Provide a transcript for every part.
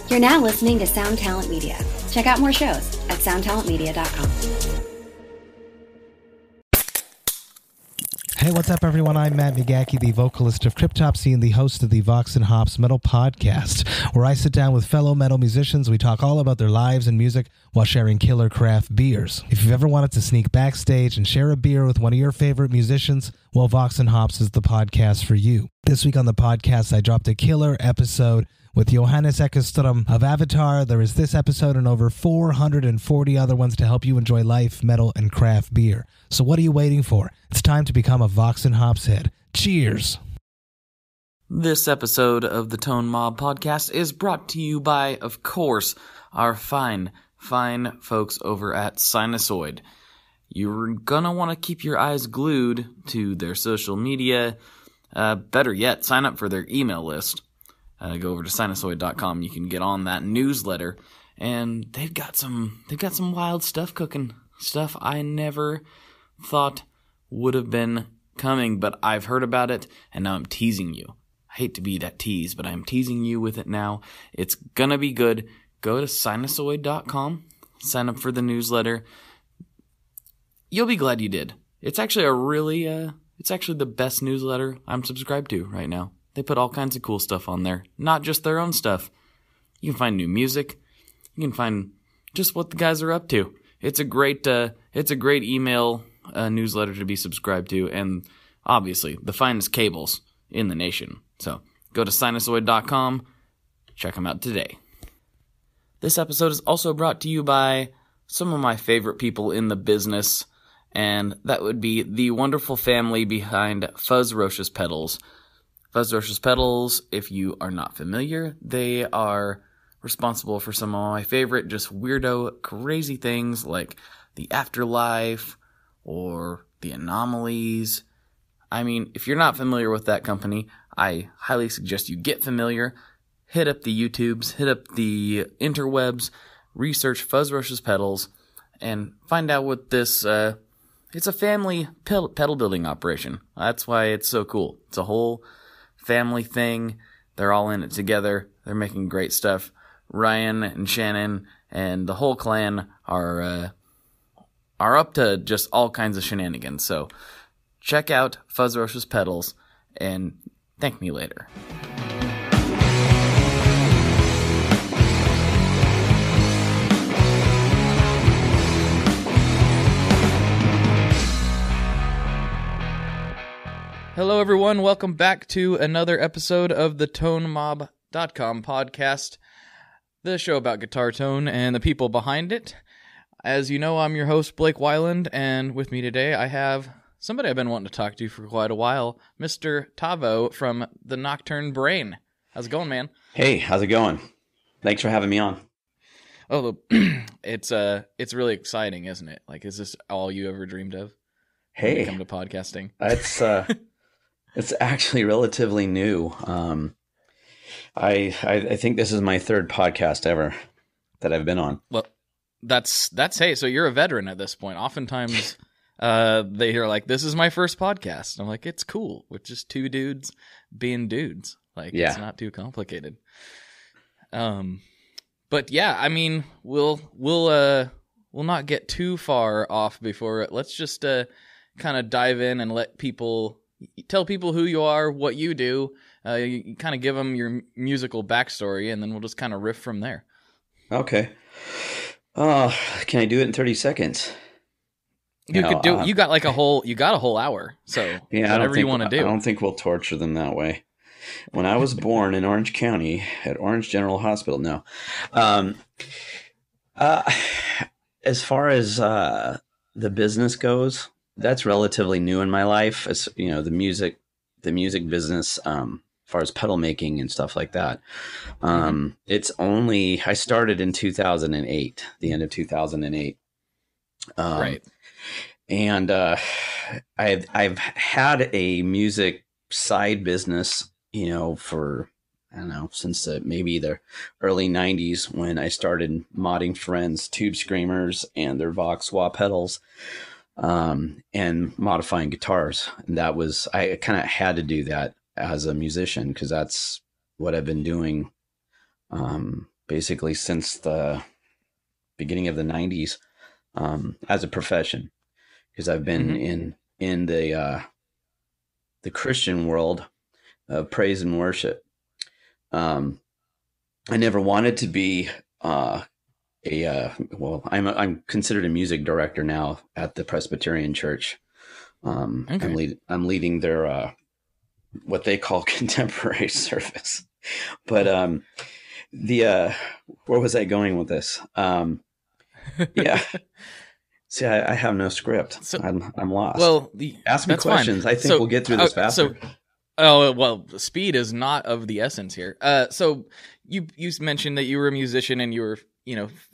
You're now listening to Sound Talent Media. Check out more shows at soundtalentmedia.com. Hey, what's up, everyone? I'm Matt Migaki, the vocalist of Cryptopsy and the host of the Vox and Hops Metal Podcast, where I sit down with fellow metal musicians. We talk all about their lives and music while sharing killer craft beers. If you've ever wanted to sneak backstage and share a beer with one of your favorite musicians, well, Vox and Hops is the podcast for you. This week on the podcast, I dropped a killer episode with Johannes Ekström of Avatar. There is this episode and over 440 other ones to help you enjoy life, metal, and craft beer. So what are you waiting for? It's time to become a Vox and Hops head. Cheers! This episode of the Tone Mob Podcast is brought to you by, of course, our fine folks over at Sinusoid. You're gonna want to keep your eyes glued to their social media. Better yet, sign up for their email list. Go over to sinusoid.com. You can get on that newsletter, and they've got some wild stuff cooking. Stuff I never thought would have been coming, but I've heard about it, and now I'm teasing you. I hate to be that tease, but I'm teasing you with it now. It's gonna be good. Go to sinusoid.com, sign up for the newsletter. You'll be glad you did. It's actually it's actually the best newsletter I'm subscribed to right now. They put all kinds of cool stuff on there, not just their own stuff. You can find new music. You can find just what the guys are up to. It's a great email newsletter to be subscribed to, and obviously the finest cables in the nation. So go to sinusoid.com, check them out today. This episode is also brought to you by some of my favorite people in the business, and that would be the wonderful family behind Fuzzrocious Pedals. Fuzzrocious Pedals, if you are not familiar, they are responsible for some of my favorite just weirdo, crazy things like the Afterlife or the Anomalies. I mean, if you're not familiar with that company, I highly suggest you get familiar. Hit up the YouTubes, hit up the interwebs, research Fuzzrocious Pedals, and find out what this, it's a family pedal building operation. That's why it's so cool. It's a whole family thing. They're all in it together. They're making great stuff. Ryan and Shannon and the whole clan are up to just all kinds of shenanigans. So check out Fuzzrocious Pedals and thank me later. Hello, everyone. Welcome back to another episode of the ToneMob.com podcast, the show about guitar tone and the people behind it. As you know, I'm your host, Blake Weiland, and with me today I have somebody I've been wanting to talk to for quite a while, Mr. Tavo from the Nocturne Brain. How's it going, man? Hey, how's it going? Thanks for having me on. Oh, it's really exciting, isn't it? Like, is this all you ever dreamed of? Hey, when you come to podcasting. It's actually relatively new. I think this is my third podcast ever that I've been on. Well, that's hey, so you're a veteran at this point. Oftentimes, they hear like, "This is my first podcast." I'm like, "It's cool with just two dudes being dudes. Like, yeah. It's not too complicated." But yeah, I mean, we'll not get too far off before. Let's just kind of dive in and tell people who you are, what you do. You kind of give them your musical backstory, and then we'll just kind of riff from there. Okay. Can I do it in 30 seconds? You could do. You got a whole hour. So yeah, whatever you want to do. I don't think we'll torture them that way. When I was born in Orange County at Orange General Hospital, no. As far as the business goes, that's relatively new in my life. As you know, the music business, as far as pedal making and stuff like that. I started in 2008, the end of 2008. Right. And I've had a music side business, for, I don't know, since maybe the early 90s when I started modding friends' Tube Screamers and their Vox wah pedals, and modifying guitars. And I kind of had to do that as a musician because that's what I've been doing basically since the beginning of the 90s, as a profession, because I've been in the Christian world of praise and worship. I never wanted to be I'm considered a music director now at the Presbyterian Church. I'm leading their what they call contemporary service. But where was I going with this? Yeah. See, I have no script. So, I'm lost. Well, ask me questions. Fine. I think we'll get through this faster. Speed is not of the essence here. So you mentioned that you were a musician and you were,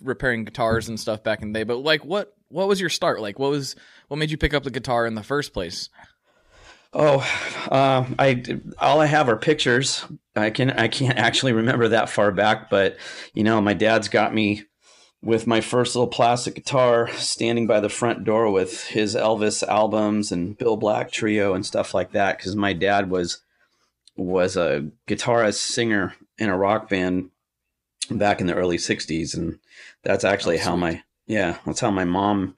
repairing guitars and stuff back in the day. But like, what was your start? Like, what made you pick up the guitar in the first place? All I have are pictures. I can't actually remember that far back, but my dad's got me with my first little plastic guitar standing by the front door with his Elvis albums and Bill Black Trio and stuff like that. Cause my dad was a guitarist singer in a rock band back in the early 60s. And that's actually that's how my mom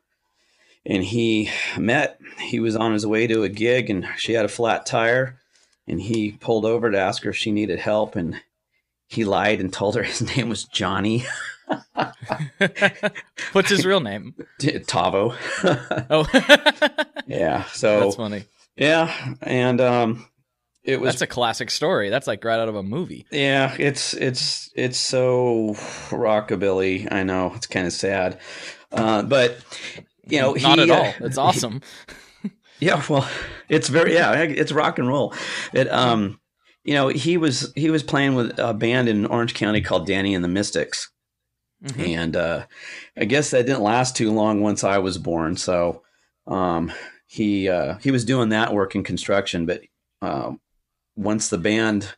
and he met. He was on his way to a gig and she had a flat tire and he pulled over to ask her if she needed help. And he lied and told her his name was Johnny. What's his real name? Tavo. Oh, yeah. So that's funny. Yeah, and that's a classic story. That's like right out of a movie. Yeah, it's so rockabilly. I know it's kind of sad, but not at all. It's awesome. Yeah, well, it's it's rock and roll. He was playing with a band in Orange County called Danny and the Mystics. And I guess that didn't last too long once I was born. So he was doing that work in construction, but once the band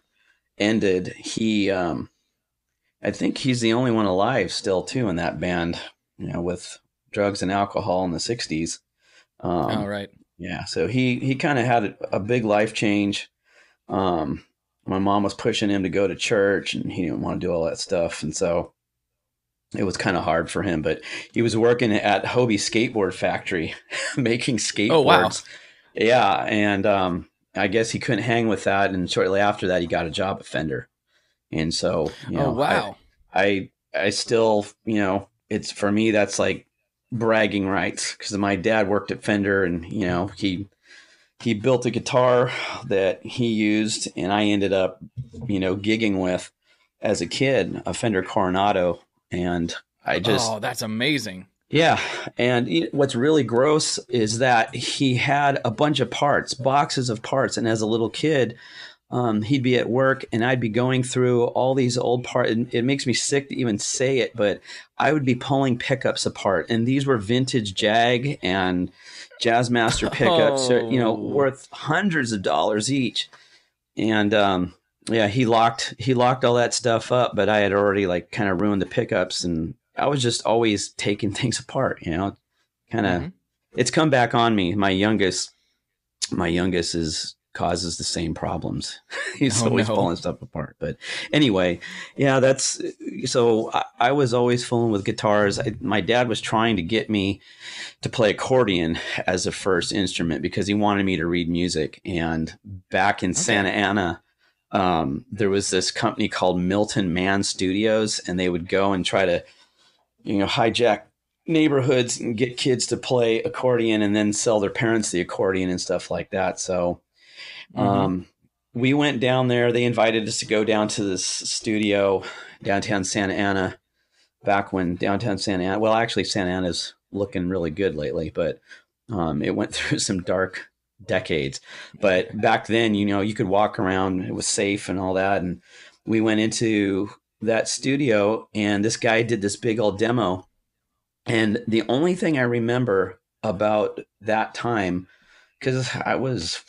ended, I think he's the only one alive still too in that band, with drugs and alcohol in the 60s. Right. Yeah, so he kind of had a big life change. My mom was pushing him to go to church, and he didn't want to do all that stuff, and so it was kind of hard for him. But he was working at Hobie Skateboard Factory, making skateboards. Oh, wow. Yeah, and I guess he couldn't hang with that, and shortly after that, he got a job at Fender. And so, oh wow, I still, it's for me that's like bragging rights, because my dad worked at Fender, and he built a guitar that he used, and I ended up gigging with as a kid, a Fender Coronado, and that's amazing. Yeah, and what's really gross is that he had a bunch of parts, boxes of parts, and as a little kid, he'd be at work and I'd be going through all these old parts. It makes me sick to even say it, but I would be pulling pickups apart, and these were vintage Jag and Jazzmaster pickups, worth hundreds of dollars each. And he locked all that stuff up, but I had already like kind of ruined the pickups, and I was just always taking things apart, kind of. It's come back on me. My youngest causes the same problems. He's always pulling stuff apart. But anyway, yeah, so I was always fooling with guitars. My dad was trying to get me to play accordion as a first instrument because he wanted me to read music. And back in Santa Ana, there was this company called Milton Mann Studios, and they would go and try to, hijack neighborhoods and get kids to play accordion and then sell their parents the accordion and stuff like that. So we went down there. They invited us to go down to this studio downtown Santa Ana, back when downtown Santa Ana, well, actually Santa Ana's looking really good lately, but it went through some dark decades. But back then, you could walk around, it was safe and all that. And we went into that studio, and this guy did this big old demo. And the only thing I remember about that time, because I was,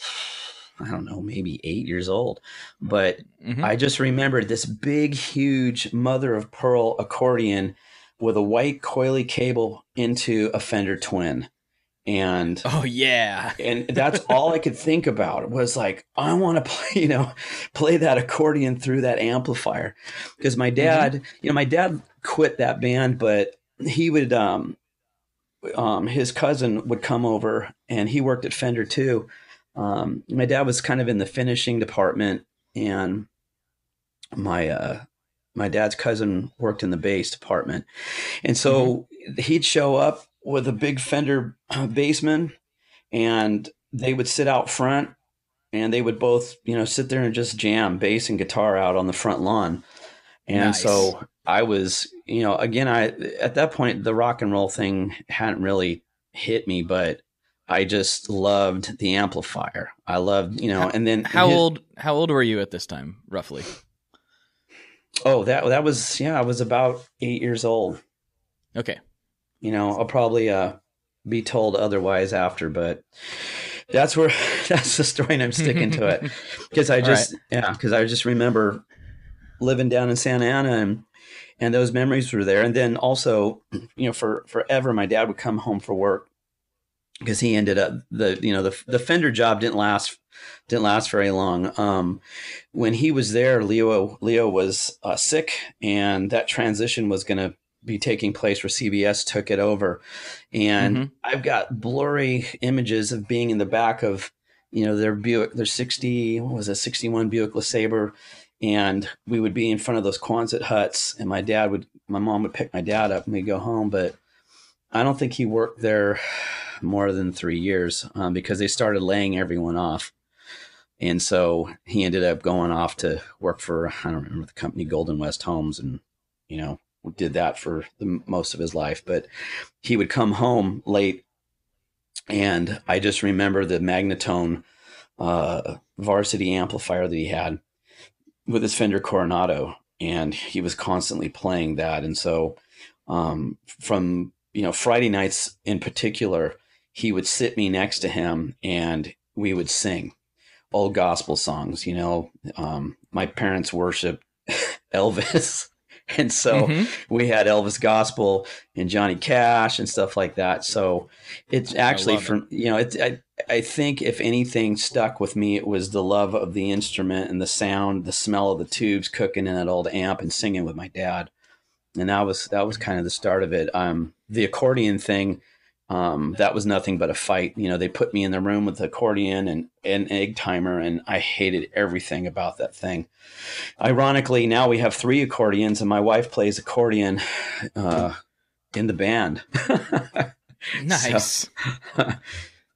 I don't know, maybe 8 years old, but I just remembered this big, huge mother of pearl accordion with a white coily cable into a Fender Twin. And Oh yeah. and that's all I could think about was like, I want to play, play that accordion through that amplifier. Because my dad, my dad quit that band, but he would, his cousin would come over, and he worked at Fender too. My dad was kind of in the finishing department, and my dad's cousin worked in the bass department. And so he'd show up with a big Fender bassman, and they would sit out front, and they would both, sit there and just jam bass and guitar out on the front lawn. And Nice. so I was, again, at that point, the rock and roll thing hadn't really hit me, but I just loved the amplifier. I loved, and then how old were you at this time, roughly? Oh, that was, I was about 8 years old. Okay. I'll probably be told otherwise after, but that's the story, and I'm sticking to it because I just remember living down in Santa Ana, and those memories were there. And then also, for forever, my dad would come home for work because he ended up the Fender job didn't last very long. When he was there, Leo was sick, and that transition was going to be taking place where CBS took it over. And I've got blurry images of being in the back of, their Buick, their 61 Buick LeSabre. And we would be in front of those Quonset huts, and my mom would pick my dad up and we'd go home. But I don't think he worked there more than 3 years because they started laying everyone off. And so he ended up going off to work for, I don't remember the company, Golden West Homes, and, did that for most of his life. But he would come home late, and I just remember the Magnatone varsity amplifier that he had with his Fender Coronado, and he was constantly playing that. And so from, Friday nights in particular, he would sit me next to him, and we would sing old gospel songs. My parents worshiped Elvis. And so we had Elvis gospel and Johnny Cash and stuff like that. So it's actually I think if anything stuck with me, it was the love of the instrument and the sound, the smell of the tubes cooking in that old amp and singing with my dad. And that was kind of the start of it. The accordion thing, that was nothing but a fight. They put me in the room with the accordion and an egg timer, and I hated everything about that thing. Ironically, now we have 3 accordions, and my wife plays accordion in the band. Nice.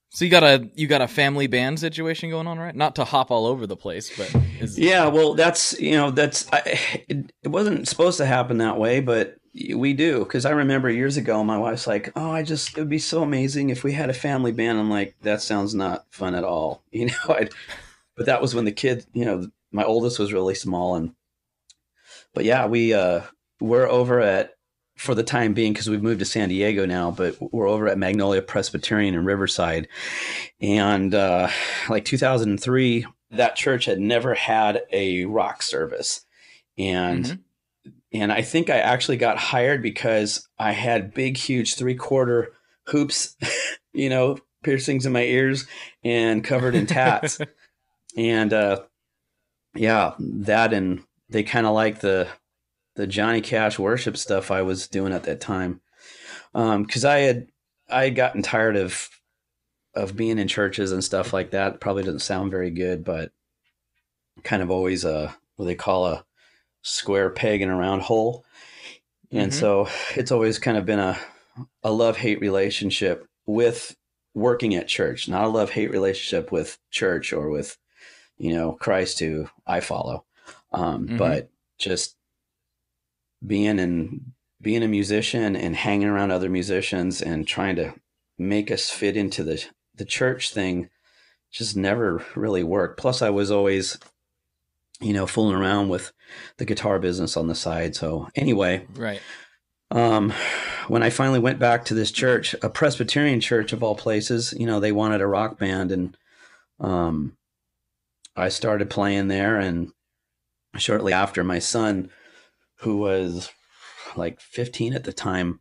So you got a family band situation going on, right? Not to hop all over the place, but yeah. Well, it wasn't supposed to happen that way, but we do, because I remember years ago, my wife's like, "Oh, it would be so amazing if we had a family band." I'm like, "That sounds not fun at all," But that was when the kid, my oldest was really small, but yeah, we're over at, for the time being, because we've moved to San Diego now, but we're over at Magnolia Presbyterian in Riverside, and like 2003, that church had never had a rock service, and I think I actually got hired because I had big, huge 3/4 hoops, piercings in my ears and covered in tats. And yeah, that, and they kind of like the Johnny Cash worship stuff I was doing at that time. Because I had gotten tired of being in churches and stuff like that. Probably doesn't sound very good, but kind of always what they call a square peg in a round hole. And so it's always kind of been a love-hate relationship with working at church, not a love-hate relationship with church or with, Christ, who I follow. But just being a musician and hanging around other musicians and trying to make us fit into the church thing just never really worked. Plus I was always, fooling around with the guitar business on the side. So anyway, right. When I finally went back to this church, a Presbyterian church of all places, they wanted a rock band, and I started playing there. And shortly after, my son, who was like 15 at the time,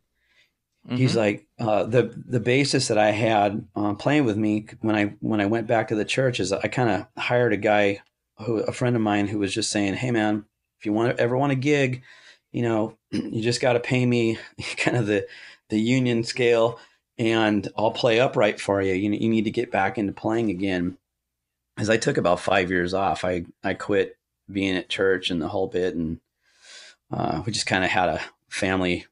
he's like, the bassist that I had playing with me when I went back to the church is I kind of hired a friend of mine who was just saying, hey man, if you ever want a gig, you just got to pay me kind of the union scale, and I'll play upright for you. You need to get back into playing again. As I took about 5 years off, I quit being at church and the whole bit, and we just kind of had a family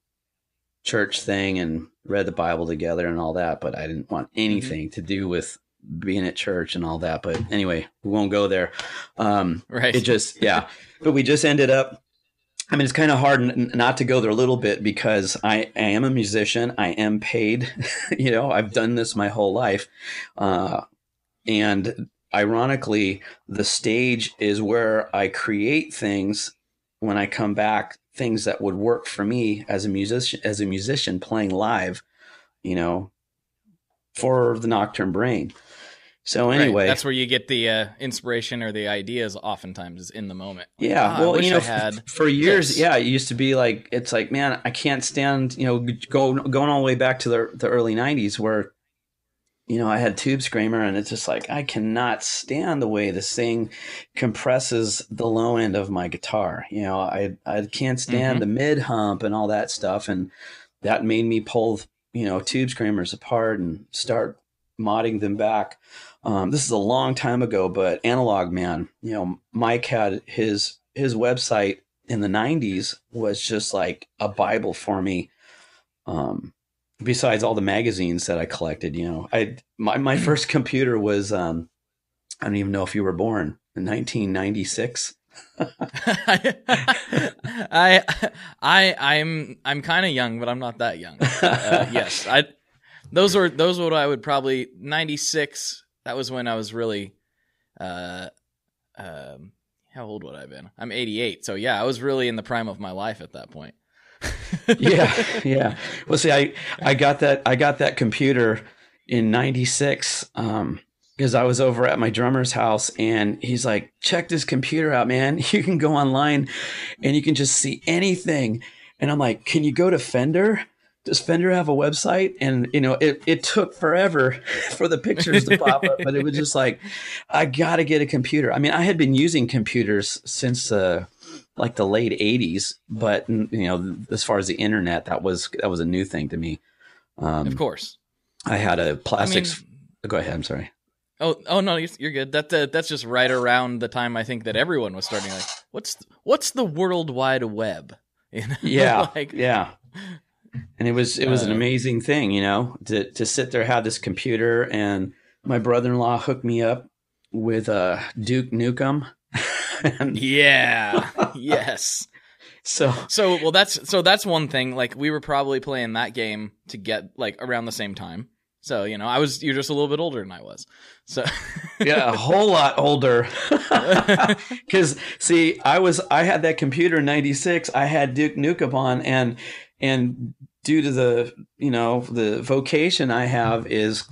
church thing and read the Bible together and all that, but I didn't want anything to do with being at church and all that. But anyway, we won't go there. Right. It just, yeah. But we just ended up, I mean, it's kind of hard not to go there a little bit because I am a musician. I am paid. I've done this my whole life. And ironically, the stage is where I create things when I come back, things that would work for me as a musician playing live, for the Nocturne brain. So anyway, right. That's where you get the inspiration or the ideas oftentimes is in the moment. Like, yeah. Well, for years, this. yeah, it used to be like, it's like, man, I can't stand, going all the way back to the early 90s where, I had Tube Screamer, and it's just like, I cannot stand the way this thing compresses the low end of my guitar. I can't stand the mid hump and all that stuff. And that made me pull, Tube Screamers apart and start modding them back. This is a long time ago, but Analog Man, Mike had his website in the 90s was just like a Bible for me. Besides all the magazines that I collected, my first computer was, I don't even know if you were born, in 1996. I'm kind of young, but I'm not that young. Yes, those were what I would probably 96. That was when I was really, how old would I have been? I'm 88, so yeah, I was really in the prime of my life at that point. Yeah. Well, see, I got that computer in 96 because I was over at my drummer's house, and he's like, check this computer out, man. You can go online and you can just see anything. And I'm like, can you go to Fender? Does Fender have a website? And, it took forever for the pictures to pop up, but it was just like, I got to get a computer. I mean, I had been using computers since like the late 80s, but as far as the internet, that was a new thing to me. Of course. I had a plastics. Go ahead. I'm sorry. Oh no, you're good. That's just right around the time I think that everyone was starting like, what's the World Wide Web? Yeah. Yeah. And it was an amazing thing, to sit there, have this computer, and my brother-in-law hooked me up with Duke Nukem. Yeah. Yes. So that's one thing. Like, we were probably playing that game to get like around the same time. So, you're just a little bit older than I was. So yeah, a whole lot older. Cause see, I had that computer in 96. I had Duke Nukem on, and due to the vocation I have is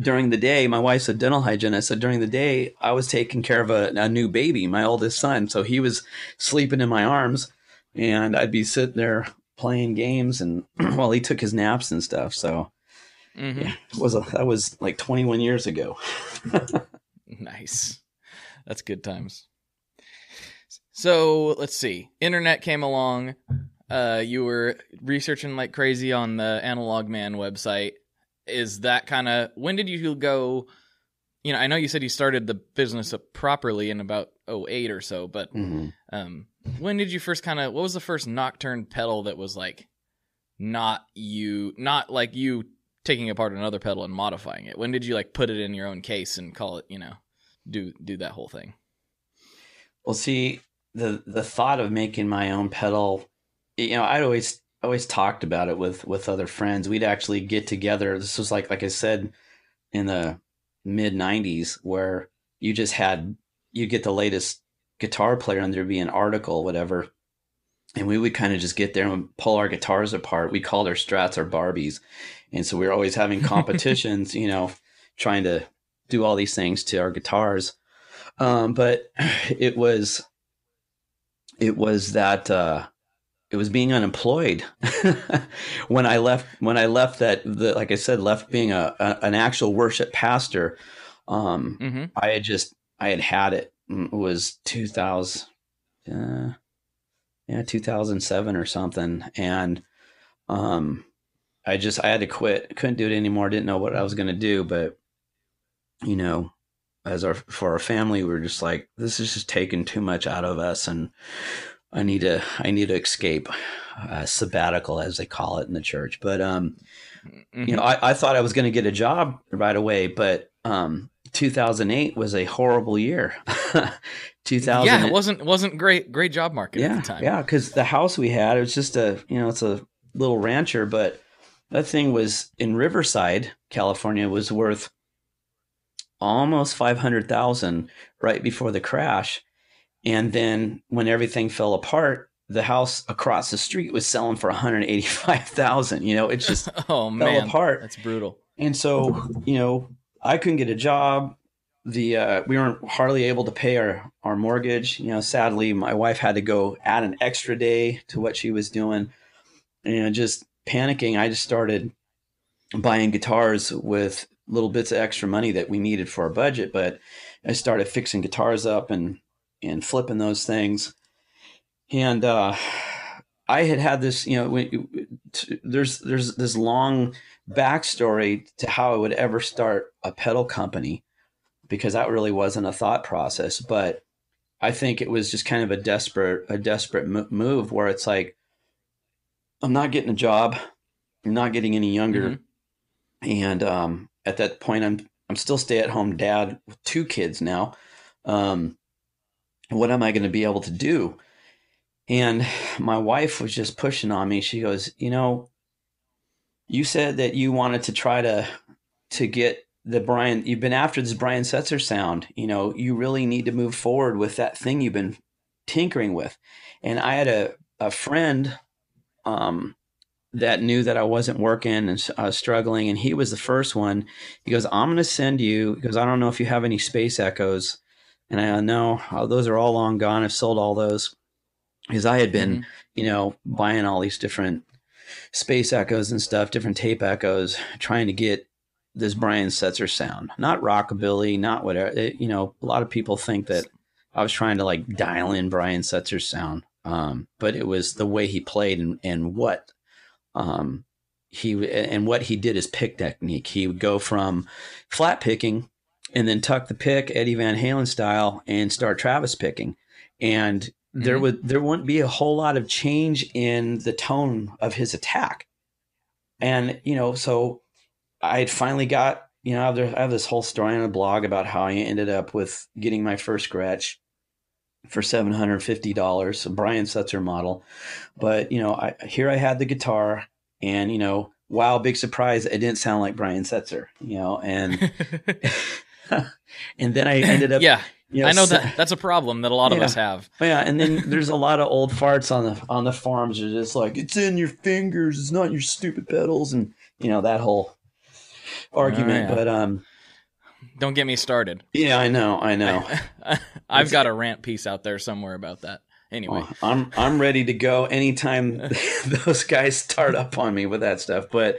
during the day, my wife's a dental hygienist. So during the day, I was taking care of a new baby, my oldest son. So he was sleeping in my arms, and I'd be sitting there playing games and while he took his naps and stuff. So yeah, that was like 21 years ago. Nice. That's good times. So let's see. Internet came along. You were researching like crazy on the Analog Man website. Is that kind of, when did you go, I know you said you started the business up properly in about 2008 or so, but when did you first what was the first Nocturne pedal that was like, not like you taking apart another pedal and modifying it? When did you like put it in your own case and call it, do that whole thing? Well, see, the thought of making my own pedal, I'd always talked about it with other friends. We'd actually get together. This was like I said, in the mid 90s, where you get the latest guitar player and there'd be an article, whatever. And we would kind of just get there and pull our guitars apart. We called our Strats our Barbies. And so we were always having competitions, trying to do all these things to our guitars. But it was that, it was being unemployed. When I left like I said, left being an actual worship pastor, I had it. It was 2000, 2007 or something. And, I had to quit. I couldn't do it anymore. Didn't know what I was going to do, but you know, for our family, we were just like, this is just taking too much out of us, and I need to escape, sabbatical as they call it in the church. But you know, I thought I was going to get a job right away, but 2008 was a horrible year. 2000, yeah, it wasn't great job market at the time. Yeah, because the house we had, it was just it's a little rancher, but that thing was in Riverside, California, was worth almost $500,000 right before the crash. And then when everything fell apart, the house across the street was selling for $185,000. You know, it just fell apart. That's brutal. And so, you know, I couldn't get a job. We weren't hardly able to pay our mortgage. You know, sadly, my wife had to go add an extra day to what she was doing. And just panicking, I just started buying guitars with little bits of extra money that we needed for our budget. But I started fixing guitars up and flipping those things. And I had this, you know, there's this long backstory to how I would ever start a pedal company, because that really wasn't a thought process. But I think it was just kind of a desperate move where it's like, I'm not getting a job, I'm not getting any younger, and at that point, I'm still stay-at-home dad with 2 kids now. What am I going to be able to do? And my wife was just pushing on me. She goes, you know, you said that you wanted to try to get you've been after this Brian Setzer sound. You know, you really need to move forward with that thing you've been tinkering with. And I had a friend that knew that I wasn't working and I was struggling, and he was the first one. He goes, I'm going to send you, because I don't know if you have any Space Echoes. And I know those are all long gone. I've sold all those, because I had been, you know, buying all these different Space Echoes and stuff, different tape echoes, trying to get this Brian Setzer sound, not rockabilly, not whatever. You know, a lot of people think that I was trying to like dial in Brian Setzer's sound. But it was the way he played and what he did, his pick technique. He would go from flat picking and then tuck the pick Eddie Van Halen style and start Travis picking. And there wouldn't be a whole lot of change in the tone of his attack. And, you know, so I had finally got, you know, I have this whole story on a blog about how I ended up with getting my first Gretsch for $750, a Brian Setzer model. But, you know, I had the guitar, and, you know, wow, big surprise, it didn't sound like Brian Setzer, you know, and and then I ended up, you know, I know that's a problem that a lot of us have. Yeah, and then there's a lot of old farts on the forums. They're just like, it's in your fingers, it's not your stupid pedals, and you know that whole argument. But don't get me started. Yeah, I know. I've got a rant piece out there somewhere about that. Anyway, well, I'm ready to go anytime those guys start up on me with that stuff. But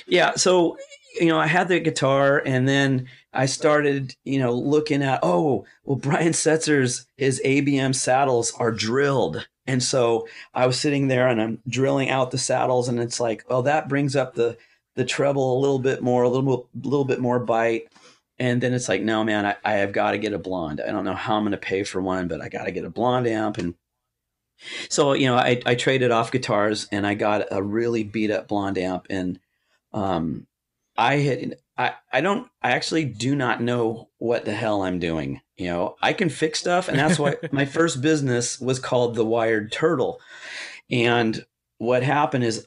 yeah, so you know, I had the guitar, and then I started, you know, looking at, Brian Setzer's his ABM saddles are drilled. And so I was sitting there and I'm drilling out the saddles, and it's like, oh, that brings up the treble a little bit more, a little bit more bite. And then it's like, no, man, I have got to get a blonde. I don't know how I'm going to pay for one, but I got to get a blonde amp. And so, you know, I traded off guitars, and I got a really beat up blonde amp. And I actually do not know what the hell I'm doing. You know, I can fix stuff, and that's why my first business was called The Wired Turtle. And what happened is,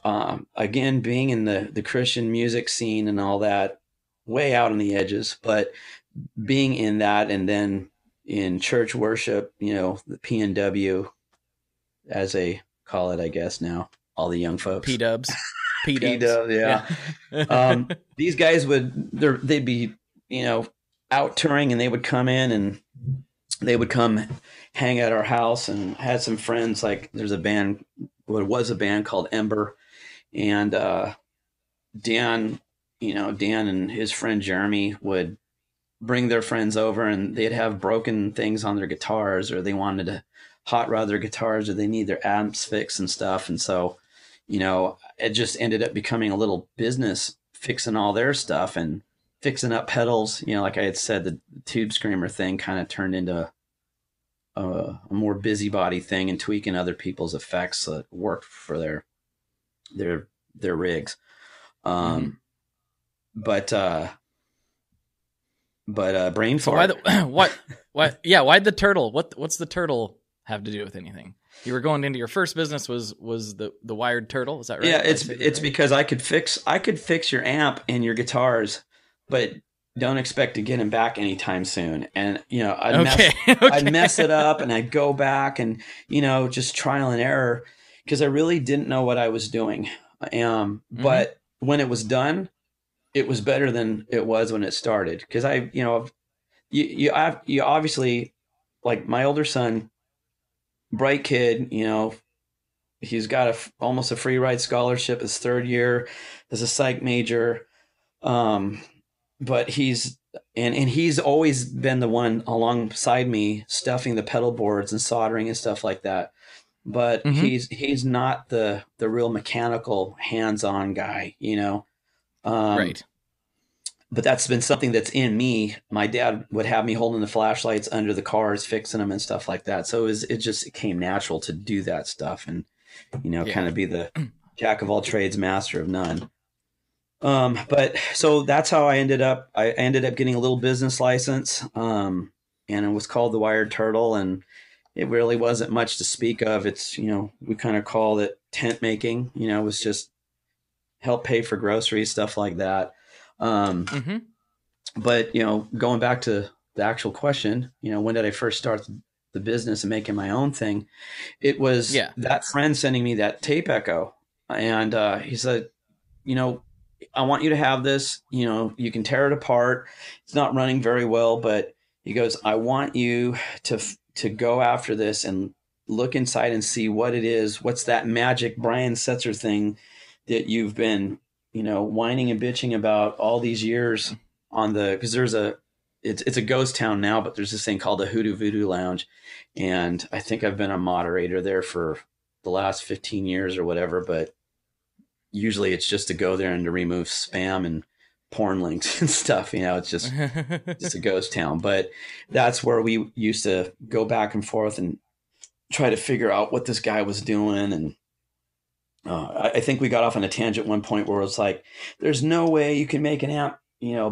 again, being in the Christian music scene and all that, way out on the edges, but being in that, and then in church worship, you know, the PNW, as they call it, I guess now, all the young folks. P-dubs. P-dubs, yeah. These guys they'd be, you know, out touring, and they would come in, and they would come hang at our house, and had some friends. Like there's a band, what was a band called Ember, and Dan, Dan and his friend Jeremy would bring their friends over, and they'd have broken things on their guitars, or they wanted to hot rod their guitars, or they need their amps fixed and stuff. And so, it just ended up becoming a little business, fixing all their stuff and fixing up pedals. Like I had said, the Tube Screamer thing kind of turned into a more busybody thing, and tweaking other people's effects that worked for their rigs. But brain fart. So why'd the turtle? What's the turtle have to do with anything? You were going into your first business was the wired turtle. Is that right? Yeah, it's because I could fix your amp and your guitars, but don't expect to get them back anytime soon. And I'd mess it up, and I'd go back and just trial and error, because I really didn't know what I was doing. But when it was done, it was better than it was when it started. Because you obviously, like my older son, bright kid, he's got almost a free ride scholarship his third year as a psych major. But he's always been the one alongside me stuffing the pedal boards and soldering and stuff like that. But he's not the real mechanical hands-on guy, right. But that's been something that's in me. My dad would have me holding the flashlights under the cars, fixing them and stuff like that. So it came natural to do that stuff, and kind of be the jack of all trades, master of none. But so that's how I ended up getting a little business license. And it was called the Wired Turtle, and it really wasn't much to speak of. It's, we kind of called it tent making, it was just help pay for groceries, stuff like that. But, going back to the actual question, when did I first start the business and making my own thing? It was that friend sending me that tape echo. And, he said, I want you to have this, you can tear it apart. It's not running very well, but he goes, I want you to go after this and look inside and see what it is. What's that magic Brian Setzer thing that you've been, whining and bitching about all these years because it's a ghost town now, but there's this thing called the Hoodoo Voodoo Lounge. And I think I've been a moderator there for the last 15 years or whatever, but usually it's just to go there and to remove spam and porn links and stuff. It's just a ghost town. But that's where we used to go back and forth and try to figure out what this guy was doing. And I think we got off on a tangent at one point where it was like, there's no way you can make an amp,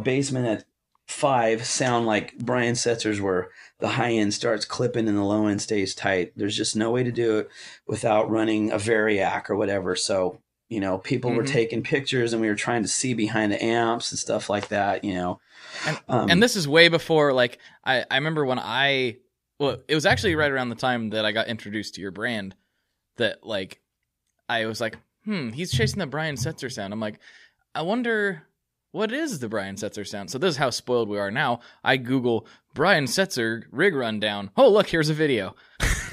basement at 5 sound like Brian Setzer's, where the high end starts clipping and the low end stays tight. There's just no way to do it without running a Variac or whatever. So, people were taking pictures, and we were trying to see behind the amps and stuff like that, And this is way before, like, I remember when it was actually right around the time that I got introduced to your brand that, like, I was like, he's chasing the Brian Setzer sound. I'm like, I wonder, what is the Brian Setzer sound? So this is how spoiled we are now. I Google Brian Setzer rig rundown. Oh, look, here's a video.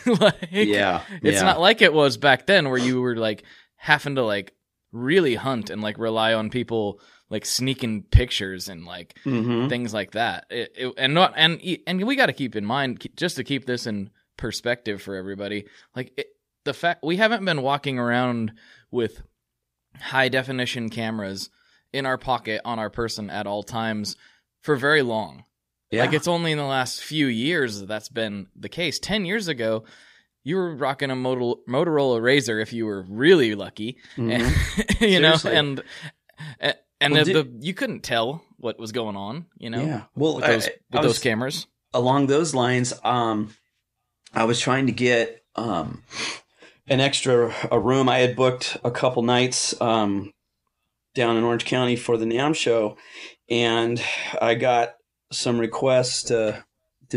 It's not like it was back then, where you were, like, having to, like, really hunt and, like, rely on people, like, sneaking pictures and, like, things like that. And we got to keep in mind, just to keep this in perspective for everybody, like, the fact we haven't been walking around with high definition cameras in our pocket on our person at all times for very long. Yeah. Like, it's only in the last few years that's been the case. 10 years ago, you were rocking a Motorola Razr if you were really lucky, and, you couldn't tell what was going on, Yeah. Well, with those cameras. Along those lines, I was trying to get an extra room. I had booked a couple nights down in Orange County for the NAMM show, and I got some requests to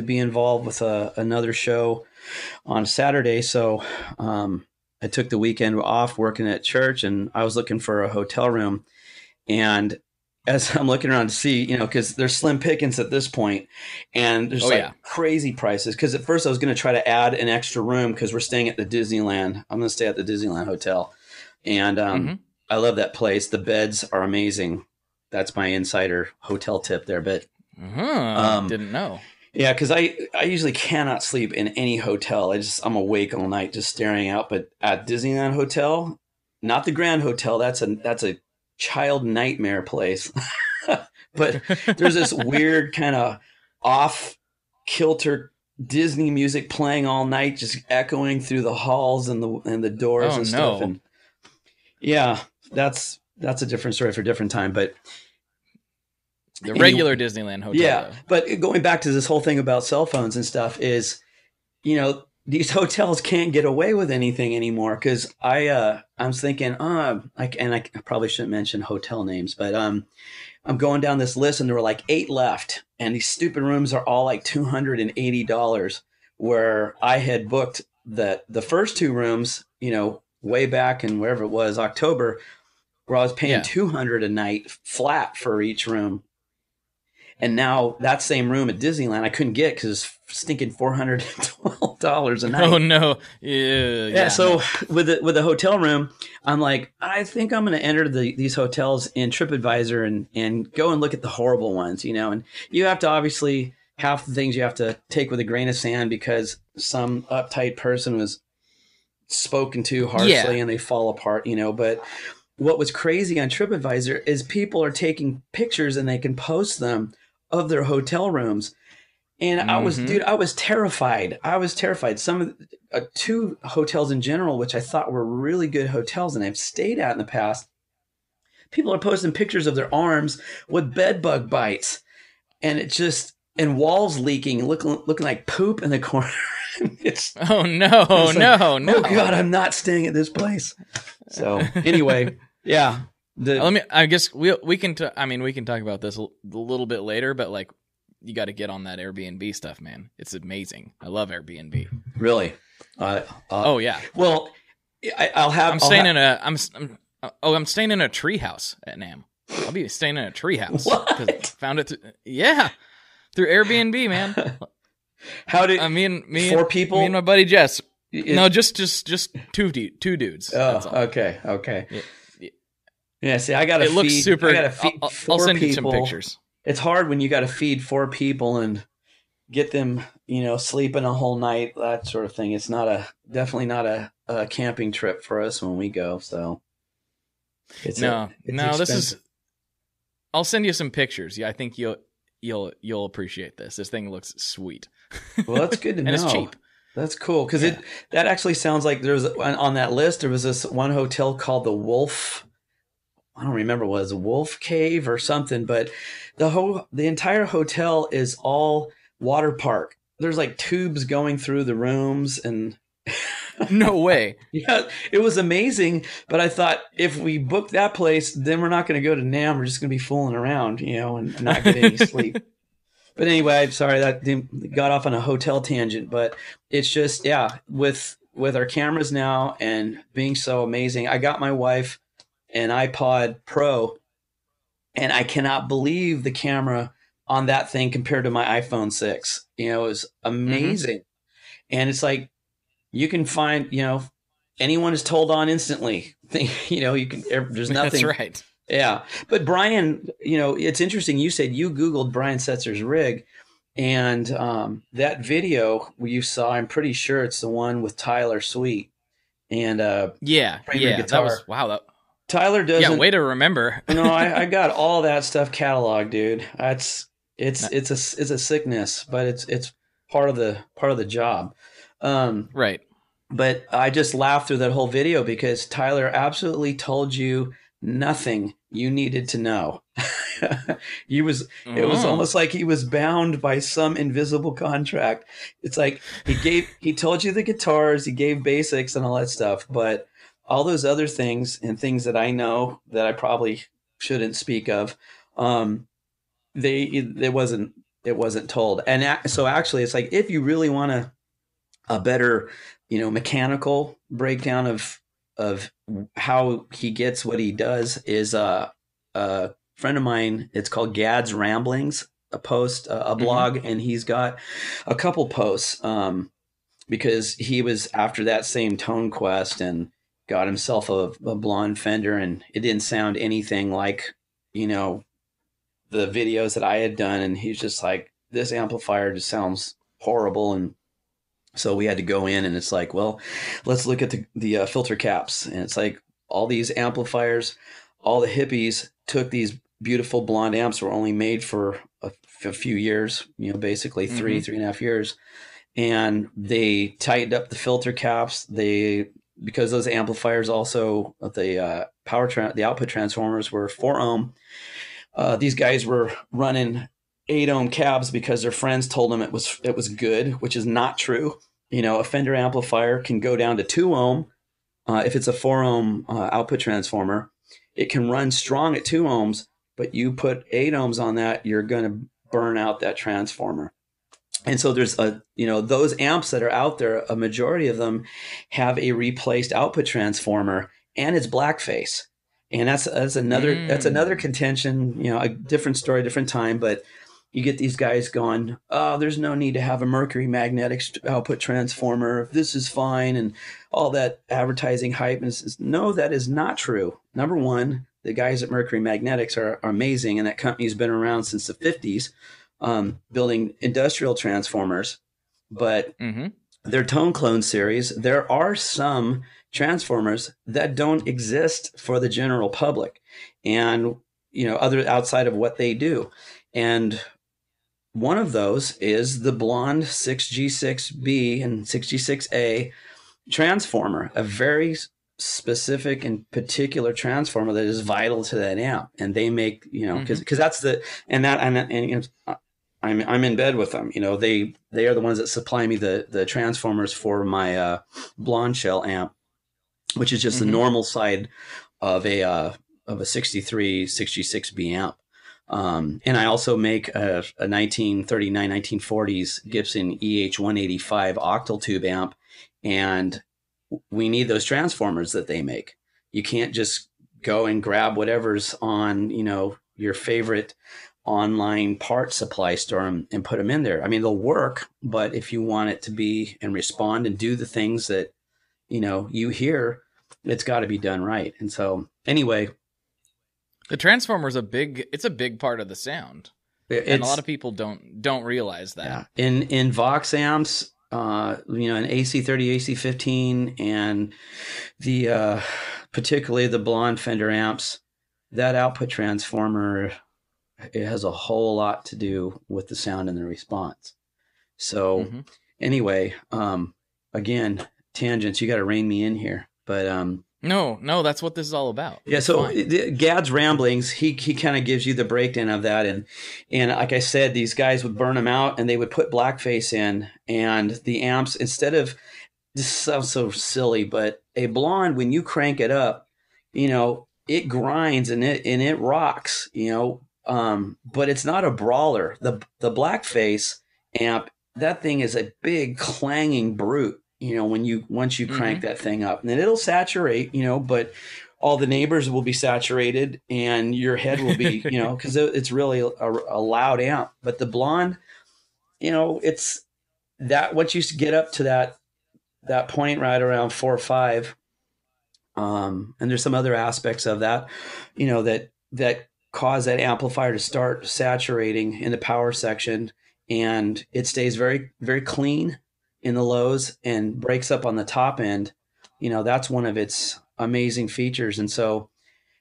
be involved with another show on Saturday. So I took the weekend off working at church, and I was looking for a hotel room. And as I'm looking around to see, because there's slim pickings at this point, and there's crazy prices. Because at first I was going to try to add an extra room because we're staying at the Disneyland. I'm going to stay at the Disneyland Hotel, and I love that place. The beds are amazing. That's my insider hotel tip there, but didn't know. Yeah, because I usually cannot sleep in any hotel. I'm awake all night just staring out. But at Disneyland Hotel, not the Grand Hotel, that's a child nightmare place. But there's this weird kind of off kilter Disney music playing all night, just echoing through the halls and the doors and stuff. And yeah, that's a different story for a different time. But the regular Disneyland Hotel. Yeah, though. But going back to this whole thing about cell phones and stuff is, these hotels can't get away with anything anymore. Because I'm thinking, I probably shouldn't mention hotel names, but I'm going down this list and there were like 8 left, and these stupid rooms are all like $280. Where I had booked the first 2 rooms, way back in wherever it was, October, where I was paying $200 a night flat for each room. And now that same room at Disneyland I couldn't get because it's stinking $412 a night. Oh no! Yeah. So with the hotel room, I'm like, I think I'm going to enter these hotels in TripAdvisor and go and look at the horrible ones, And you have to obviously half the things you have to take with a grain of sand because some uptight person was spoken to harshly and they fall apart, But what was crazy on TripAdvisor is people are taking pictures and they can post them of their hotel rooms. And I was terrified. Some of 2 hotels in general, which I thought were really good hotels and I've stayed at in the past, people are posting pictures of their arms with bed bug bites and walls leaking, looking like poop in the corner. Oh no. Oh God, I'm not staying at this place. So anyway, yeah. I guess we can talk about this a little bit later, but like you got to get on that Airbnb stuff, man. It's amazing. I love Airbnb. Really? Oh yeah. Well, I'm staying in a tree house at NAMM. I'll be staying in a tree house. What? Found it through Airbnb, man. How did me and 4 people? Me and my buddy Jess. No, just two dudes. Oh, okay. Yeah, see, It looks super. I'll send you people. some pictures. It's hard when you got to feed 4 people and get them, sleeping a whole night, that sort of thing. It's definitely not a camping trip for us when we go. So it's this is. I'll send you some pictures. Yeah, I think you'll appreciate this. This thing looks sweet. Well, that's good to know. And it's cheap. That's cool because that actually sounds like there's on that list. There was this one hotel called the Wolf. I don't remember what it was, a Wolf Cave or something, but the entire hotel is all water park. There's like tubes going through the rooms and no way. Yeah, it was amazing. But I thought if we book that place, then we're not going to go to NAMM. We're just going to be fooling around, and not get any sleep. But anyway, I'm sorry that got off on a hotel tangent, but it's just, with our cameras now and being so amazing, I got my wife an iPod Pro, and I cannot believe the camera on that thing compared to my iPhone 6. It was amazing. And it's like, you can find, anyone is told on instantly. You can, there's nothing. That's right. Yeah. But Brian, it's interesting. You said you Googled Brian Setzer's rig, and that video you saw, I'm pretty sure it's the one with Tyler Sweet. And guitar. That was, wow. Tyler doesn't. Yeah, way to remember. No, I got all that stuff cataloged, dude. It's a sickness, but it's part of the job. Right. But I just laughed through that whole video because Tyler absolutely told you nothing you needed to know. It was almost like he was bound by some invisible contract. It's like he told you the guitars, he gave basics and all that stuff, but all those other things and things that I know that I probably shouldn't speak of, it wasn't told. And so actually, it's like if you really want a better, mechanical breakdown of how he gets what he does, is friend of mine. It's called Gad's Ramblings, a blog, and he's got a couple posts because he was after that same Tone Quest and got himself a blonde Fender, and it didn't sound anything like, the videos that I had done. And he's just like, this amplifier just sounds horrible. And so we had to go in, and it's like, well, let's look at the filter caps. And it's like all these amplifiers, all the hippies took these beautiful blonde amps were only made for a few years, basically 3.5 years. And they tightened up the filter caps. Because those amplifiers also, the the output transformers were 4 ohm. These guys were running 8 ohm cabs because their friends told them it was good, which is not true. A Fender amplifier can go down to 2 ohm. If it's a 4 ohm output transformer, it can run strong at 2 ohms, but you put 8 ohms on that, you're going to burn out that transformer. And so there's those amps that are out there, a majority of them have a replaced output transformer, and it's blackface. And that's another contention, a different story, different time. But you get these guys going, oh, there's no need to have a mercury magnetic output transformer. This is fine. And all that advertising hype. No, that is not true. Number one, the guys at Mercury Magnetics are amazing. And that company's been around since the 50s, building industrial transformers. But their Tone Clone series, there are some transformers that don't exist for the general public, and other outside of what they do. And one of those is the blonde 6G6B and 6G6A transformer, a very specific and particular transformer that is vital to that amp. And they make, because that's I'm in bed with them. They are the ones that supply me the transformers for my blonde shell amp, which is just the normal side of a 63 6G6B amp. And I also make a 1939, 1940s Gibson EH-185 octal tube amp, and we need those transformers that they make. You can't just go and grab whatever's on, your favorite online part supply store and put them in there. I mean, they'll work, but if you want it to be and respond and do the things that, you hear, it's got to be done right. And so anyway, the transformer is a big part of the sound. And a lot of people don't realize that. Yeah. In Vox amps, an AC30, AC15, and the particularly the blonde Fender amps, that output transformer, it has a whole lot to do with the sound and the response. So anyway, again, tangents, you got to rein me in here, but no, that's what this is all about. Yeah. So Gad's Ramblings, he kind of gives you the breakdown of that. And like I said, these guys would burn them out and they would put blackface in, and the amps, instead of, this sounds so silly, but a blonde, when you crank it up, it grinds and it rocks, but it's not a brawler. The blackface amp, that thing is a big clanging brute. Once you crank that thing up, and then it'll saturate, but all the neighbors will be saturated and your head will be, because it's really a loud amp. But the blonde, it's that once you get up to that point right around 4 or 5, and there's some other aspects of that, that cause that amplifier to start saturating in the power section, and it stays very, very clean in the lows and breaks up on the top end. That's one of its amazing features. And so,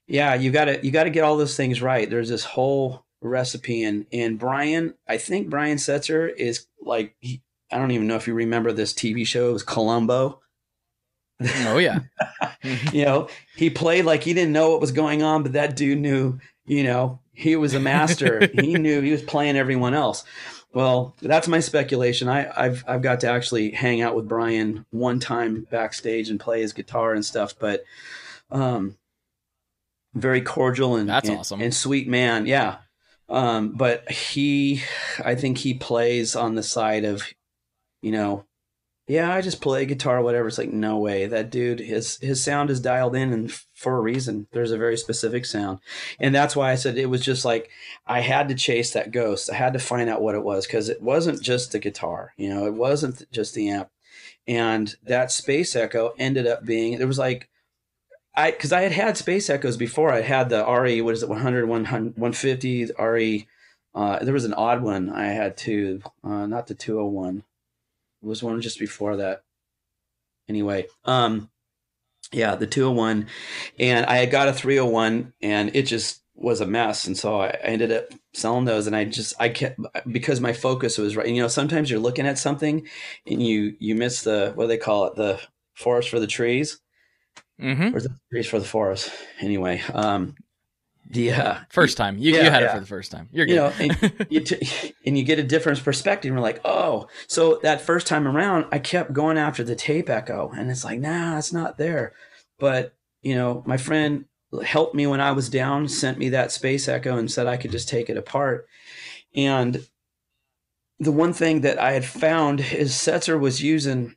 yeah, you gotta get all those things right. There's this whole recipe, and Brian, I think Brian Setzer is like, I don't even know if you remember this TV show. It was Columbo. Oh yeah. He played like he didn't know what was going on, but that dude knew, he was a master. He knew he was playing everyone else. Well, that's my speculation. I've got to actually hang out with Brian one time backstage and play his guitar and stuff, but very cordial and that's awesome and sweet man. Yeah. But I think he plays on the side of, yeah, I just play guitar, whatever. It's like, no way. That dude, his sound is dialed in and for a reason. There's a very specific sound. And that's why I said it was just like, I had to chase that ghost. I had to find out what it was, because it wasn't just the guitar, it wasn't just the amp. And that Space Echo ended up being, there was like, because I had Space Echoes before. I had the RE, what is it, 100, 150, RE. There was an odd one I had too, not the 201. It was one just before that. Anyway, yeah, the 201, and I had got a 301, and it just was a mess. And so I ended up selling those, and I kept, because my focus was right. Sometimes you're looking at something and you miss the, what do they call it? The forest for the trees. Mm-hmm. Or is it the trees for the forest? Anyway, first time you had it for the first time. You're good. And you get a different perspective. And we're like, oh, so that first time around, I kept going after the tape echo, and it's like, nah, it's not there. But my friend helped me when I was down, sent me that Space Echo, and said I could just take it apart. And the one thing that I had found is Setzer was using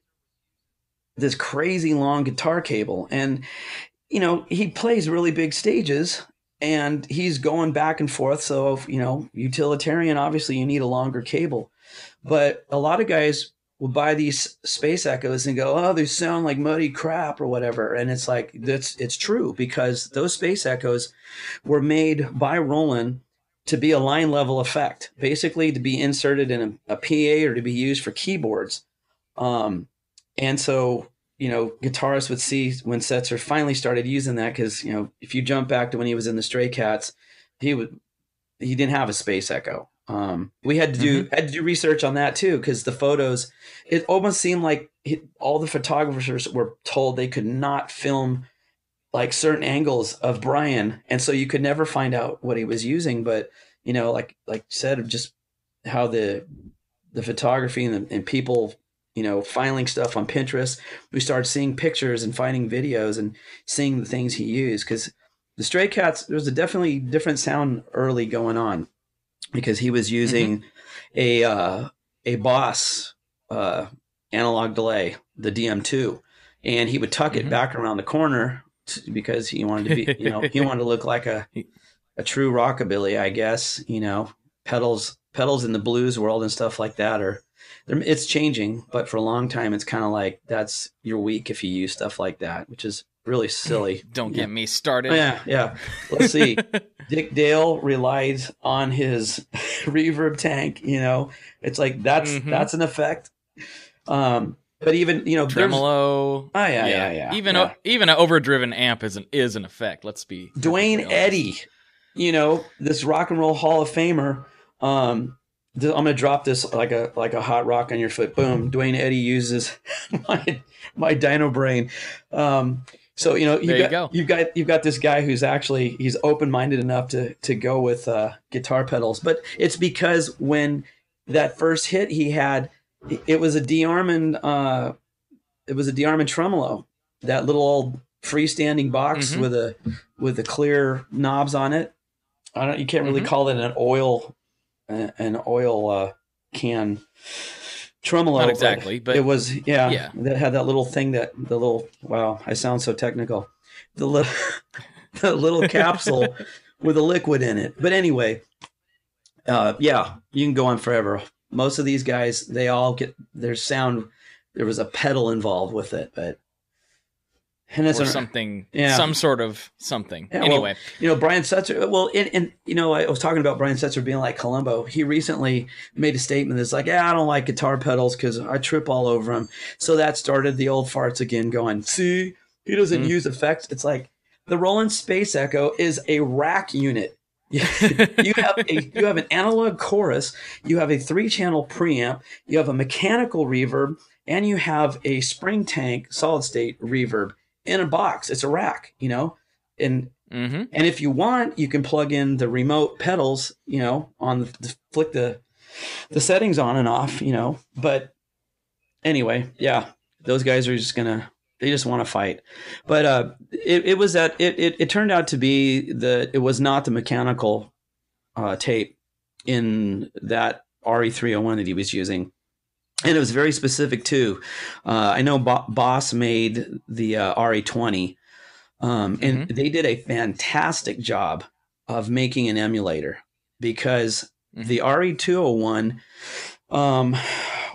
this crazy long guitar cable, and he plays really big stages, and he's going back and forth. So utilitarian, obviously you need a longer cable, but a lot of guys will buy these Space Echoes and go, oh, they sound like muddy crap or whatever. And it's like, it's true, because those Space Echoes were made by Roland to be a line level effect, basically to be inserted in a PA or to be used for keyboards. And so, guitarists would see when Setzer finally started using that, because, if you jump back to when he was in the Stray Cats, he didn't have a Space Echo. We had to do research on that too, because the photos, it almost seemed like all the photographers were told they could not film like certain angles of Brian, and so you could never find out what he was using. But like you said, just how the photography and people, filing stuff on Pinterest, we started seeing pictures and finding videos and seeing the things he used. Because the Stray Cats, there was a definitely different sound early going on, because he was using a Boss analog delay, the DM2, and he would tuck it back around the corner because he wanted to be, he wanted to look like a true rockabilly, I guess. Pedals in the blues world and stuff like that it's changing, but for a long time, it's kind of like you're weak if you use stuff like that, which is really silly. Don't get me started. Yeah. Let's see. Dick Dale relies on his reverb tank. It's like that's an effect. But even tremolo. Oh yeah. Even an overdriven amp is an effect. Let's be Dwayne Eddy. This rock and roll Hall of Famer. I'm going to drop this like a hot rock on your foot. Boom. Dwayne Eddy uses my Dino Brain. So, you've got this guy who's actually, he's open-minded enough to go with guitar pedals, but it's because when that first hit he had, it was a De-Armand tremolo, that little old freestanding box with the clear knobs on it. You can't really call it an oil can tremolo. Not exactly, but it was, that had that little thing wow, I sound so technical. The little capsule with a liquid in it. But anyway, you can go on forever. Most of these guys, they all get their sound. There was a pedal involved with it, but. And it's something, some sort of something. Yeah, anyway, Brian Setzer. Well, and I was talking about Brian Setzer being like Columbo. He recently made a statement that's like, I don't like guitar pedals because I trip all over them. So that started the old farts again, going, see, he doesn't use effects. It's like the Roland Space Echo is a rack unit. you have an analog chorus, you have a 3-channel preamp, you have a mechanical reverb, and you have a spring tank solid state reverb. In a box. It's a rack, and if you want, you can plug in the remote pedals, flick the settings on and off, but anyway, those guys are they just want to fight. But it turned out to be it was not the mechanical tape in that RE301 that he was using. And it was very specific too. I know Boss made the RE20, and they did a fantastic job of making an emulator, because the RE201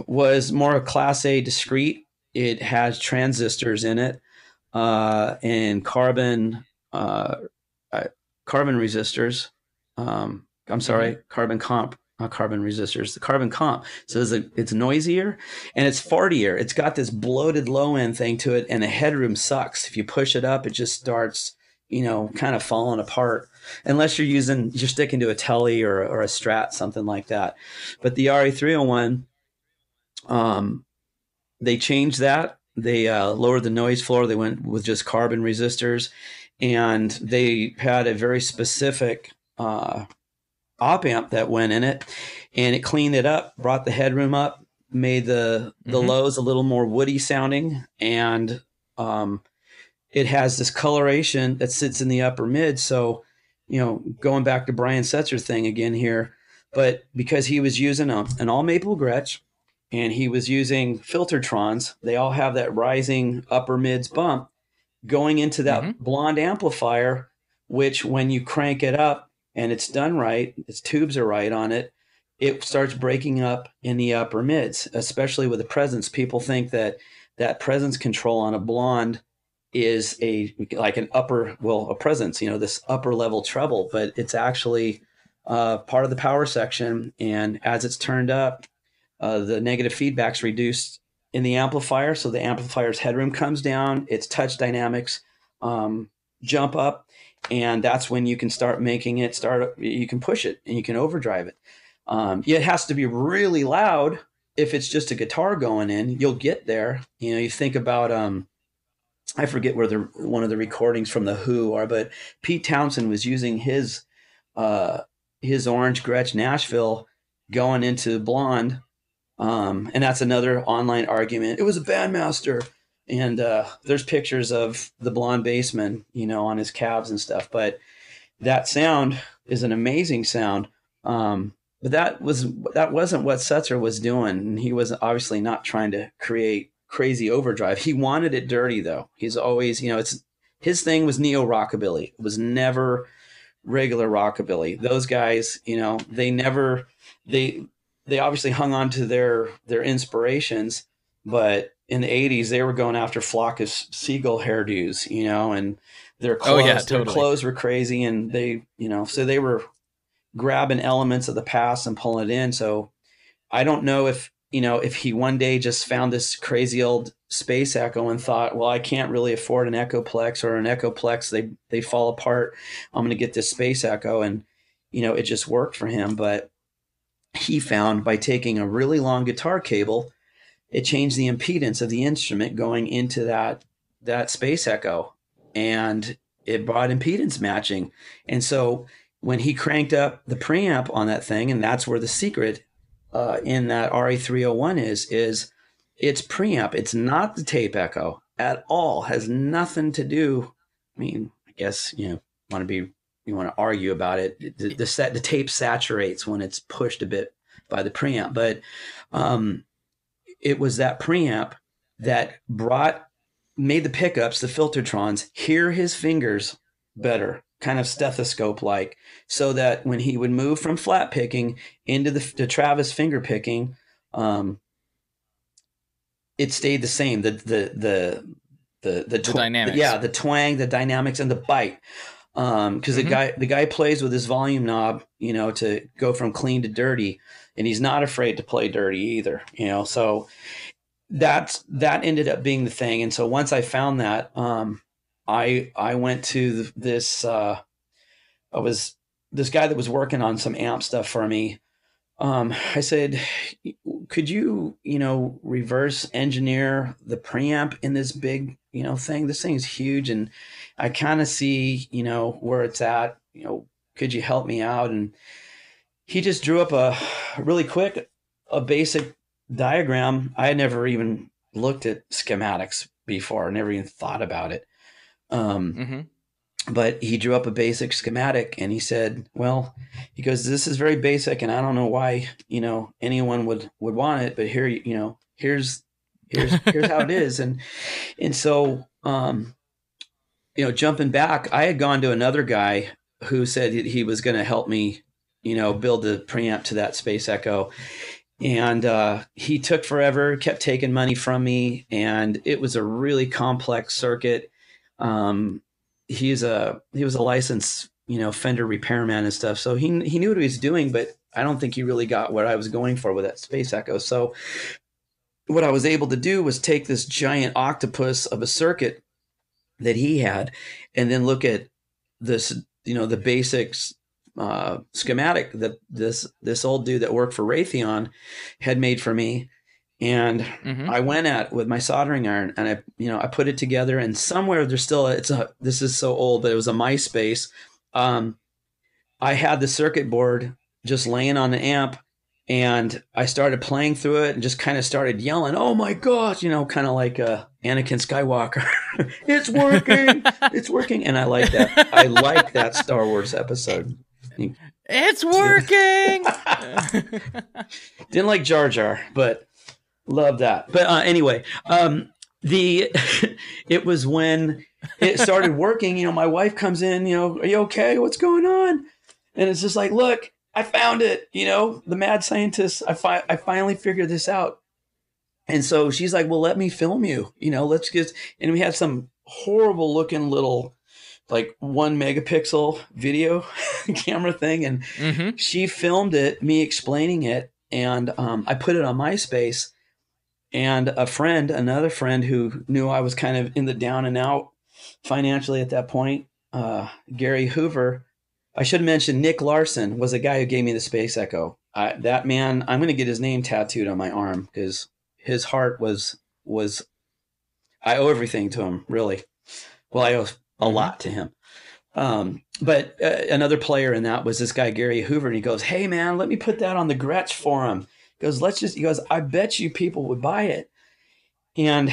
was more a Class A discrete. It has transistors in it, and carbon resistors. I'm sorry, carbon comp, not carbon resistors, the carbon comp. So it's noisier and it's fartier. It's got this bloated low end thing to it, and the headroom sucks. If you push it up, it just starts, kind of falling apart. Unless you're sticking to a Telly or a Strat, something like that. But the RE301, they changed that. They lowered the noise floor. They went with just carbon resistors, and they had a very specific op amp that went in it, and it cleaned it up, brought the headroom up, made the lows a little more woody sounding, and it has this coloration that sits in the upper mid. So, going back to Brian Setzer thing again here, but because he was using an all maple Gretsch, and he was using Filtertrons, they all have that rising upper mids bump going into that blonde amplifier, which when you crank it up and it's done right, its tubes are right on it, it starts breaking up in the upper mids, especially with the presence. People think that presence control on a blonde is a presence, this upper level treble, but it's actually part of the power section. And as it's turned up, the negative feedback's reduced in the amplifier, so the amplifier's headroom comes down, its touch dynamics jump up, and that's when you can start making it you can push it and you can overdrive it. It has to be really loud. If it's just a guitar going in, you'll get there. You think about I forget where one of the recordings from the Who are, but Pete Townsend was using his orange Gretsch Nashville going into blonde. And that's another online argument. It was a bandmaster. And there's pictures of the blonde bassman, on his calves and stuff. But that sound is an amazing sound. But that wasn't what Setzer was doing. And he was obviously not trying to create crazy overdrive. He wanted it dirty, though. He's always, his thing was neo rockabilly. It was never regular rockabilly. Those guys, they obviously hung on to their inspirations, but in the 80s they were going after flock of seagull hairdos, and their clothes, their clothes were crazy, and they, so they were grabbing elements of the past and pulling it in. So I don't know if he one day just found this crazy old Space Echo and thought, well, I can't really afford an Echoplex, or an Echoplex, they fall apart, I'm going to get this Space Echo. And, it just worked for him. But he found by taking a really long guitar cable, it changed the impedance of the instrument going into that Space Echo, and it brought impedance matching. And so when he cranked up the preamp on that thing, and that's where the secret in that RE301 is it's preamp. It's not the tape echo at all. Has nothing to do. I mean, I guess, you want to argue about it. The tape saturates when it's pushed a bit by the preamp, but it was that preamp that made the pickups, the Filtertrons, hear his fingers better, kind of stethoscope like, so that when he would move from flat picking into the Travis finger picking, it stayed the same. The dynamics. Yeah, the twang, the dynamics, and the bite. Because the guy plays with his volume knob, to go from clean to dirty, and he's not afraid to play dirty either. So that ended up being the thing. And so once I found that, I went to this guy that was working on some amp stuff for me. I said, could you, reverse engineer the preamp in this big, thing? This thing is huge, and I kind of see, where it's at. Could you help me out? And he just drew up a basic diagram. I had never even looked at schematics before. I never even thought about it. but he drew up a basic schematic, and he said, well, he goes, this is very basic, and I don't know why, anyone would want it, but here, here's how it is. And so, jumping back, I had gone to another guy who said he was going to help me, build the preamp to that Space Echo. And he took forever, kept taking money from me, and it was a really complex circuit. He was a licensed, Fender repairman and stuff, so he knew what he was doing, but I don't think he really got what I was going for with that Space Echo. So what I was able to do was take this giant octopus of a circuit that he had, and then look at this, the basics schematic that this old dude that worked for Raytheon had made for me. And I went at with my soldering iron, and I put it together, and somewhere there's still this is so old, but it was a MySpace. I had the circuit board just laying on the amp, and I started playing through it and just kind of started yelling, "Oh my gosh," kind of like Anakin Skywalker. It's working. It's working. And I like that. I like that Star Wars episode. It's working. Didn't like Jar Jar, but love that. But anyway, it was when it started working. My wife comes in. Are you okay? What's going on? And it's just like, look, I found it. The mad scientist. I finally figured this out. And so she's like, well, let me film you. Let's get. And we had some horrible looking little, like 1 megapixel video camera thing, and she filmed it, me explaining it, and I put it on MySpace. And another friend who knew I was kind of in the down and out financially at that point, Gary Hoover. I should have mentioned Nick Larson was the guy who gave me the Space Echo. That man, I'm going to get his name tattooed on my arm, because his heart was. I owe everything to him, really. Well, I owe a lot to him. But another player in that was this guy, Gary Hoover. And he goes, hey man, let me put that on the Gretsch forum. He goes, I bet you people would buy it. And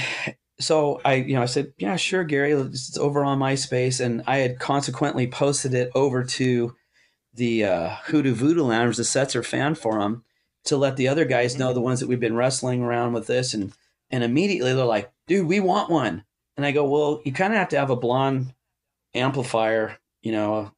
so I said, yeah, sure, Gary, it's over on MySpace. And I had consequently posted it over to the Hoodoo Voodoo Lounge, the Setzer fan forum, to let the other guys know, the ones that we've been wrestling around with this. And immediately they're like, dude, we want one. And I go, well, you kind of have to have a blonde amplifier, the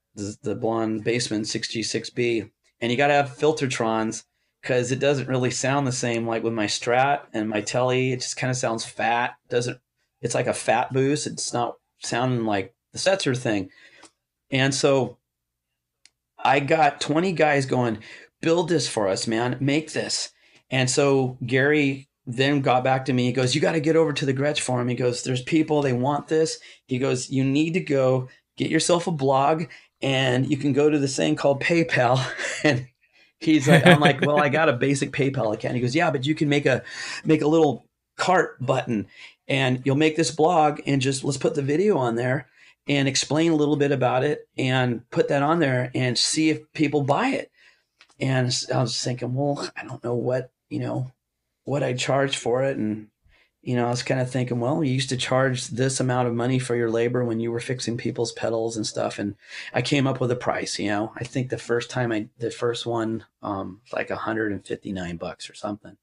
blonde Bassman 6G6B, and you got to have Filtertrons, because it doesn't really sound the same like with my Strat and my Telly. It just kind of sounds fat. It's like a fat boost. It's not sounding like the Setzer thing. And so I got 20 guys going, build this for us, man, make this. And so Gary then got back to me. He goes, you got to get over to the Gretsch forum. He goes, there's people, they want this. He goes, you need to go get yourself a blog, and you can go to this thing called PayPal. And he's like, I'm like, well, I got a basic PayPal account. He goes, yeah, but you can make a little cart button, and you'll make this blog, and just let's put the video on there and explain a little bit about it, and put that on there and see if people buy it. And I was thinking, well, I don't know what I charge for it. And, I was kind of thinking, well, you used to charge this amount of money for your labor when you were fixing people's pedals and stuff. And I came up with a price, I think the first one, like $159 or something.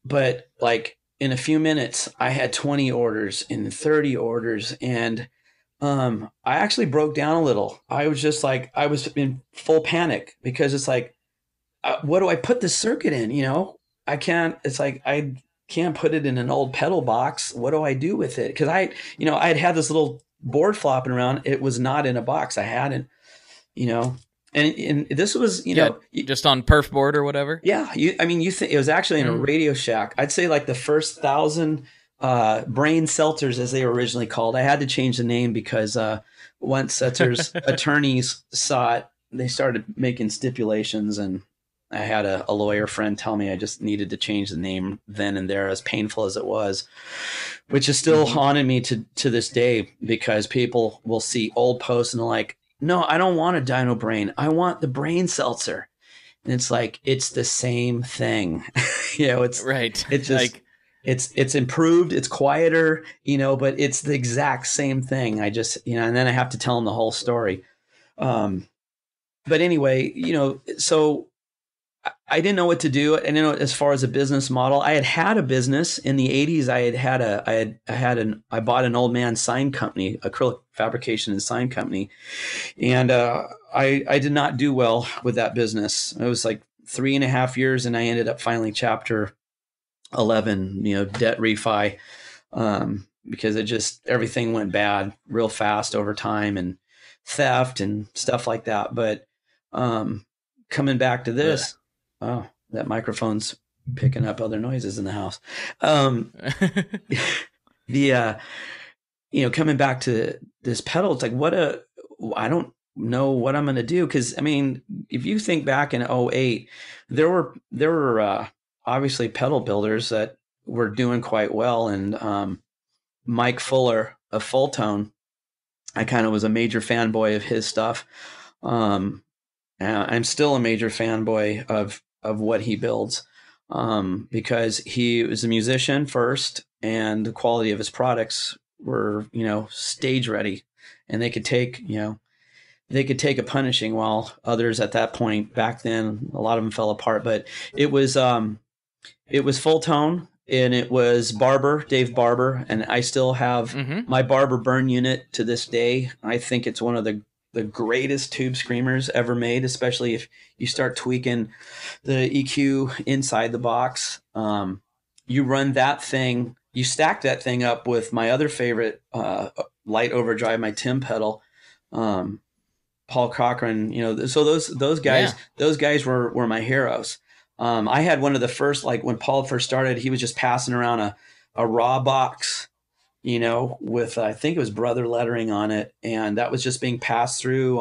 But like in a few minutes, I had 20 orders and 30 orders. And I actually broke down a little. I was just like, I was in full panic, because it's like, what do I put this circuit in? I can't put it in an old pedal box. What do I do with it? Because I had this little board flopping around. It was not in a box. I hadn't, and this was, just on perf board or whatever. Yeah. It was actually in a Radio Shack. I'd say like the first 1,000 brain seltzers, as they were originally called. I had to change the name because once Setzer's attorneys saw it, they started making stipulations, and I had a lawyer friend tell me I just needed to change the name then and there, as painful as it was, which is still haunting me to this day, because people will see old posts and they're like, no, I don't want a Dino Brain. I want the Brain Seltzer. And it's like, it's the same thing. It's right. It's just, like, it's improved, it's quieter, but it's the exact same thing. I just, and then I have to tell them the whole story. But anyway, so I didn't know what to do. And as far as a business model, I had a business in the 80s. I bought an old man sign company, acrylic fabrication and sign company. And I did not do well with that business. It was like 3.5 years, and I ended up finally chapter 11, debt refi, because everything went bad real fast over time, and theft and stuff like that. But coming back to this, oh, that microphone's picking up other noises in the house. Coming back to this pedal, it's like, I don't know what I'm going to do. Cause I mean, if you think back in 2008, there were obviously pedal builders that were doing quite well. And Mike Fuller of Full Tone, I kind of was a major fanboy of his stuff. I'm still a major fanboy of what he builds, because he was a musician first, and the quality of his products were, stage ready, and they could take a punishing, while others at that point back then, a lot of them fell apart. But it was Full Tone, and it was Dave Barber, and I still have my Barber burn unit to this day. I think it's one of the greatest tube screamers ever made, especially if you start tweaking the EQ inside the box. You run that thing, you stack that thing up with my other favorite light overdrive, my Tim pedal, Paul Cochran. So those guys were my heroes. I had one of the first, like when Paul first started, he was just passing around a raw box, with, I think it was Brother lettering on it. And that was just being passed through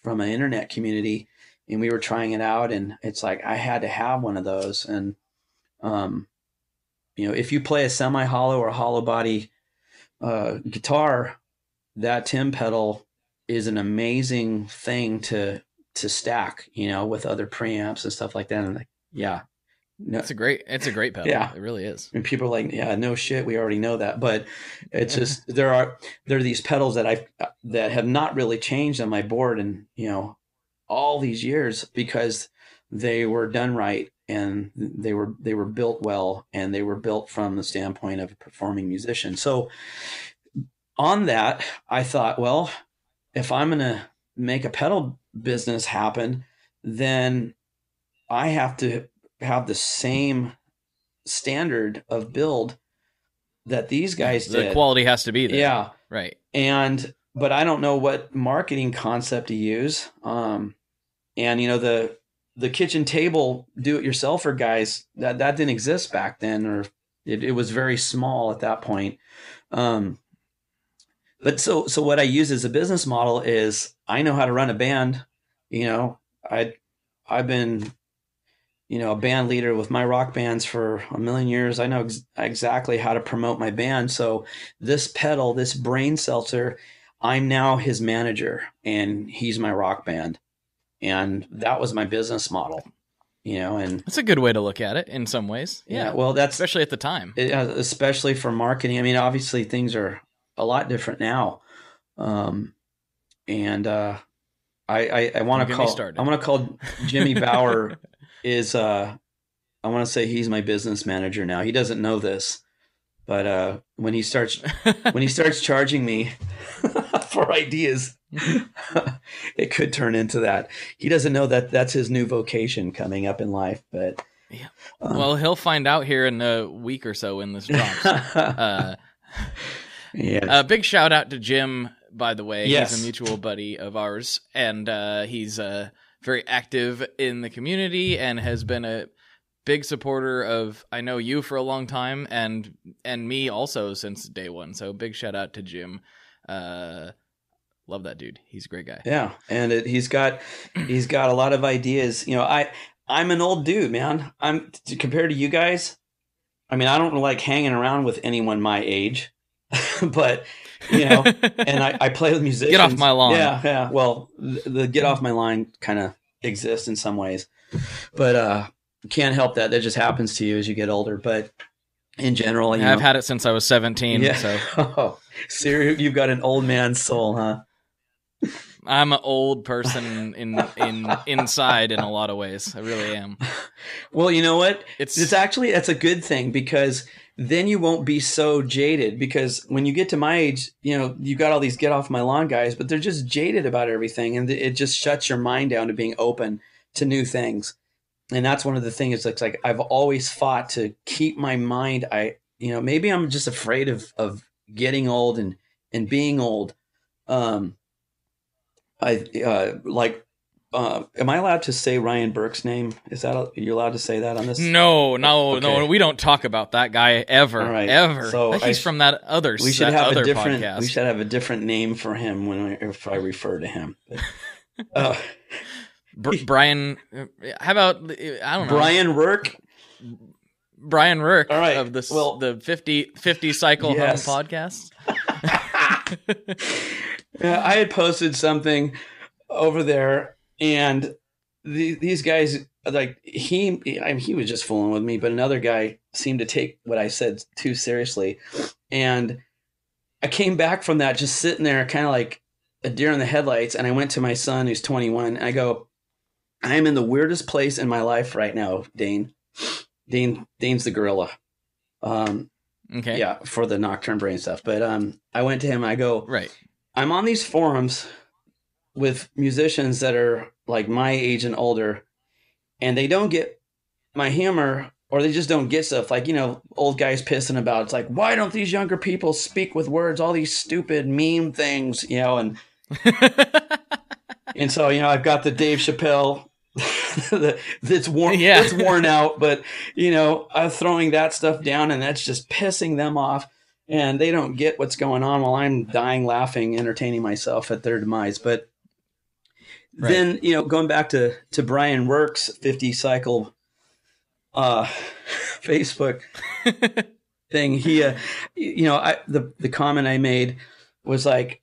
from an internet community. And we were trying it out, and it's like, I had to have one of those. And, if you play a semi-hollow or hollow body guitar, that Tim pedal is an amazing thing to stack, with other preamps and stuff like that. And yeah. No, it's a great pedal. Yeah, it really is. And people are like, yeah, no shit, we already know that. But it's just, there are these pedals that have not really changed on my board in, all these years, because they were done right, and they were built well, and they were built from the standpoint of a performing musician. So on that, I thought, well, if I'm going to make a pedal business happen, then I have to have the same standard of build that these guys did. The quality has to be there. Yeah. Right. But I don't know what marketing concept to use. The kitchen table do-it-yourselfer guys, that didn't exist back then, or it was very small at that point. But so what I use as a business model is, I know how to run a band. I've been, a band leader with my rock bands for a million years. I know exactly how to promote my band. So this pedal, this Brain Setzer, I'm now his manager, and he's my rock band. And that was my business model, and that's a good way to look at it in some ways. Yeah. Well, that's especially at the time, especially for marketing. I mean, obviously things are a lot different now. I want to call Jimmy Bauer I want to say he's my business manager now. He doesn't know this, but when he starts charging me for ideas, it could turn into that. He doesn't know that that's his new vocation coming up in life, but yeah. Well, he'll find out here in a week or so when this drops. Yeah. Big shout out to Jim, by the way. Yes. He's a mutual buddy of ours, and he's very active in the community and has been a big supporter of, I know you for a long time, and me also since day one. So big shout out to Jim. Love that dude. He's a great guy. Yeah, and he's got a lot of ideas. I'm an old dude, man. I'm compared to you guys. I mean, I don't like hanging around with anyone my age, but and I play with musicians. Get off my lawn. Yeah. Well, the get off my line kind of exists in some ways, but can't help that. That just happens to you as you get older. But in general. I've had it since I was 17. Yeah. So Oh, you've got an old man's soul, huh? I'm an old person in inside in a lot of ways. I really am. Well, you know what? That's a good thing, because then you won't be so jaded, because when you get to my age, you got all these get off my lawn guys, but they're just jaded about everything, and it just shuts your mind down to being open to new things. And that's one of the things. It's like I've always fought to keep my mind. Maybe I'm just afraid of getting old and being old. Am I allowed to say Ryan Burke's name? You're allowed to say that on this? No, Okay. no, we don't talk about that guy ever, All right. ever. So He's from that other podcast. We should have a different name for him if I refer to him. Brian, how about, I don't know. Brian Rourke? Brian Rourke. All right. Of the 50 Cycle Yes. Home podcast. Yeah, I had posted something over there, and these guys, like, he was just fooling with me, but another guy seemed to take what I said too seriously. And I came back from that just sitting there kind of like a deer in the headlights, and I went to my son who's 21, and I go, I am in the weirdest place in my life right now, Dane. Dane's the gorilla. Okay. Yeah, for the Nocturne brain stuff. But I went to him, and I go, right. I'm on these forums with musicians that are like my age and older, and they don't get my humor, or they just don't get stuff. Like, old guys pissing about, it's like, why don't these younger people speak with words, all these stupid meme things, and and so, I've got the Dave Chappelle that's worn out, but I'm throwing that stuff down, and that's just pissing them off. And they don't get what's going on while I'm dying laughing, entertaining myself at their demise. But then, going back to Brian Rourke's 50 Cycle Facebook thing, he, the comment I made was like,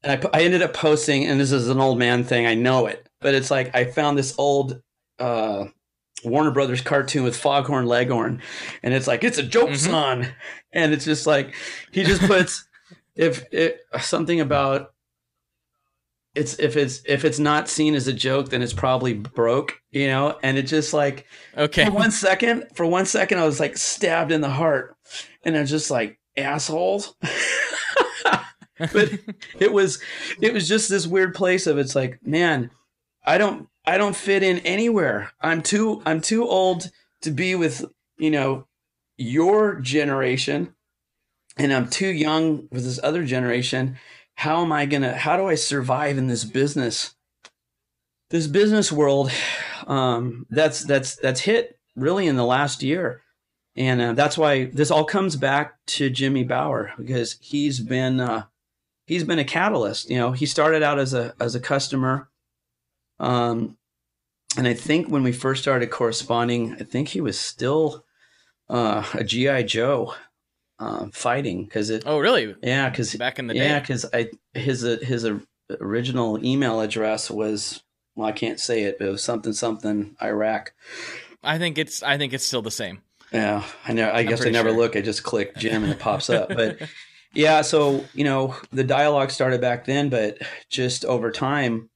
and I ended up posting, and this is an old man thing, I know it, but it's like I found this old Warner Brothers cartoon with Foghorn Leghorn, and it's like, it's a joke, son. And it's just like, he just puts something about if it's not seen as a joke, then it's probably broke, and it's just like, okay. For one second I was like stabbed in the heart, and I was just like, assholes. But it was just this weird place of, it's like, man, I don't fit in anywhere. I'm too old to be with, your generation, and I'm too young with this other generation. How do I survive in this business world? That's hit really in the last year. And that's why this all comes back to Jimmy Bauer, because he's been a catalyst. He started out as a customer. And I think when we first started corresponding, I think he was still a G.I. Joe fighting. Oh, really? Yeah, because back in the day. Yeah, because his original email address was, well, I can't say it, but it was something Iraq. I think it's still the same. Yeah, I guess I never look. I just click Jim and it pops up. But yeah, so the dialogue started back then, but just over time,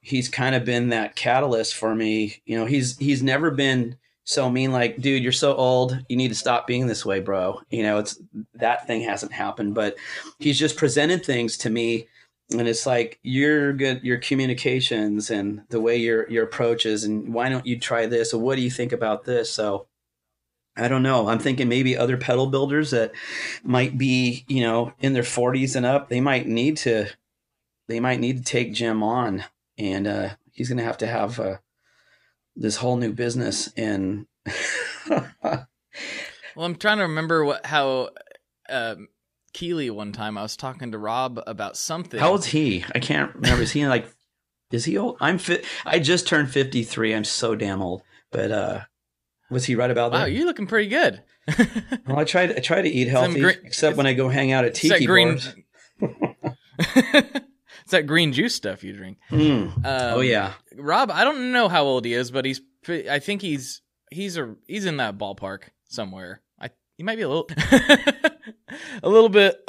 he's kind of been that catalyst for me. He's never been so mean, like, dude, you're so old, you need to stop being this way, bro. It's that thing hasn't happened, but he's just presented things to me, and it's like, you're good, your communications and the way your approach is, and why don't you try this, or what do you think about this? So I don't know. I'm thinking maybe other pedal builders that might be, in their 40s and up, they might need to take Jim on, and he's going to have this whole new business. And well, I'm trying to remember how Keeley, one time I was talking to Rob about something. How old's he? I can't remember. Is he old? I just turned 53. I'm so damn old. But was he right about that? Wow, you're looking pretty good. Well, I try to eat healthy, except when I go hang out at tiki bars. It's that green juice stuff you drink. Oh yeah, Rob. I don't know how old he is, but I think he's in that ballpark somewhere. He might be a little, a little bit.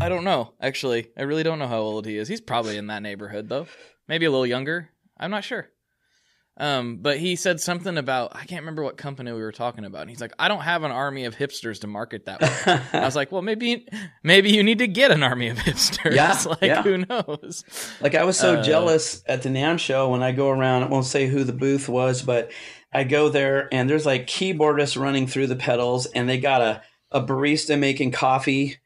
I don't know. Actually, I really don't know how old he is. He's probably in that neighborhood though. Maybe a little younger. I'm not sure. But he said something about, I can't remember what company we were talking about. And he's like, I don't have an army of hipsters to market that way. I was like, well, maybe you need to get an army of hipsters. Yeah, who knows? Like, I was so jealous at the NAMM show when I go around. I won't say who the booth was, but I go there and there's like keyboardists running through the pedals, and they got a barista making coffee.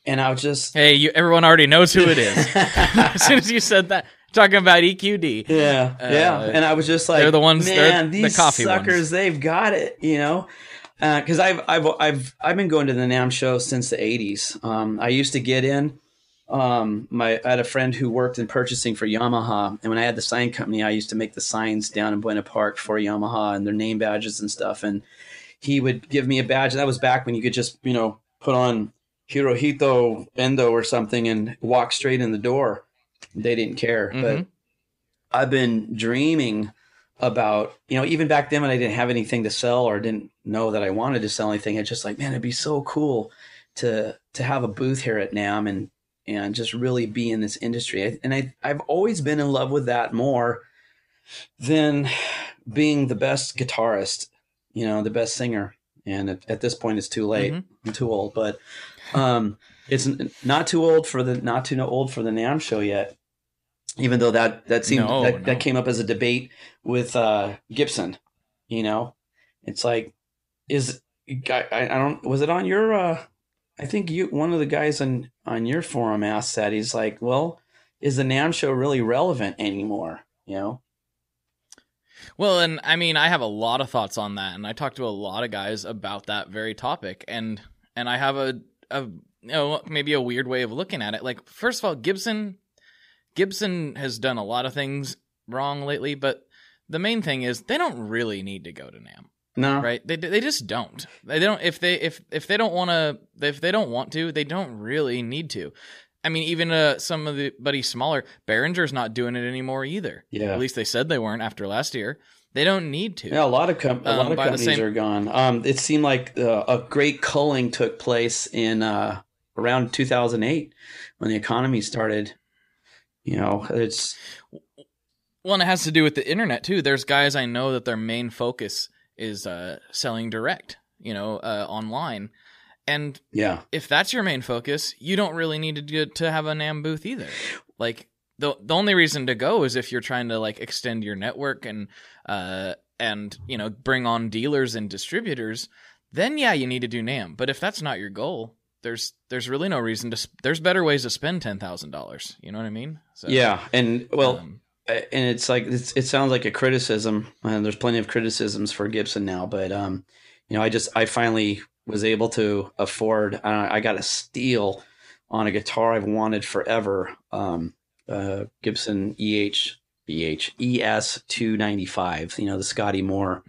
And I was just, hey, everyone already knows who it is. As soon as you said that. Talking about EQD. Yeah. And I was just like, they're the ones, man, they're these the coffee suckers, ones. They've got it, because I've been going to the NAMM show since the 80s. I used to get in. I had a friend who worked in purchasing for Yamaha, and when I had the sign company, I used to make the signs down in Buena Park for Yamaha and their name badges and stuff. And he would give me a badge. And that was back when you could just, put on Hirohito Endo or something and walk straight in the door. They didn't care. Mm-hmm. But I've been dreaming about, even back then when I didn't have anything to sell or didn't know that I wanted to sell anything, it's just like, man, it'd be so cool to have a booth here at NAMM and just really be in this industry. I've always been in love with that more than being the best guitarist, the best singer. And at this point, it's too late. Mm-hmm. I'm too old, but it's not too old for the NAMM show yet. Even though that seemed that came up as a debate with Gibson, it's like, I don't, was it on your I think one of the guys on your forum asked that. He's like, well, is the NAMM show really relevant anymore? Well, and I mean, I have a lot of thoughts on that, and I talked to a lot of guys about that very topic, and I have a maybe a weird way of looking at it. Like, first of all, Gibson has done a lot of things wrong lately, but the main thing is they don't really need to go to NAMM. No, right? They just don't. They don't if they don't want to, they don't really need to. I mean, even somebody smaller, Behringer's not doing it anymore either. Yeah, at least they said they weren't after last year. They don't need to. Yeah, a lot of companies are gone. It seemed like a great culling took place in around 2008 when the economy started. It's well, and it has to do with the internet too. There's guys I know that their main focus is selling direct, online. And if that's your main focus, you don't really need to have a NAMM booth either. Like, the only reason to go is if you're trying to like extend your network and bring on dealers and distributors. Then you need to do NAMM. But if that's not your goal, there's really no reason to. There's better ways to spend $10,000. You know what I mean? So, yeah, and and it's like it sounds like a criticism, and there's plenty of criticisms for Gibson now. But I finally was able to afford. I got a steal on a guitar I've wanted forever. Gibson ES 295. The Scotty Moore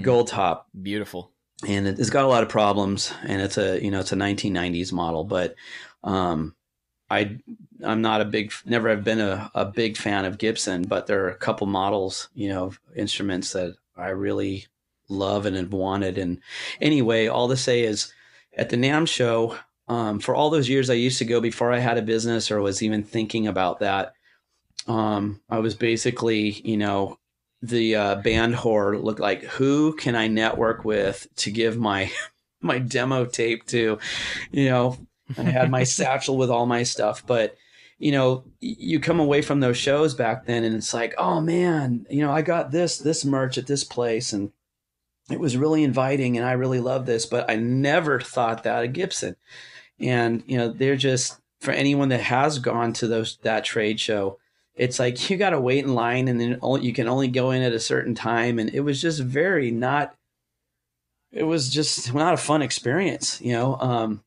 gold top, beautiful. And it's got a lot of problems, and it's a 1990s model, but I'm not never have been a big fan of Gibson, but there are a couple models, instruments that I really love and have wanted. And anyway, all to say is at the NAMM show, for all those years I used to go before I had a business or was even thinking about that, I was basically, the band whore. Looked like, who can I network with to give my demo tape to? I had my satchel with all my stuff, but you come away from those shows back then and it's like, oh man, I got this merch at this place and it was really inviting and I really love this, but I never thought that of Gibson. And they're just, for anyone that has gone to that trade show, it's like you got to wait in line and then you can only go in at a certain time. And it was just not a fun experience, And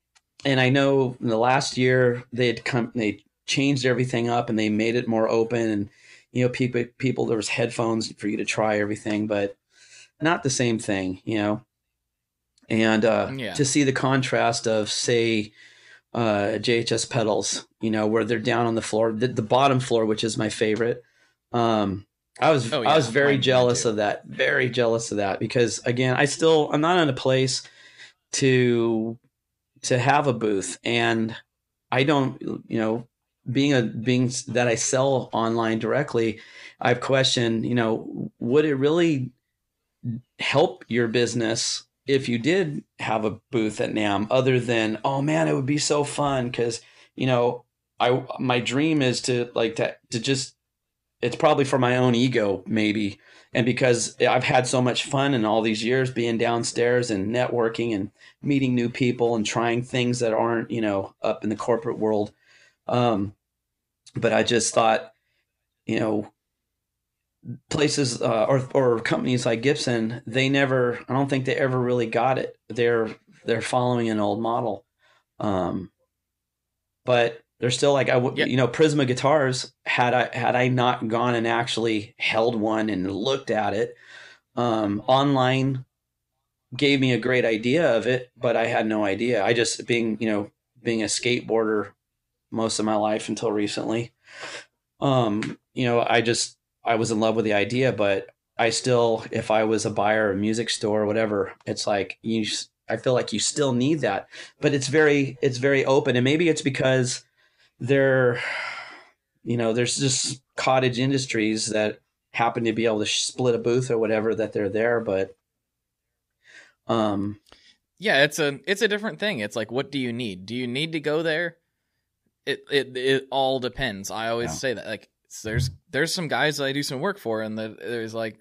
I know in the last year they changed everything up and they made it more open and, people, there was headphones for you to try everything, but not the same thing, and to see the contrast of, say, JHS pedals, where they're down on the floor, the bottom floor, which is my favorite. I was very jealous of that, because again, I'm not in a place to have a booth. And I don't, being that I sell online directly, I've questioned, would it really help your business if you did have a booth at NAMM, other than, oh man, it would be so fun because, my dream is to just, it's probably for my own ego maybe, and because I've had so much fun in all these years being downstairs and networking and meeting new people and trying things that aren't, up in the corporate world. But I just thought, places or companies like Gibson, I don't think they ever really got it. They're following an old model. But they're still like, Prisma guitars, had I not gone and actually held one and looked at it, online gave me a great idea of it, but I had no idea. I just being a skateboarder most of my life until recently. I was in love with the idea, but I still, if I was a buyer of a music store or whatever, it's like I feel like you still need that, but it's very open. And maybe it's because there's just cottage industries that happen to be able to split a booth or whatever, that they're there. But, yeah, it's a different thing. It's like, what do you need? Do you need to go there? It all depends. I always say that, like, there's some guys that I do some work for, and there's like,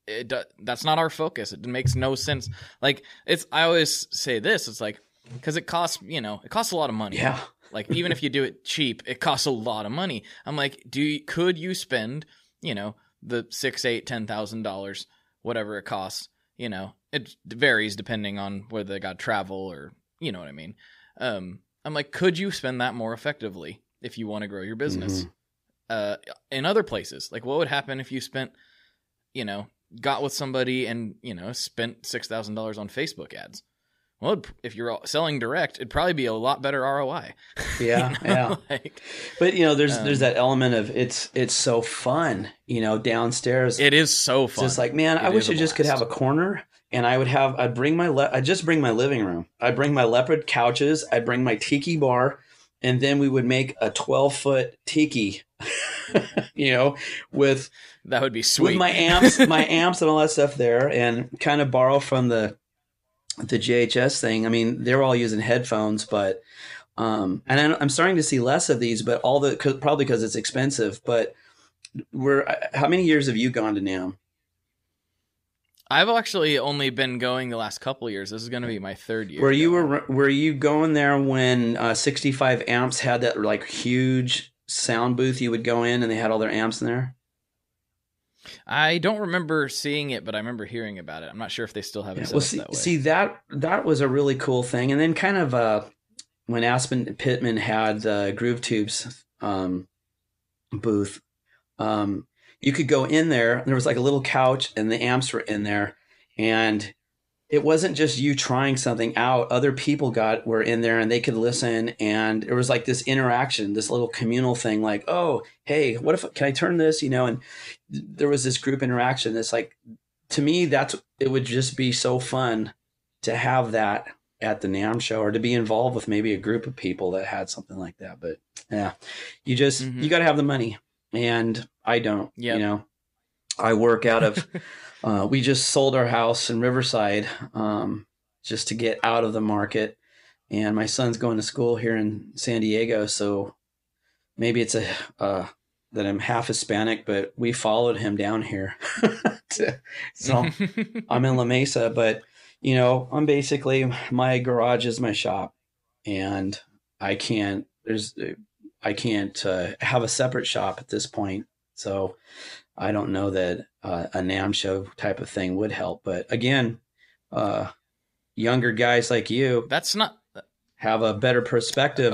that's not our focus. It makes no sense. Like, I always say this, it's like, because it costs a lot of money. Yeah. Like, even if you do it cheap, it costs a lot of money. I'm like, could you spend, the $6,000, $8,000, $10,000, whatever it costs, it varies depending on whether they got travel or, you know what I mean? I'm like, could you spend that more effectively if you want to grow your business? In other places? Like, what would happen if you spent, got with somebody and, spent $6,000 on Facebook ads? Well, if you're selling direct, it'd probably be a lot better ROI. Yeah. Yeah. But there's that element of it's so fun, downstairs. It is so fun. It's just like, man, I wish I just could have a corner, and I'd bring my just bring my living room. I'd bring my leopard couches. I'd bring my tiki bar, and then we would make a 12-foot tiki, with, that would be sweet, with my amps and all that stuff there, and kind of borrow from the JHS thing. I mean, they're all using headphones, but and I'm starting to see less of these, but probably because it's expensive. But how many years have you gone to NAMM? I've actually only been going the last couple of years. This is going to be my third year. Were you going there when 65 amps had that like huge sound booth? You would go in and they had all their amps in there. I don't remember seeing it, but I remember hearing about it. I'm not sure if they still have it set up that way. See, that was a really cool thing. And then kind of when Aspen Pittman had the Groove Tubes booth, you could go in there. There was like a little couch, and the amps were in there, and it wasn't just you trying something out. Other people were in there, and they could listen, and it was like this interaction, this little communal thing. Like, oh, hey, can I turn this? And there was this group interaction. It's like, to me, it would just be so fun to have that at the NAMM show, or to be involved with maybe a group of people that had something like that. But yeah, you got to have the money. And I don't, I work out of, we just sold our house in Riverside, just to get out of the market. And my son's going to school here in San Diego. So maybe it's that I'm half Hispanic, but we followed him down here. So I'm in La Mesa, but I'm basically, my garage is my shop, and I can't have a separate shop at this point. So I don't know that a NAMM show type of thing would help. But again, younger guys like you, have a better perspective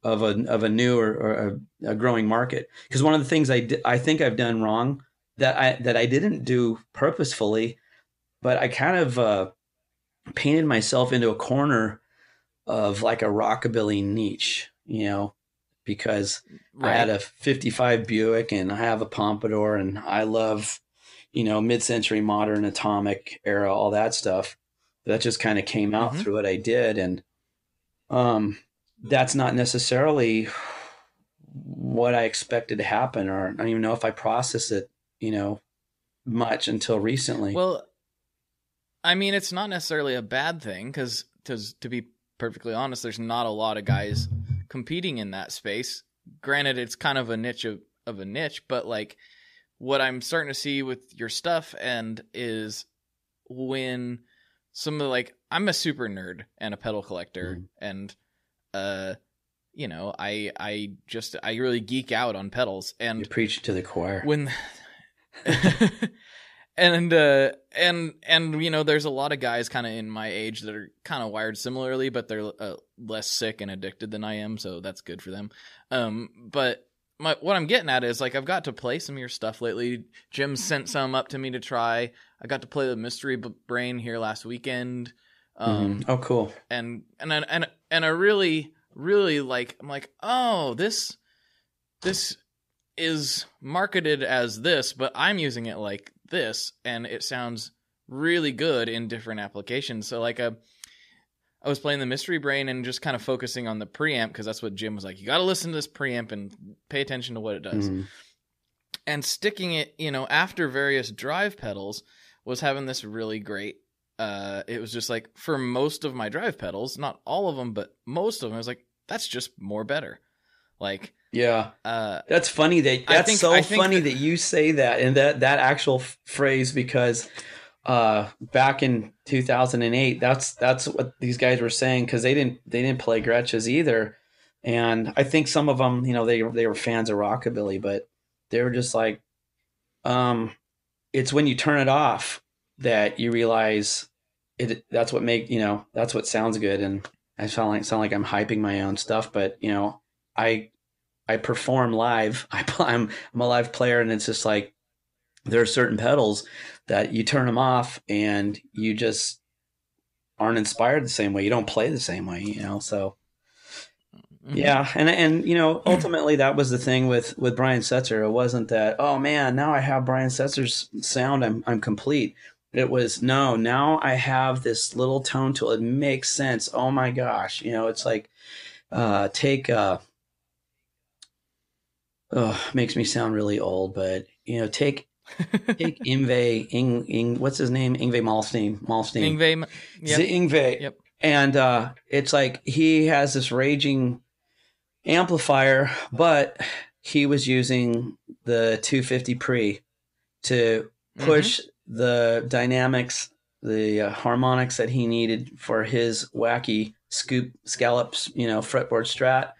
of a new or a growing market. Because one of the things I think I've done wrong, that I didn't do purposefully, but I kind of painted myself into a corner of like a rockabilly niche, because I had a 55 Buick, and I have a Pompadour, and I love, mid-century modern atomic era, all that stuff. that just kind of came out Mm-hmm. through what I did. And that's not necessarily what I expected to happen, or I don't even know if I processed it, much until recently. Well, I mean, it's not necessarily a bad thing because, to be perfectly honest, there's not a lot of guys competing in that space. Granted, it's kind of a niche of a niche, but like what I'm starting to see with your stuff and is when some of the, like, I'm a super nerd and a pedal collector, and I really geek out on pedals, and You preach to the choir. when and there's a lot of guys kind of in my age that are kind of wired similarly, but they're less sick and addicted than I am, so that's good for them. But what I'm getting at is, like, I've got to play some of your stuff lately. Jim sent some up to me to try. I got to play the Mystery Brain here last weekend. Oh, cool. And I really, really like, I'm like, oh, this is marketed as this, but I'm using it like this, and it sounds really good in different applications. So like I was playing the Mystery Brain and just kind of focusing on the preamp, because that's what Jim was like, you got to listen to this preamp and pay attention to what it does. And sticking it, after various drive pedals was having this really great, it was just like, for most of my drive pedals, not all of them, but most of them, I was like, that's just more better. Like, yeah, that's funny funny that you say that, and that actual phrase, because back in 2008, that's what these guys were saying, because they didn't play Gretches either, and I think some of them, they were fans of rockabilly, but they were just like, it's when you turn it off that you realize that's what sounds good. And I sound like I'm hyping my own stuff, but I perform live. I'm a live player, and it's just like, there are certain pedals that you turn them off and you just aren't inspired the same way. You don't play the same way, So yeah. And, ultimately that was the thing with Brian Setzer. It wasn't that, oh man, now I have Brian Setzer's sound, I'm complete. It was, no, now I have this little tone tool. It makes sense. Oh my gosh. It's like, makes me sound really old, but take Yngwie, what's his name? Yngwie Malmsteen. Yngwie, yep. Yngwie. Yep. And it's like, he has this raging amplifier, but he was using the 250 pre to push the dynamics, the harmonics that he needed for his wacky scallops, fretboard Strat.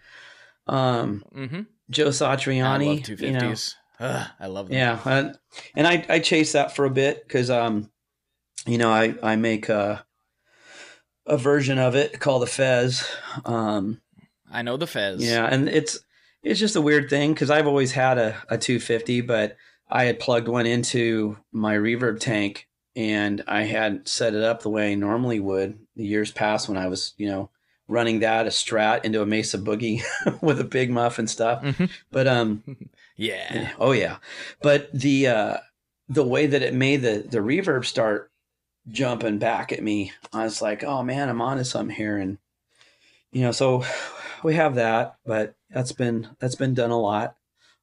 Joe Satriani. I love 250s. I love them. Yeah, and I chase that for a bit, because I make a version of it called the Fez. I know the Fez. Yeah, and it's just a weird thing, because I've always had a 250, but I had plugged one into my reverb tank, and I had set it up the way I normally would the years past, when I was running that, a Strat, into a Mesa Boogie with a big muff and stuff. But yeah. Oh yeah. But the way that it made the reverb start jumping back at me, I was like, oh man, I'm onto something here. And so we have that, but that's been done a lot.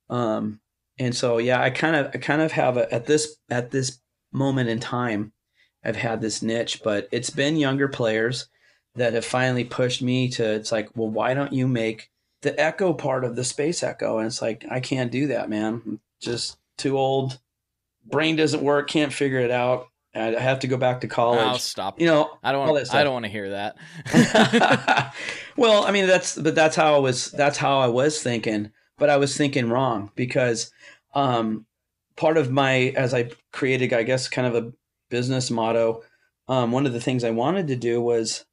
And so yeah, I kind of have at this moment in time, I've had this niche, but it's been younger players that have finally pushed me to, it's like, well, why don't you make the echo part of the Space Echo? And it's like, I can't do that, man. I'm just too old. Brain doesn't work. Can't figure it out. I have to go back to college. I'll stop. I don't want to hear that. Well, I mean, that's how I was thinking, but I was thinking wrong, because part of as I created, I guess, kind of a business motto, one of the things I wanted to do was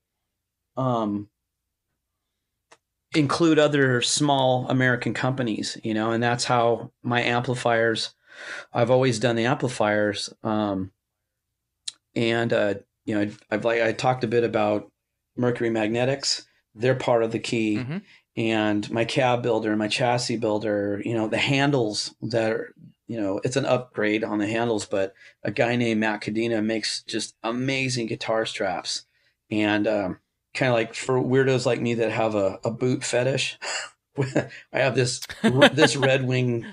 include other small American companies, and that's how my amplifiers, I've always done the amplifiers. I talked a bit about Mercury Magnetics. They're part of the key. And my cab builder, my chassis builder, the handles that it's an upgrade on the handles, but a guy named Matt Cadena makes just amazing guitar straps. And kind of like for weirdos like me that have a boot fetish, I have this Red Wing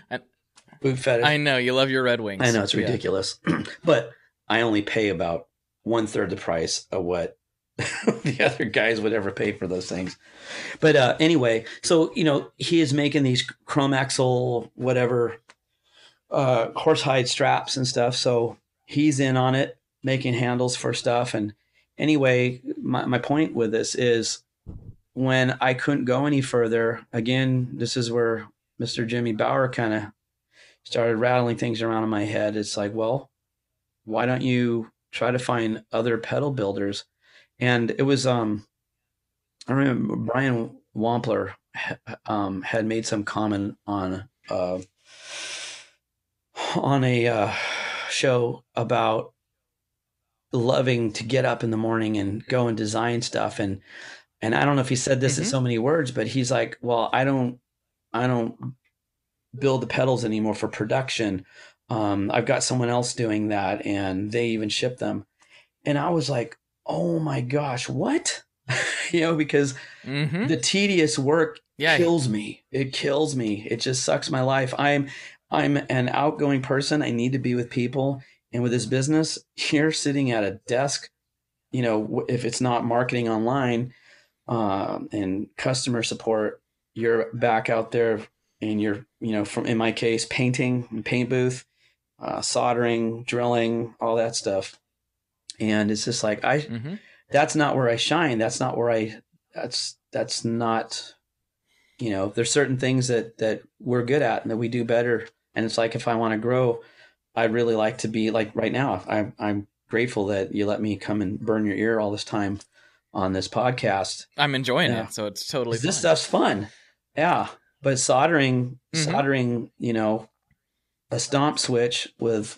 boot fetish. I know, you love your Red Wings. I know, it's ridiculous. But I only pay about 1/3 the price of what the other guys would ever pay for those things. But anyway, so, he is making these chrome axle, whatever, horsehide straps and stuff. So he's in on it, making handles for stuff. And anyway, my point with this is when I couldn't go any further, again, this is where Mr. Jimmy Bauer kind of started rattling things around in my head. It's like, well, why don't you try to find other pedal builders? And it was, I remember Brian Wampler had made some comment on a show about loving to get up in the morning and go and design stuff. And I don't know if he said this in so many words, but he's like, well, I don't build the pedals anymore for production. I've got someone else doing that, and they even ship them. And I was like, oh my gosh, what? Because the tedious work kills me. It kills me. It just sucks my life. I'm an outgoing person. I need to be with people. And with this business, you're sitting at a desk, if it's not marketing online and customer support, you're back out there and you're, in my case, painting, paint booth, soldering, drilling, all that stuff. And it's just like, that's not where I shine. That's not where that's not, there's certain things that we're good at and that we do better. And it's like, if I want to grow, I'd really like to be like right now. I'm grateful that you let me come and burn your ear all this time on this podcast. I'm enjoying it. So it's totally fun. This stuff's fun. Yeah. But soldering, a stomp switch with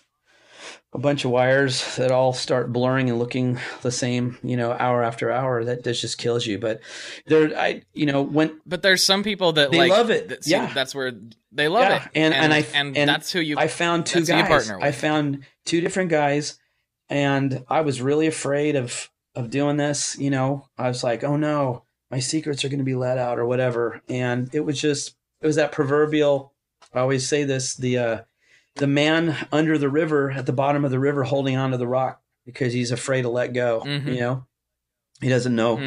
a bunch of wires that all start blurring and looking the same, hour after hour, that just kills you. But but there's some people that they love it. That's where they love it. And that's who you. I found two guys. I found two different guys, and I was really afraid of doing this. I was like, oh no, my secrets are going to be let out or whatever. And it was that proverbial. I always say this: the man under the river, at the bottom of the river, holding onto the rock because he's afraid to let go. He doesn't know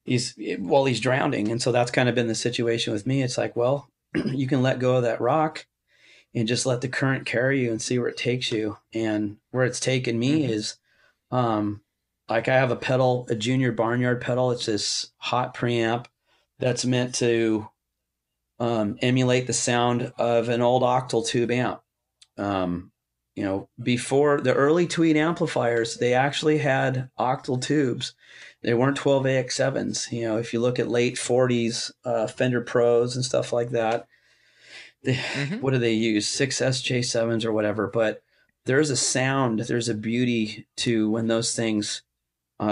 he's drowning. And so that's kind of been the situation with me. It's like, well, you can let go of that rock and just let the current carry you and see where it takes you. And where it's taken me is, like I have a pedal, a Junior Barnyard pedal. It's this hot preamp that's meant to emulate the sound of an old octal tube amp. Before the early Tweed amplifiers, they actually had octal tubes. They weren't 12AX7s. If you look at late 40s Fender Pros and stuff like that, what do they use? 6SJ7s or whatever. But there's a sound, there's a beauty to when those things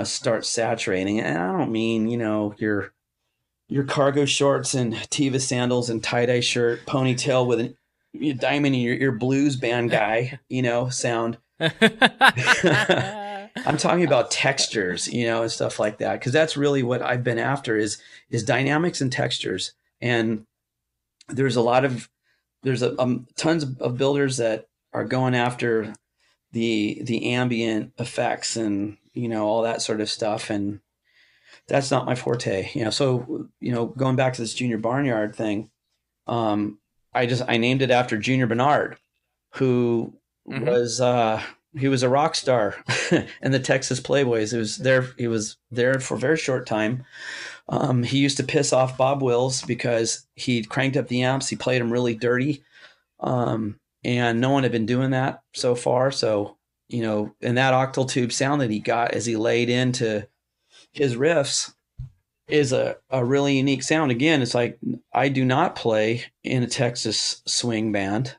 start saturating. And I don't mean, your cargo shorts and Teva sandals and tie-dye shirt, ponytail with an diamond in your blues band guy, sound. I'm talking about textures, and stuff like that. Cause that's really what I've been after is dynamics and textures. And there's tons of builders that are going after the ambient effects and, all that sort of stuff. And that's not my forte, So, going back to this Junior Barnyard thing, I named it after Junior Bernard, who was he was a rock star in the Texas Playboys. He was there for a very short time. He used to piss off Bob Wills because he cranked up the amps. He played them really dirty, and no one had been doing that so far. So and that octal tube sound that he got as he laid into his riffs is a really unique sound. Again, it's like, I do not play in a Texas swing band.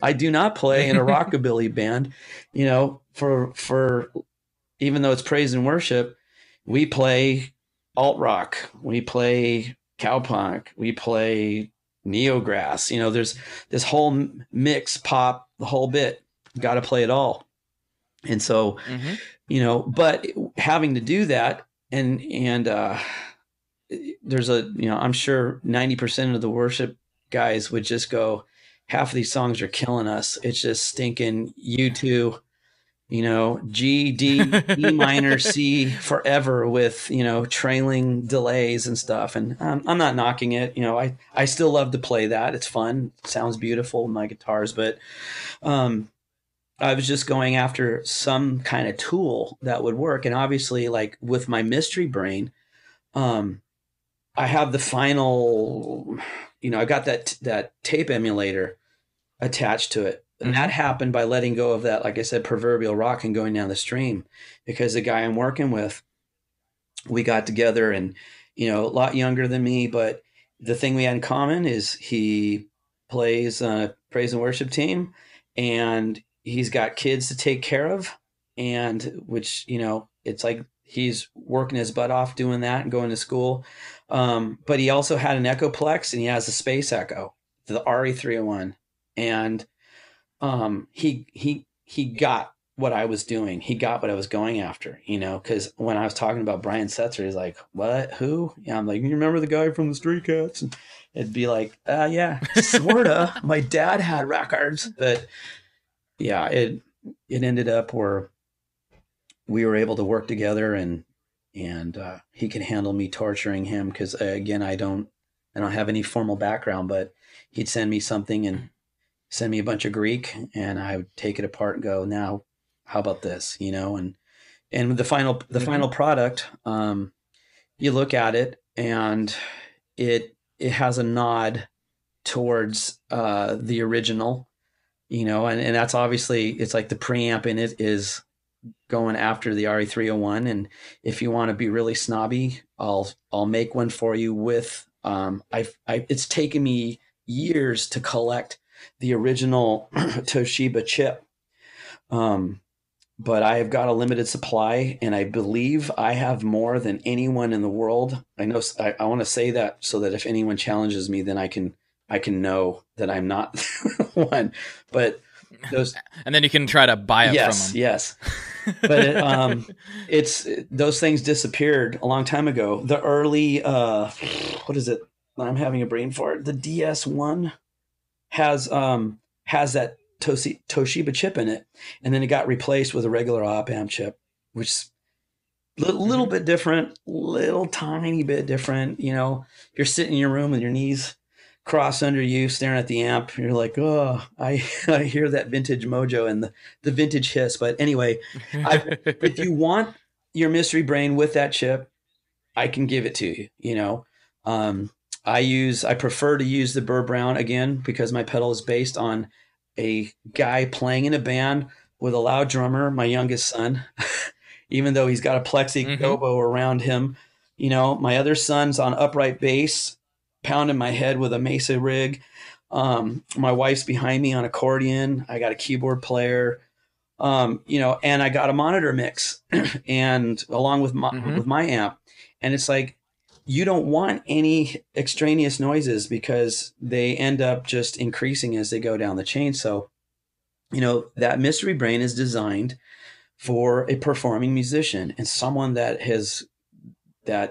I do not play in a rockabilly band, for even though it's praise and worship, we play alt rock, we play cowpunk, we play neograss, there's this whole mix, pop, the whole bit, got to play it all. And so, but having to do that and there's I'm sure 90% of the worship guys would just go, half of these songs are killing us. It's just stinking U2, G, D, E minor, C forever with, trailing delays and stuff. And I'm not knocking it. I still love to play that. It's fun. It sounds beautiful with my guitars, but I was just going after some kind of tool that would work. And obviously, like with my Mystery Brain, I have the final, I got that tape emulator attached to it. And that happened by letting go of that, like I said, proverbial rock and going down the stream, because the guy I'm working with, we got together and, a lot younger than me, but the thing we had in common is he plays on a praise and worship team, and he's got kids to take care of, and which, it's like he's working his butt off doing that and going to school. But he also had an Echoplex, and he has a Space Echo, the RE301. And he got what I was doing. He got what I was going after, because when I was talking about Brian Setzer, he's like, what, who? Yeah, I'm like, you remember the guy from the Stray Cats? And it'd be like, yeah, sorta. My dad had records, but yeah, it ended up where we were able to work together, and he could handle me torturing him, because again, I don't have any formal background, but he'd send me something and send me a bunch of Greek, and I would take it apart and go, now, how about this, and the final product, you look at it and it has a nod towards the original, and that's obviously, it's like the preamp in it is going after the RE301. And if you want to be really snobby, I'll make one for you with, it's taken me years to collect the original Toshiba chip. But I have got a limited supply, and I believe I have more than anyone in the world. I know I want to say that so that if anyone challenges me, then I can know that I'm not one. But those, and then you can try to buy it from them. Yes. But it's those things disappeared a long time ago. The early what is it? I'm having a brain fart. The DS1 has that Toshiba chip in it, and then it got replaced with a regular op-amp chip, which is a little bit different, little tiny bit different. You're sitting in your room with your knees crossed under you, staring at the amp. You're like, oh, I hear that vintage mojo and the vintage hiss. But anyway, if you want your Mystery Brain with that chip, I can give it to you. I prefer to use the Burr Brown again, because my pedal is based on a guy playing in a band with a loud drummer, my youngest son, even though he's got a plexi gobo around him. My other son's on upright bass, pounding my head with a Mesa rig. My wife's behind me on accordion. I got a keyboard player, and I got a monitor mix and along with my amp. And it's like, you don't want any extraneous noises, because they end up just increasing as they go down the chain. So, that Mystery Brain is designed for a performing musician and someone that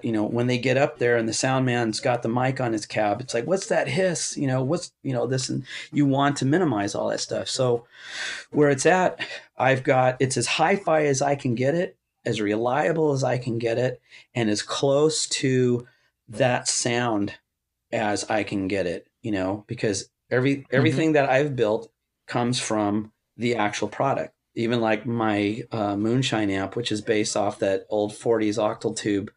when they get up there and the sound man's got the mic on his cab, it's like, what's that hiss? What's, this, and you want to minimize all that stuff. So where it's at, it's as hi-fi as I can get it, as reliable as I can get it, and as close to that sound as I can get it, because everything that I've built comes from the actual product. Even like my Moonshine amp, which is based off that old 40s octal tube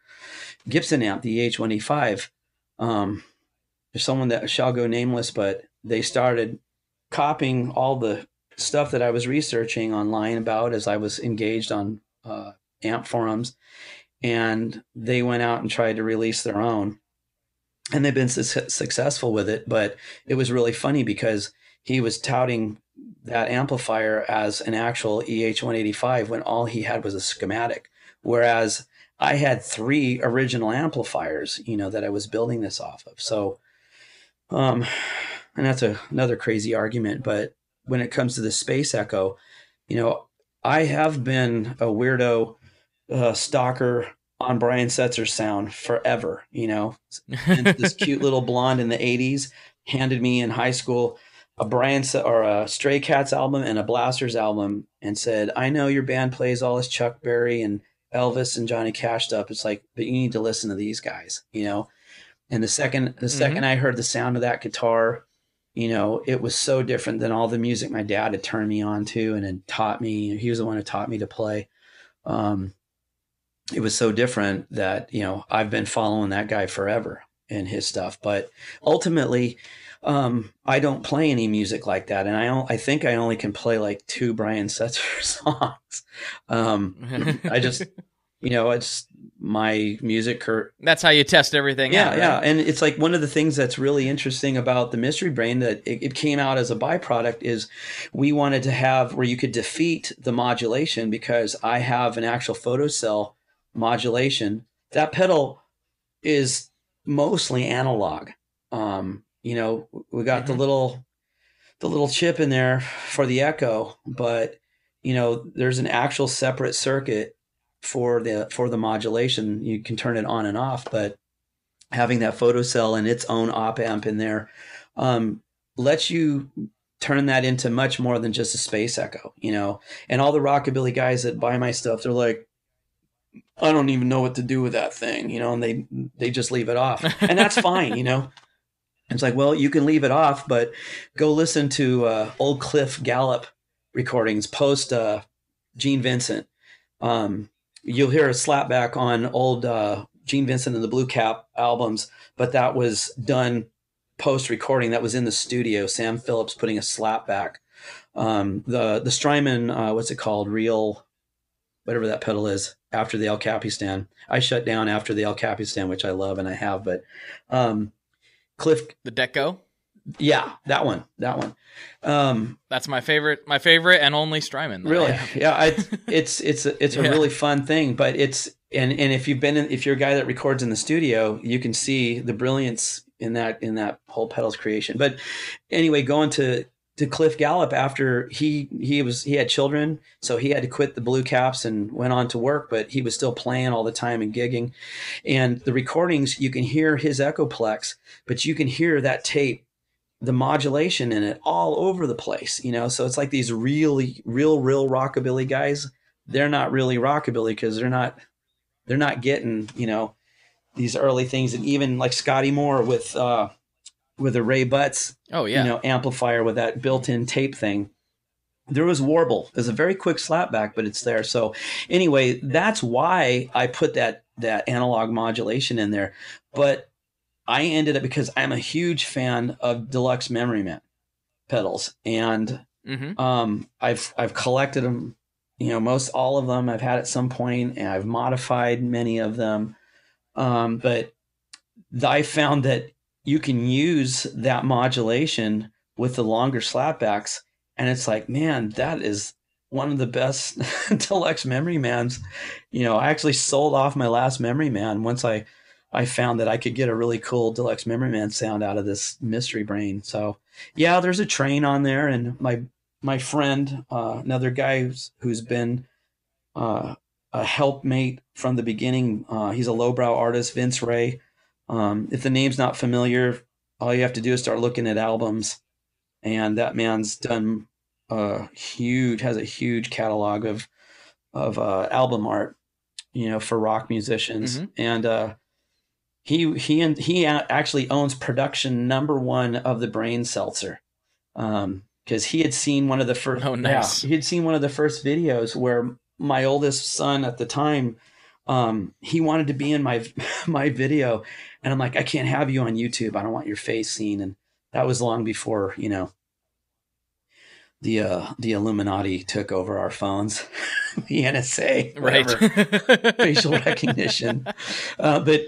Gibson amp, the EH185. There's someone that shall go nameless, but they started copying all the stuff that I was researching online about as I was engaged on amp forums, and they went out and tried to release their own, and they've been successful with it. But it was really funny because he was touting that amplifier as an actual EH185 when all he had was a schematic, whereas I had 3 original amplifiers, that I was building this off of. So And that's another crazy argument. But when it comes to the space echo, I have been a weirdo stalker on Brian Setzer's sound forever. And this cute little blonde in the '80s handed me in high school a Stray Cats album and a Blasters album, and said, "I know your band plays all this Chuck Berry and Elvis and Johnny Cash stuff. It's like, but you need to listen to these guys." And the second I heard the sound of that guitar, it was so different than all the music my dad had turned me on to and had taught me. He was the one who taught me to play. It was so different that, I've been following that guy forever and his stuff. But ultimately, I don't play any music like that. And I think I only can play like 2 Brian Setzer songs. I just, it's my music. That's how you test everything out. Yeah. Right? And it's like one of the things that's really interesting about the Mystery Brain that it came out as a byproduct is we wanted to have where you could defeat the modulation, because I have an actual photocell modulation. That pedal is mostly analog. We got the little chip in there for the echo, but there's an actual separate circuit for the modulation. You can turn it on and off, but having that photocell and its own op amp in there lets you turn that into much more than just a space echo. And all the rockabilly guys that buy my stuff, they're like, I don't even know what to do with that thing, and they just leave it off, and that's fine. It's like, well, you can leave it off, but go listen to old Cliff Gallup recordings post Gene Vincent. You'll hear a slapback on old Gene Vincent and the Blue Cap albums, but that was done post recording. That was in the studio. Sam Phillips putting a slapback. The Strymon, what's it called? Real, whatever that pedal is, after the El Capistan. I shut down after the El Capistan, which I love and I have, but Cliff, the Deco. Yeah, that one. That's my favorite and only Strymon. Really? Yeah. It's a really fun thing, but it's, and if you're a guy that records in the studio, you can see the brilliance in that whole pedals creation. But anyway, going to Cliff Gallup after he had children, so he had to quit the Blue Caps and went on to work, but he was still playing all the time and gigging. And the recordings, you can hear his Echoplex, but you can hear that tape, the modulation in it all over the place, so it's like these real rockabilly guys. They're not really rockabilly because they're not getting, these early things. And even like Scotty Moore with a Ray Butts, amplifier with that built-in tape thing. There was warble. There's a very quick slapback, but it's there. So anyway, that's why I put that analog modulation in there. But I ended up, because I'm a huge fan of Deluxe Memory Man pedals, and I've collected them, most all of them I've had at some point, and I've modified many of them. But I found that you can use that modulation with the longer slapbacks, and it's like, man, that is one of the best Deluxe Memory Mans. I actually sold off my last Memory Man once I found that I could get a really cool Deluxe Memory Man sound out of this Mystery Brain. So yeah, there's a train on there, and my friend, another guy who's been a helpmate from the beginning. He's a lowbrow artist, Vince Ray. If the name's not familiar, all you have to do is start looking at albums, and that man's done has a huge catalog of album art, for rock musicians. And he actually owns production #1 of the Brain Seltzer, because he had seen one of the first. Oh, nice! Yeah, he had seen one of the first videos where my oldest son at the time, he wanted to be in my video, and I'm like, I can't have you on YouTube. I don't want your face seen. And that was long before the Illuminati took over our phones, the NSA, whatever, right? Facial recognition. But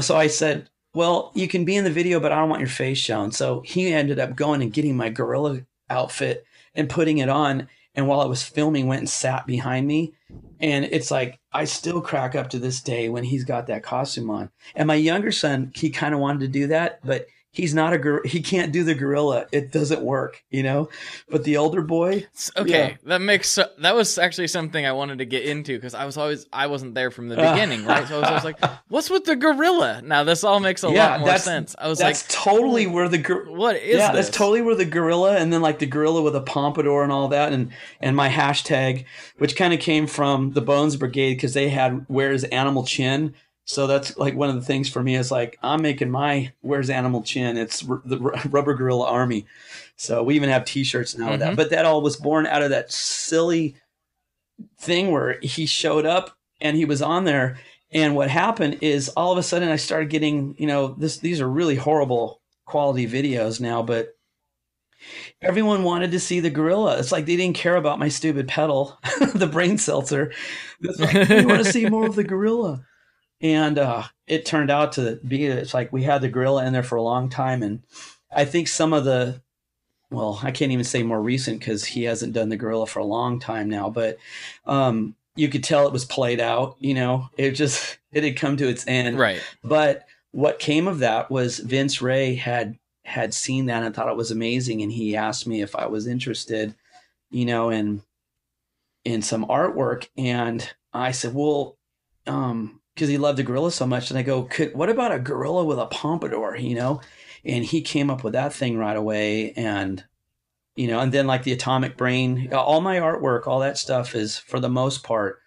so I said, well, you can be in the video, but I don't want your face shown. So he ended up going and getting my gorilla outfit and putting it on. And while I was filming, went and sat behind me. And it's like, I still crack up to this day when he's got that costume on. And my younger son, he kind of wanted to do that, but he's not he can't do the gorilla. It doesn't work, you know. But the older boy, okay, that was actually something I wanted to get into, because I wasn't there from the beginning, right? So I was always like, what's with the gorilla? Now this all makes a lot more sense. I was that's totally where what is this? That's totally where the gorilla, and then like the gorilla with a pompadour and all that, and my hashtag, which kind of came from the Bones Brigade, because they had "Where's Animal Chin." So that's like one of the things for me is like, I'm making my "Where's Animal Chin." It's the Rubber Gorilla Army. So we even have T-shirts now with that. But that all was born out of that silly thing where he showed up and he was on there. And what happened is all of a sudden I started getting, you know, these are really horrible quality videos now, but everyone wanted to see the gorilla. It's like they didn't care about my stupid pedal, the brain seltzer. It's like, we want to see more of the gorilla. And it turned out to be, it's like we had the gorilla in there for a long time. And I think some of I can't even say more recent because he hasn't done the gorilla for a long time now, but you could tell it was played out, you know, it had come to its end. Right. But what came of that was Vince Ray had seen that and thought it was amazing. And he asked me if I was interested, you know, in some artwork. And I said, well, because he loved the gorilla so much. And I go, what about a gorilla with a pompadour, you know? And he came up with that thing right away. And, you know, and then like the Atomic Brain, all my artwork, all that stuff is, for the most part,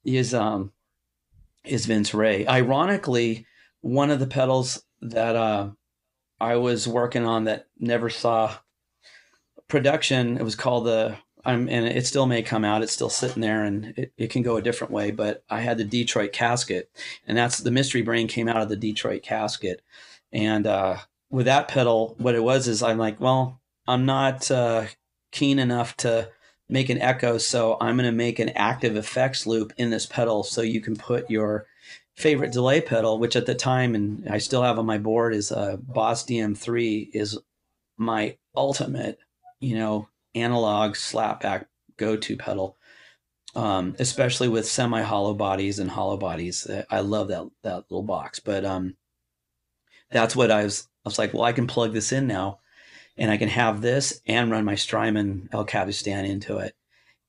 is Vince Ray. Ironically, one of the pedals that I was working on that never saw production, it was called and it still may come out. It's still sitting there, and it can go a different way. But I had the Detroit casket, and that's the Mystery Brain came out of the Detroit casket. And with that pedal, what it was is I'm like, well, I'm not keen enough to make an echo, so I'm going to make an active effects loop in this pedal, so you can put your favorite delay pedal, which at the time, and I still have on my board, is Boss DM3, is my ultimate, you know, analog slapback go-to pedal, especially with semi hollow bodies and hollow bodies. I love that little box. But that's what I was like, well, I can plug this in now, and I can have this and run my Strymon El Capistan into it.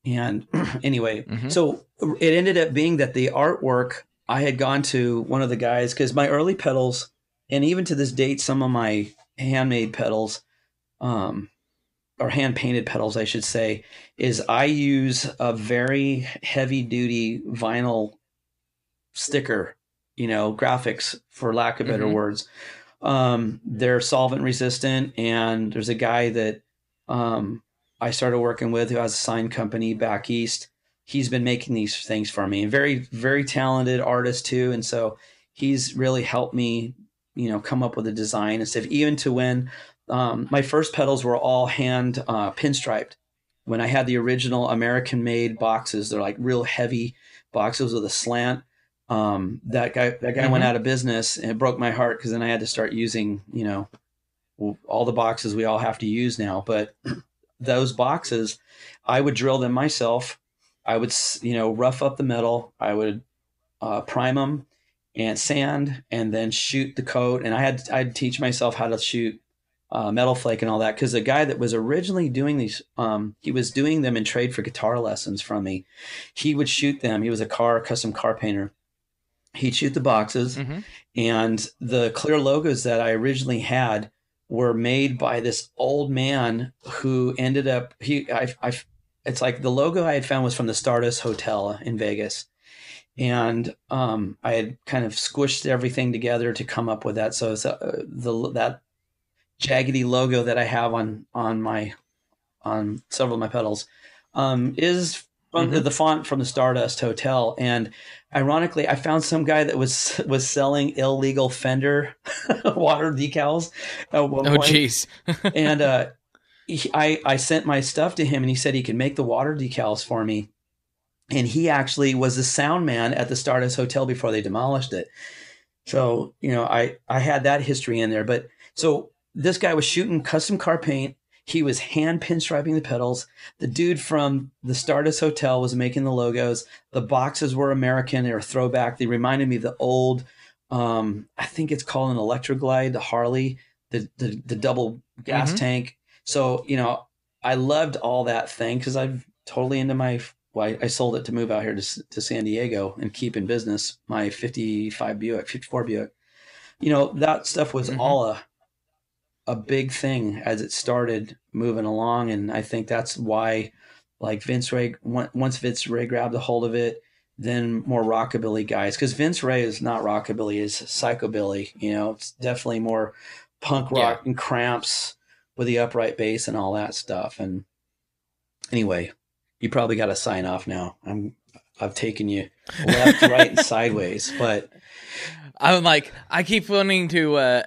And anyway, so it ended up being that the artwork, I had gone to one of the guys, because my early pedals, and even to this date, some of my handmade pedals, or hand-painted pedals, I should say, is I use a very heavy-duty vinyl sticker, you know, graphics, for lack of better words. They're solvent-resistant, and there's a guy that I started working with who has a sign company back east. He's been making these things for me. Very, very talented artist, too, and so he's really helped me, you know, come up with a design and stuff, even to when my first pedals were all hand pinstriped. When I had the original American-made boxes, they're like real heavy boxes with a slant. That guy went out of business, and it broke my heart, because then I had to start using, you know, all the boxes we all have to use now. But those boxes, I would drill them myself. I would, you know, rough up the metal. I would prime them and sand, and then shoot the coat. And I'd teach myself how to shoot metal flake and all that, because the guy that was originally doing these, he was doing them in trade for guitar lessons from me. He would shoot them. He was a custom car painter. He'd shoot the boxes, and the clear logos that I originally had were made by this old man who ended up, it's like the logo I had found was from the Stardust Hotel in Vegas. And I had kind of squished everything together to come up with that. So it's that jaggedy logo that I have on several of my pedals is from the font from the Stardust Hotel. And ironically, I found some guy that was selling illegal Fender water decals at one point. Oh, jeez. And I sent my stuff to him, and he said he could make the water decals for me. And he actually was the sound man at the Stardust Hotel before they demolished it. So, you know, I had that history in there. But so this guy was shooting custom car paint. He was hand pinstriping the pedals. The dude from the Stardust Hotel was making the logos. The boxes were American. They were throwback. They reminded me of the old, I think it's called an Electroglide, the Harley. the double gas tank. So, I loved all that thing because I'm totally into I sold it to move out here to San Diego and keep in business my 54 Buick. That stuff was all a big thing as it started moving along. And I think that's why, like, once Vince Ray grabbed a hold of it, then more rockabilly guys, because Vince Ray is not rockabilly, is psychobilly. It's definitely more punk rock and Cramps with the upright bass and all that stuff. And anyway, you probably got to sign off now. I've taken you left, right, and sideways, but I'm like, I keep wanting to,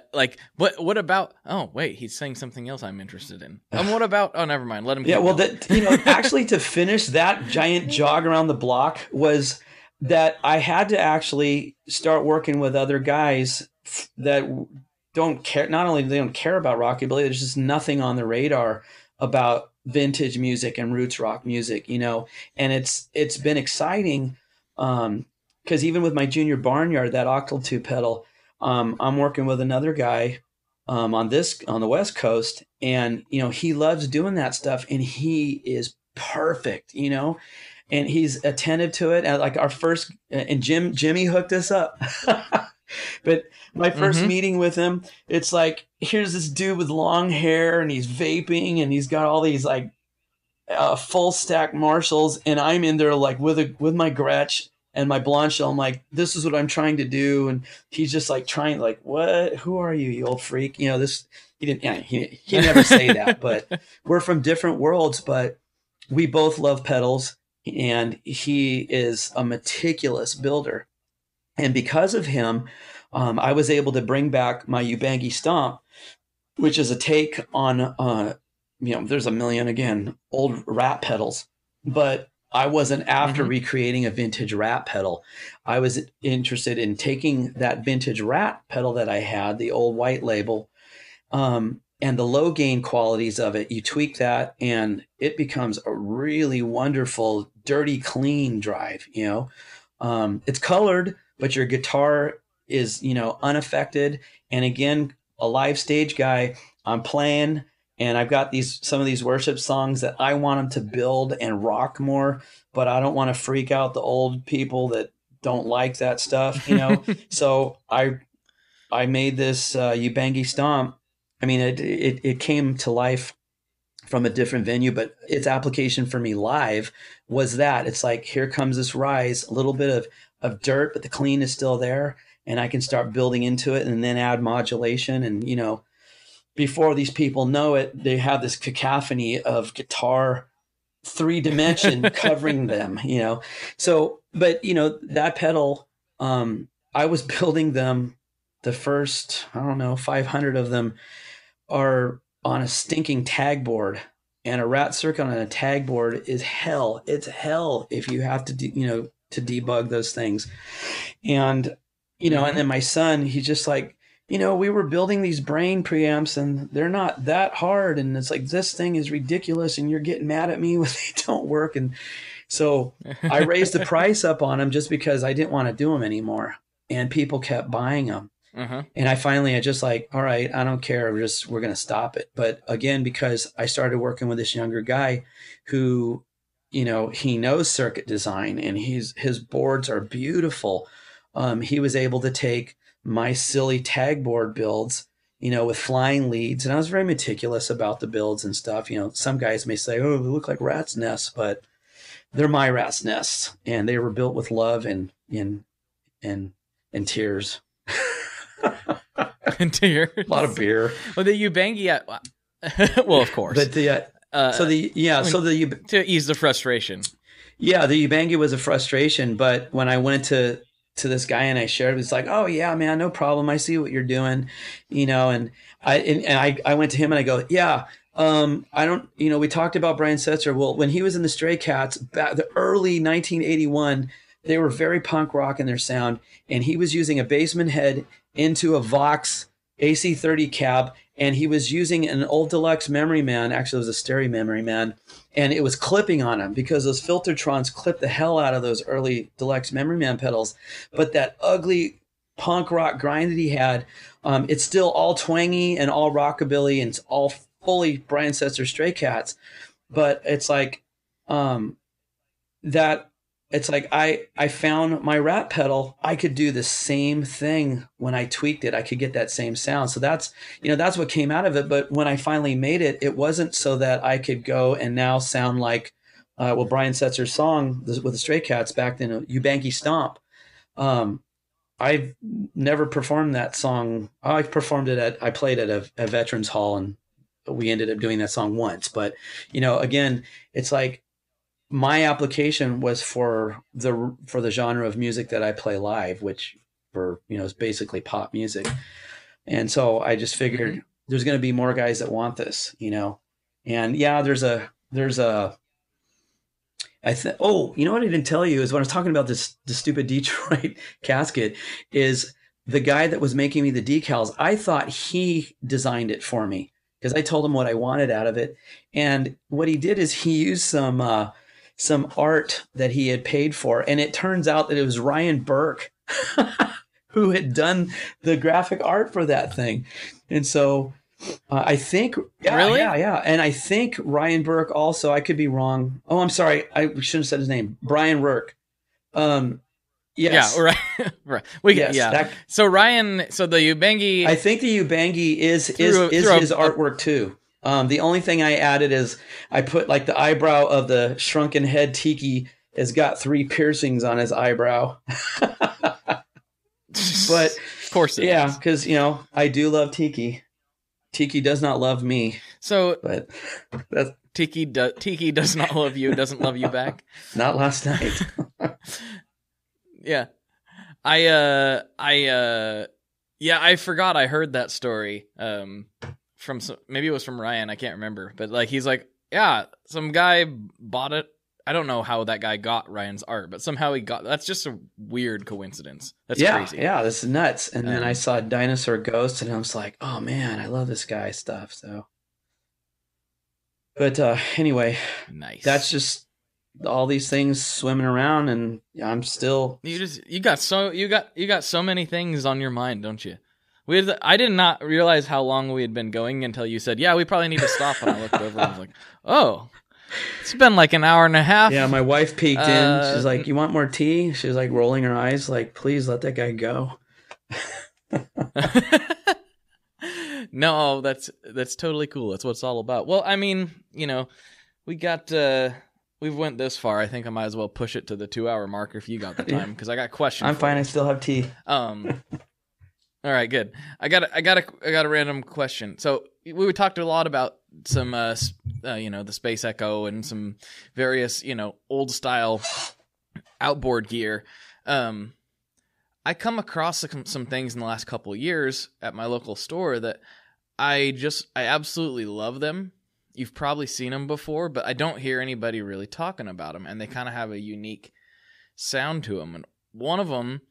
what about, oh, wait, he's saying something else I'm interested in. What about, oh, never mind, let him keep going. Actually to finish that giant jog around the block was that I had to actually start working with other guys that don't care. Not only do they don't care about rockabilly, there's just nothing on the radar about vintage music and roots rock music, and it's been exciting. Because even with my Junior Barnyard, that octal tube pedal, I'm working with another guy on the West Coast, and he loves doing that stuff, and he is perfect, and he's attentive to it. And like our first, and Jimmy hooked us up. But my first meeting with him, it's like, here's this dude with long hair, and he's vaping, and he's got all these like full stack Marshalls, and I'm in there like with my Gretsch and my Blonde. I'm like, this is what I'm trying to do. And he's just like trying, like, what? Who are you, you old freak? He didn't. He never say that. But we're from different worlds. But we both love pedals, and he is a meticulous builder. And because of him, I was able to bring back my Ubangi Stomp, which is a take on there's a million again old Rat pedals, but I wasn't after recreating a vintage Rat pedal. I was interested in taking that vintage Rat pedal that I had, the old white label, and the low gain qualities of it. You tweak that, and it becomes a really wonderful, dirty, clean drive. It's colored, but your guitar is, unaffected. And again, a live stage guy, I'm playing, and I've got some of these worship songs that I want them to build and rock more, but I don't want to freak out the old people that don't like that stuff, So I made this Ubangi Stomp. I mean, it came to life from a different venue, but its application for me live was that it's like, here comes this rise, a little bit of dirt, but the clean is still there, and I can start building into it and then add modulation. And, before these people know it, they have this cacophony of guitar 3-dimension covering them, So, but, that pedal, I was building them, the first, 500 of them are on a stinking tag board, and a Rat circuit on a tag board is hell. It's hell if you have to, to debug those things. And, and then my son, he's just like, we were building these Brain preamps, and they're not that hard. And it's like, this thing is ridiculous, and you're getting mad at me when they don't work. And so I raised the price up on them just because I didn't want to do them anymore. And people kept buying them. And I just like, all right, I don't care. We're going to stop it. But again, because I started working with this younger guy who, he knows circuit design, and his boards are beautiful. He was able to take my silly tag board builds, with flying leads. And I was very meticulous about the builds and stuff. Some guys may say, oh, they look like rat's nests, but they're my rat's nests. And they were built with love and tears. And tears. A lot of beer. Well, the Ubangi, well, of course. But to ease the frustration. Yeah, the Ubangi was a frustration, but when I went to this guy and I shared it, was like, oh yeah, man, no problem. I see what you're doing, and I went to him and I go, yeah, I don't, we talked about Brian Setzer. Well, when he was in the Stray Cats, back the early 1981, they were very punk rock in their sound, and he was using a Bassman head into a Vox AC30 cab, and he was using an old deluxe Memory Man. Actually, it was a stereo Memory Man, and it was clipping on him because those Filtertrons clipped the hell out of those early deluxe Memory Man pedals. But that ugly punk rock grind that he had. It's still all twangy and all rockabilly and it's all fully Brian Setzer Stray Cats. But it's like that. It's like I found my rat pedal. I could do the same thing when I tweaked it. I could get that same sound. So that's what came out of it. But when I finally made it, it wasn't so that I could go and now sound like Brian Setzer's song with the Stray Cats back then, "You Banky Stomp." I've never performed that song. I played at a veterans hall, and we ended up doing that song once. But again, it's like my application was for the genre of music that I play live, which is basically pop music. And so I just figured there's going to be more guys that want this, and yeah, you know what I didn't tell you is when I was talking about the stupid Detroit casket is the guy that was making me the decals. I thought he designed it for me because I told him what I wanted out of it. And what he did is he used some art that he had paid for. And it turns out that it was Ryan Burke who had done the graphic art for that thing. And so I think, really? Yeah. And I think Ryan Burke also, I could be wrong. Oh, I'm sorry. I shouldn't have said his name. Brian Burke. Yes. Yeah, right. Right. So Ryan, the Ubangi. I think the Ubangi is his artwork too. The only thing I added is I put like the eyebrow of the shrunken head Tiki has got 3 piercings on his eyebrow. But of course it is. because I do love Tiki. Tiki does not love me. So, but that's Tiki does not love you. Doesn't love you back. Not last night. Yeah, I forgot I heard that story. From maybe it was from Ryan. I can't remember, but like he's like, yeah, some guy bought it. I don't know how that guy got Ryan's art, but somehow he got. That's just a weird coincidence. That's crazy. Yeah, this is nuts. And then I saw Dinosaur Ghost, and I was like, oh man, I love this guy's stuff. So, but anyway, nice. That's just all these things swimming around, and I'm still. You got so many things on your mind, don't you? I did not realize how long we had been going until you said, yeah, we probably need to stop. And I looked over and I was like, oh, it's been like an hour and a half. Yeah, my wife peeked in. She's like, you want more tea? She was like rolling her eyes like, please let that guy go. No, that's totally cool. That's what it's all about. Well, I mean, we went this far. I think I might as well push it to the 2-hour marker if you got the time, because I got questions. I'm fine. I still have tea. All right, good. I got a random question. So we talked a lot about some, the Space Echo and some various, old style outboard gear. I come across some things in the last couple of years at my local store that I absolutely love them. You've probably seen them before, but I don't hear anybody really talking about them, and they kind of have a unique sound to them. And one of them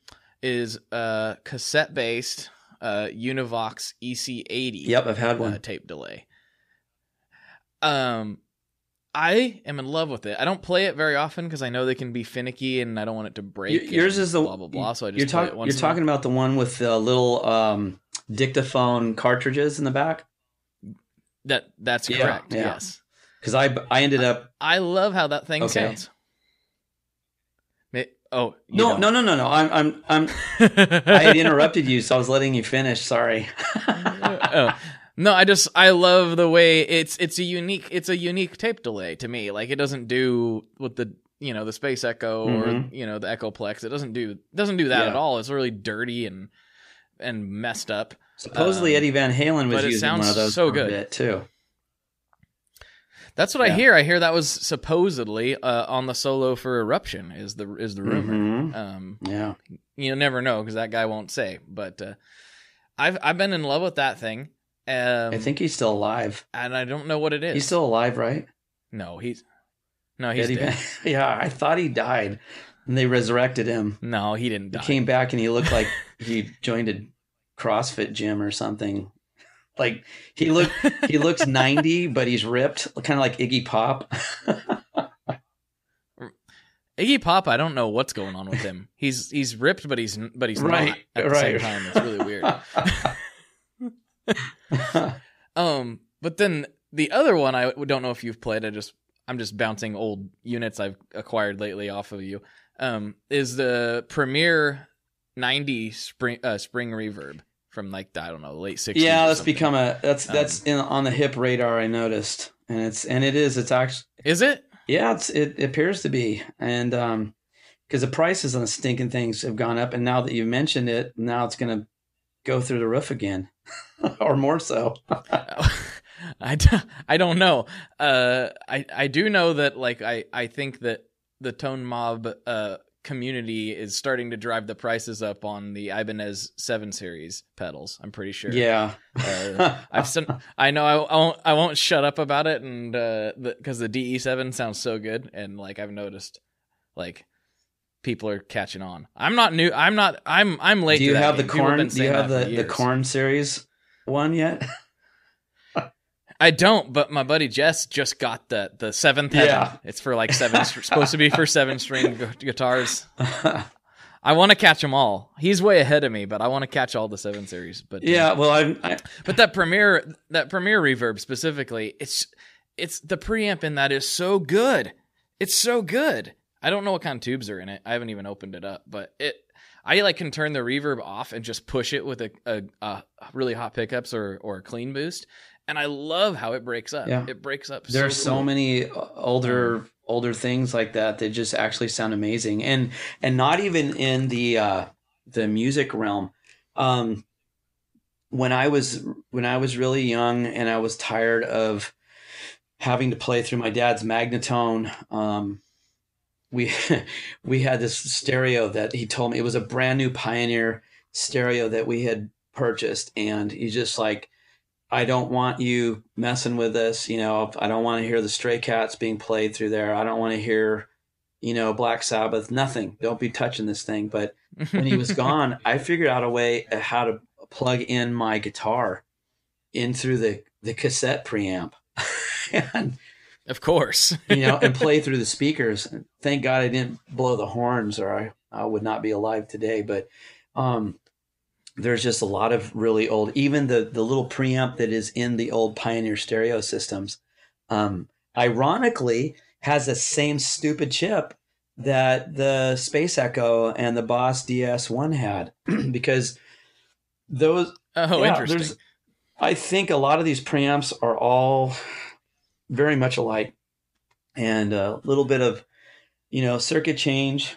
is cassette-based Univox EC80. Yep, I've had one. Tape delay. I am in love with it. I don't play it very often because I know they can be finicky and I don't want it to break. Yours is the blah blah blah. So I just play it once. You're talking about the one with the little dictaphone cartridges in the back. That's correct. Yeah. Yes. Because I ended up. I love how that thing sounds. Oh no! I'm I had interrupted you, so I was letting you finish. Sorry. No, I love the way it's a unique tape delay to me. Like it doesn't do what the Space Echo or the Echoplex. It doesn't do that at all. It's really dirty and messed up. Supposedly Eddie Van Halen was using one of those so for a good bit too. That's what I hear. I hear that was supposedly on the solo for Eruption is the rumor. Yeah, you never know because that guy won't say. But I've been in love with that thing. I think he's still alive, and I don't know what it is. He's still alive, right? No, he's dead. Yeah, I thought he died, and they resurrected him. No, he didn't die. He came back, and he looked like he joined a CrossFit gym or something. Like he looks 90, but he's ripped, kind of like Iggy Pop. Iggy Pop, I don't know what's going on with him. He's ripped, but he's not at the same time. It's really weird. But then the other one, I don't know if you've played. I'm just bouncing old units I've acquired lately off of you. Is the Premier 90 spring reverb from like, I don't know, late 60s. Yeah, that's become that's on the hip radar. I noticed, and it's actually. Is it? Yeah, it appears to be, and because the prices on the stinking things have gone up, and now that you mentioned it, now it's going to go through the roof again, or more so. I don't know. I do know that like I think that the Tone Mob community is starting to drive the prices up on the Ibanez 7 series pedals. I'm pretty sure. Yeah. I know I won't shut up about it, and because the DE7 sounds so good, and like I've noticed, like people are catching on. I'm not new. I'm late. Do you to that have game. the corn? Do you have the corn series one yet? I don't, but my buddy Jess just got the 7th heaven. Yeah. It's for like supposed to be for 7-string guitars. I want to catch them all. He's way ahead of me, but I want to catch all the 7 series. But yeah, well, but that Premier reverb specifically, it's the preamp in that is so good. It's so good. I don't know what kind of tubes are in it. I haven't even opened it up, but I like can turn the reverb off and just push it with a really hot pickups or a clean boost. And I love how it breaks up. Yeah. It breaks up. There's so many older things like that that just actually sound amazing, and not even in the music realm. When I was really young and I was tired of having to play through my dad's Magnatone, we had this stereo that he told me it was a brand new Pioneer stereo that we had purchased, and he's just like, I don't want you messing with this. I don't want to hear the Stray Cats being played through there. I don't want to hear, Black Sabbath, nothing. Don't be touching this thing. But when he was gone, I figured out a way how to plug in my guitar in through the cassette preamp. And, of course, and play through the speakers. Thank God I didn't blow the horns, or I would not be alive today. But, there's just a lot of really old, even the little preamp that is in the old Pioneer stereo systems, ironically has the same stupid chip that the Space Echo and the Boss DS1 had, because those. Interesting. I think a lot of these preamps are all very much alike, and a little bit of, circuit change,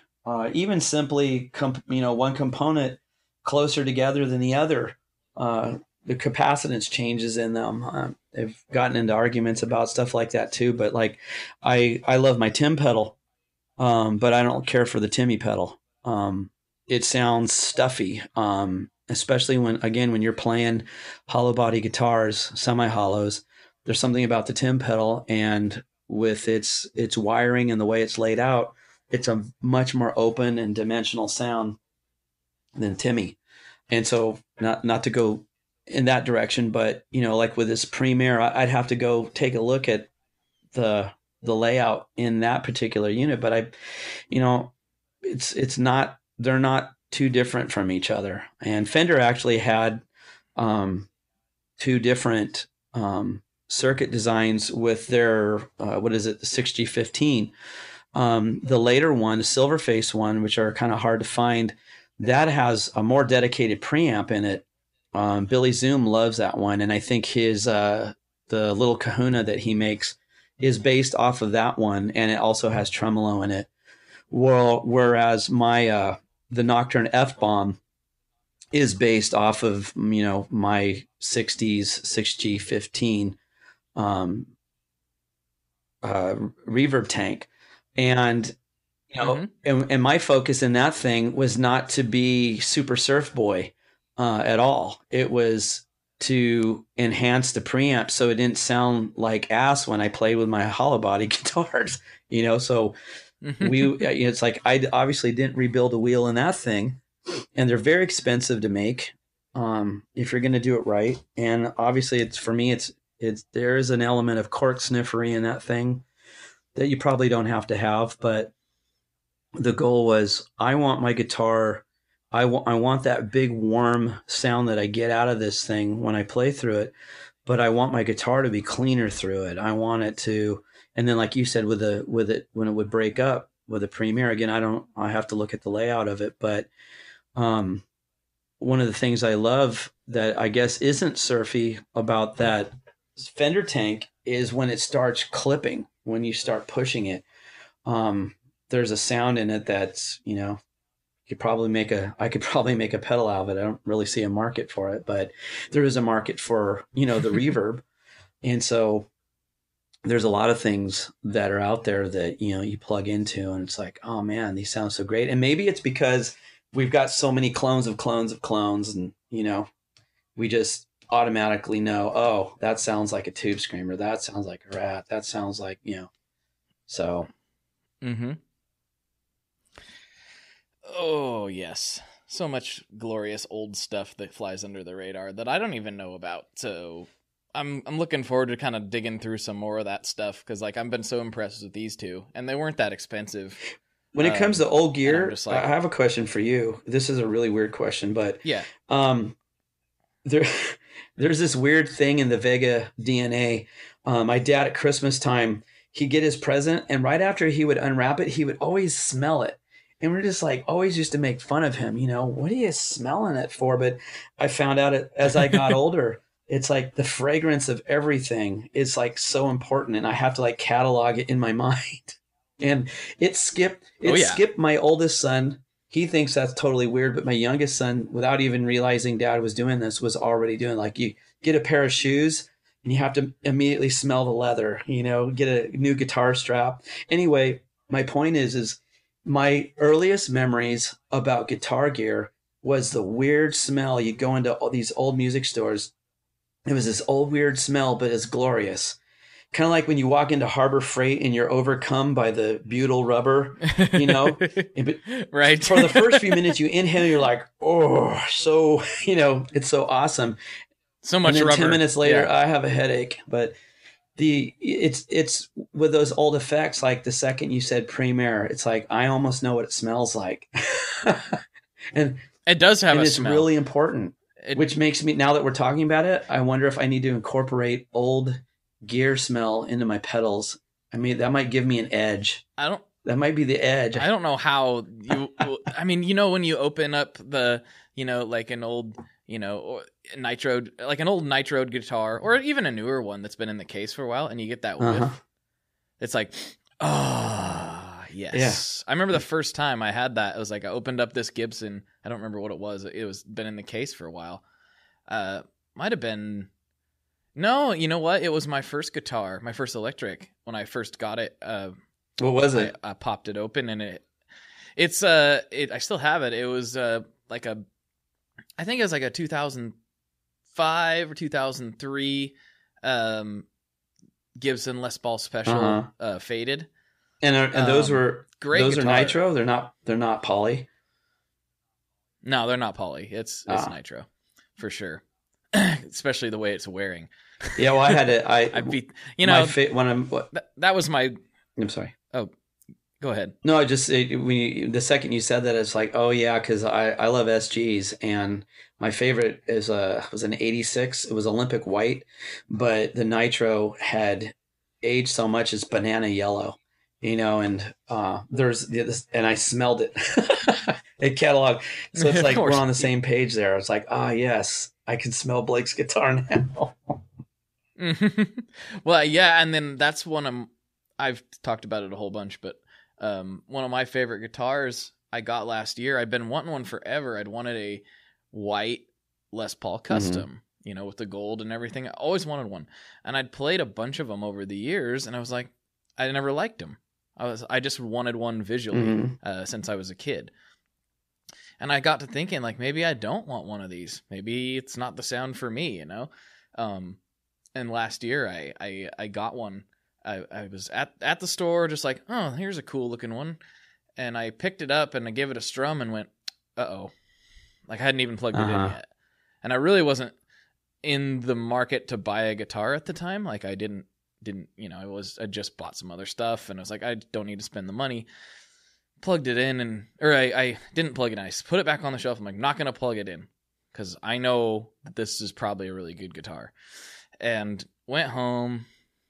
even simply, one component closer together than the other. The capacitance changes in them. They've gotten into arguments about stuff like that too. But like, I love my Tim pedal, but I don't care for the Timmy pedal. It sounds stuffy, especially when you're playing hollow body guitars, semi-hollows. There's something about the Tim pedal, and with its wiring and the way it's laid out, it's a much more open and dimensional sound than Timmy. And so not to go in that direction, but like with this Premier, I'd have to go take a look at the layout in that particular unit. But it's not, they're not too different from each other. And Fender actually had 2 different circuit designs with their the 6G15. The later one, the Silverface one, which are kind of hard to find, that has a more dedicated preamp in it. Billy Zoom loves that one, and I think his the little Kahuna that he makes is based off of that one, and it also has tremolo in it. Whereas my the Nocturne F-Bomb is based off of my 60s 6G15 reverb tank, and and my focus in that thing was not to be Super Surf Boy at all. It was to enhance the preamp so it didn't sound like ass when I played with my hollow body guitars. So it's like I obviously didn't rebuild a wheel in that thing, and they're very expensive to make if you're going to do it right. And obviously, there is an element of cork sniffery in that thing that you probably don't have to have, but the goal was I want my guitar, I want that big warm sound that I get out of this thing when I play through it, but I want my guitar to be cleaner through it. I want it to, and then like you said, with it when it would break up with a Premiere again, I have to look at the layout of it, but one of the things I love that I guess isn't surfy about that Fender tank is when it starts clipping, when you start pushing it. There's a sound in it that's, I could probably make a pedal out of it. I don't really see a market for it, but there is a market for, the reverb. And so there's a lot of things that are out there that, you plug into and it's like, oh man, these sound so great. And maybe it's because we've got so many clones of clones of clones and, we just automatically know, oh, that sounds like a Tube Screamer. That sounds like a Rat. That sounds like, so. Mm-hmm. Oh, yes. So much glorious old stuff that flies under the radar that I don't even know about. So I'm looking forward to kind of digging through some more of that stuff because, like, I've been so impressed with these two, and they weren't that expensive. When it comes to old gear, like, I have a question for you. This is a really weird question, but yeah, there's this weird thing in the Vega DNA. My dad at Christmas time, he'd get his present, and right after he would unwrap it, he would always smell it. And we're just like, always used to make fun of him, what are you smelling it for? But I found out as I got older, it's like the fragrance of everything is like so important. And I have to like catalog it in my mind. And it skipped my oldest son. He thinks that's totally weird. But my youngest son, without even realizing dad was doing this, was already doing, like, you get a pair of shoes and you have to immediately smell the leather, get a new guitar strap. Anyway, my point is my earliest memories about guitar gear was the weird smell. You'd go into all these old music stores. It was this old weird smell, but it's glorious. Kind of like when you walk into Harbor Freight and you're overcome by the butyl rubber, right. For the first few minutes you inhale, you're like, oh, so, it's so awesome. So much and then rubber. 10 minutes later, I have a headache, but it's with those old effects, like the second you said Premiere, it's like I almost know what it smells like. And it does have a it's smell. really important, which makes me, now that we're talking about it, I wonder if I need to incorporate old gear smell into my pedals. I mean, that might give me an edge. That might be the edge. I don't know how you I mean, when you open up the, like an old, nitro, like an old nitro guitar, or even a newer one that's been in the case for a while, and you get that whiff. It's like, oh, yes. Yeah. I remember the first time I had that, it was like I opened up this Gibson. I don't remember what it was. It was been in the case for a while. Might have been. No, you know what? It was my first guitar, my first electric. When I first got it, what was it? I popped it open, and it's I still have it. It was I think it was like a 2005 or 2003 Gibson Les Paul Special faded. And those were great. Those guitar. Are nitro. They're not poly. No, they're not poly. It's nitro for sure. Especially the way it's wearing. Yeah, well, I had it. I beat, when I'm. That was my. I'm sorry. Oh, go ahead. No, the second you said that, it's like, oh yeah, because I love SGs, and my favorite was an '86. It was Olympic white, but the nitro had aged so much it's banana yellow, and there's this, and I smelled it. A catalog, so it's like we're on the same page there. It's like, yes, I can smell Blake's guitar now. Well, yeah, and then that's I've talked about it a whole bunch, but one of my favorite guitars I got last year. I've been wanting one forever. I'd wanted a white Les Paul Custom, with the gold and everything. I always wanted one, and I'd played a bunch of them over the years, and I was like, I never liked them. I just wanted one visually since I was a kid. And I got to thinking, like, maybe I don't want one of these. Maybe it's not the sound for me, And last year I got one. I was at the store just like, oh, here's a cool looking one. And I picked it up and I gave it a strum and went, uh-oh. Like I hadn't even plugged it in yet. And I really wasn't in the market to buy a guitar at the time. Like I didn't, I just bought some other stuff and I was like, I don't need to spend the money. plugged it in, or I didn't plug it in. I put it back on the shelf. I'm like, not going to plug it in because I know that this is probably a really good guitar. And went home,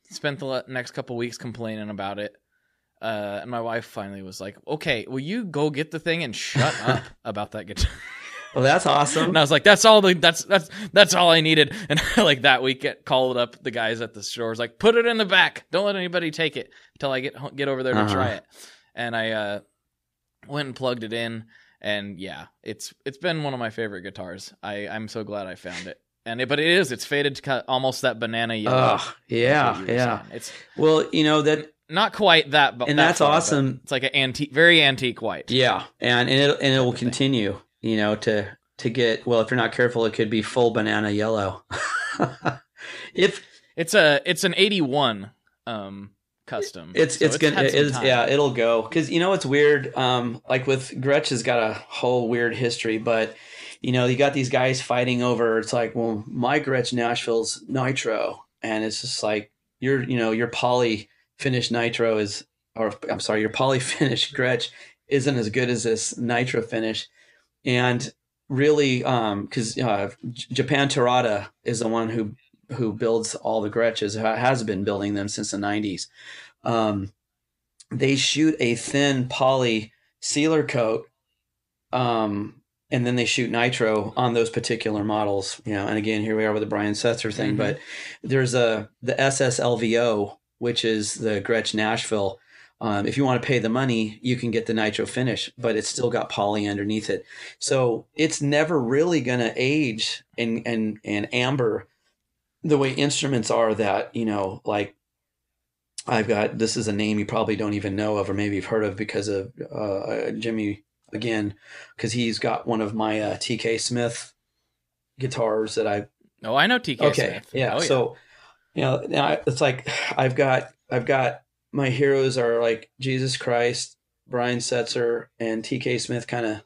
spent the next couple weeks complaining about it. And my wife finally was like, okay, will you go get the thing and shut up about that guitar? Well, that's awesome. And I was like, that's all I needed. And like that week, called up the guys at the stores, like, put it in the back. Don't let anybody take it until I get over there to try it. And I went and plugged it in, and yeah, it's been one of my favorite guitars. I'm so glad I found it. But it's faded to almost that banana yellow. Oh, yeah. Saying. It's that. Not quite that, but and that's awesome. It's like an antique, very antique white. Yeah, and it will continue. To get, well, if you're not careful, it could be full banana yellow. If it's an 81 custom, it'll go, because it's weird. Like with Gretsch has got a whole weird history, but you got these guys fighting over. It's like, well, my Gretsch Nashville's nitro, and it's just like your poly finished nitro your poly finished Gretsch isn't as good as this nitro finish. And really, because Japan Terada is the one who builds all the Gretches, has been building them since the 90s. They shoot a thin poly sealer coat, and then they shoot nitro on those particular models. And again, here we are with the Brian Setzer thing. Mm-hmm. But there's the SSLVO, which is the Gretsch Nashville. If you want to pay the money, you can get the nitro finish, but it's still got poly underneath it. So it's never really going to age and amber the way instruments are that, like I've got, this is a name you probably don't even know of, or maybe you've heard of because of Jimmy, again, because he's got one of my TK Smith guitars that I know TK Smith. Yeah. Oh, yeah. So, it's like I've got my heroes are like Jesus Christ, Brian Setzer, and TK Smith kind of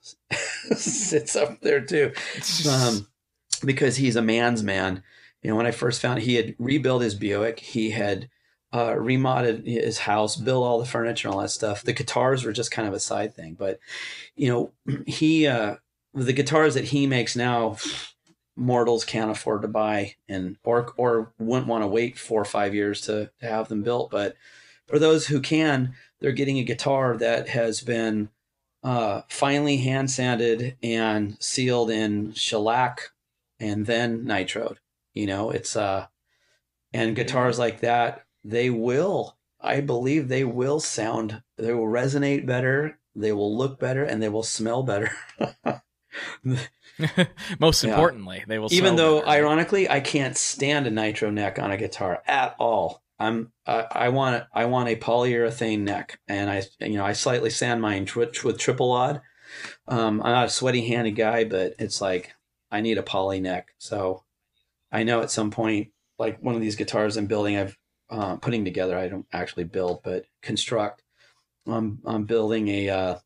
sits up there too, because he's a man's man. When I first found he had rebuilt his Buick, he had remodded his house, built all the furniture and all that stuff. The guitars were just kind of a side thing, but he the guitars that he makes now, mortals can't afford to buy or wouldn't want to wait 4 or 5 years to have them built. But for those who can, they're getting a guitar that has been finely hand sanded and sealed in shellac and then nitroed. It's and guitars like that, I believe they will resonate better, they will look better, and they will smell better. Most importantly, they will smell even though better, ironically, I can't stand a nitro neck on a guitar at all. I want a polyurethane neck, and I slightly sand mine with triple odd. I'm not a sweaty handed guy, but it's like I need a poly neck. So I know at some point, like one of these guitars I'm building, putting together. I don't actually build, but construct. I'm building a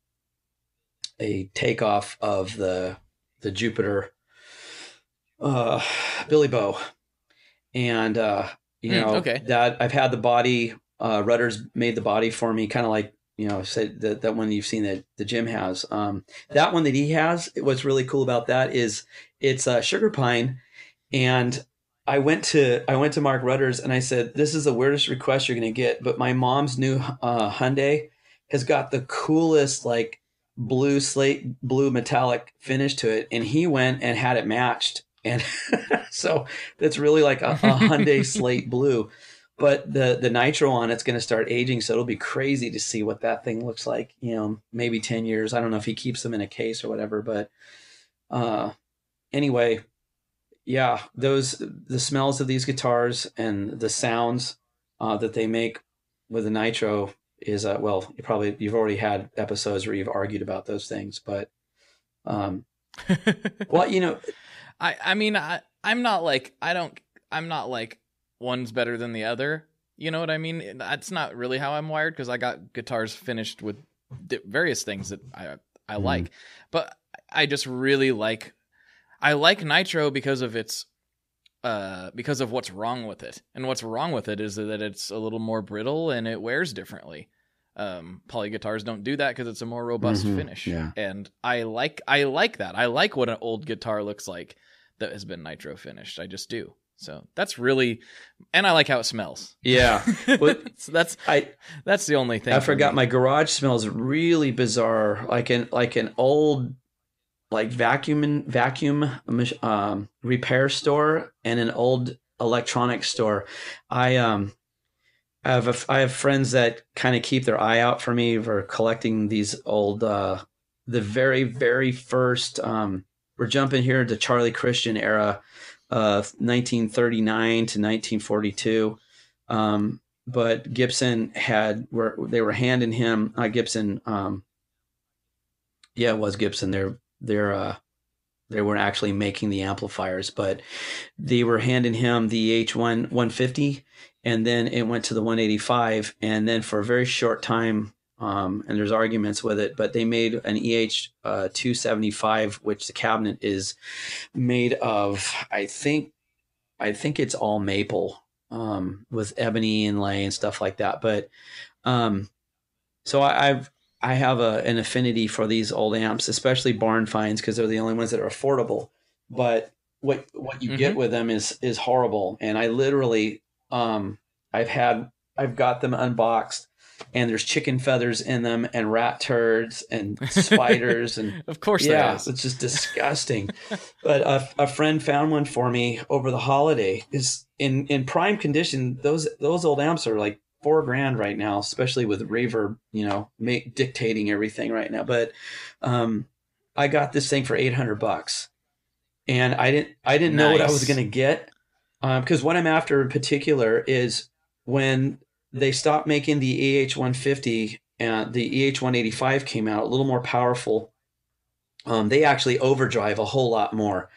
takeoff of the Jupiter Billy Bow, and that I've had the body. Rudders made the body for me, kind of like said that one you've seen that the Jim has. That one that he has. What's really cool about that is it's sugar pine, and I went to Mark Rudders and I said, this is the weirdest request you're going to get, but my mom's new Hyundai has got the coolest like blue metallic finish to it, and he went and had it matched, and so that's really like a Hyundai slate blue. But the nitro on it's going to start aging, so it'll be crazy to see what that thing looks like. Maybe 10 years. I don't know if he keeps them in a case or whatever, but anyway, yeah, the smells of these guitars and the sounds that they make with the nitro is you've already had episodes where you've argued about those things, but I'm not like one's better than the other. You know what I mean? That's not really how I'm wired, because I got guitars finished with various things that I like, but I just really like nitro because of its because of what's wrong with it. And what's wrong with it is that it's a little more brittle and it wears differently. Poly guitars don't do that because it's a more robust finish. Yeah. And I like that. I like what an old guitar looks like that has been nitro finished. I just do. So that's really, and I like how it smells. Yeah. Well, so that's the only thing. I forgot my garage smells really bizarre, like an old vacuum repair store and an old electronics store. I have friends that kind of keep their eye out for me for collecting these old the very, very first we're jumping here into Charlie Christian era, 1939 to 1942. But Gibson they were handing him Gibson. Yeah, it was Gibson. They weren't actually making the amplifiers, but they were handing him the EH1 150, and then it went to the 185, and then for a very short time, and there's arguments with it, but they made an EH 275, which the cabinet is made of. I think it's all maple, with ebony inlay and stuff like that. But so I have an affinity for these old amps, especially barn finds, because they're the only ones that are affordable. But what you get with them is horrible. And I literally I've got them unboxed, and there's chicken feathers in them and rat turds and spiders and of course it's just disgusting. But a friend found one for me over the holiday. Is in prime condition. Those old amps are like $4,000 right now, especially with reverb, dictating everything right now. But I got this thing for $800, and I didn't know what I was going to get, because what I'm after in particular is when they stopped making the EH150 and the EH185 came out, a little more powerful. They actually overdrive a whole lot more.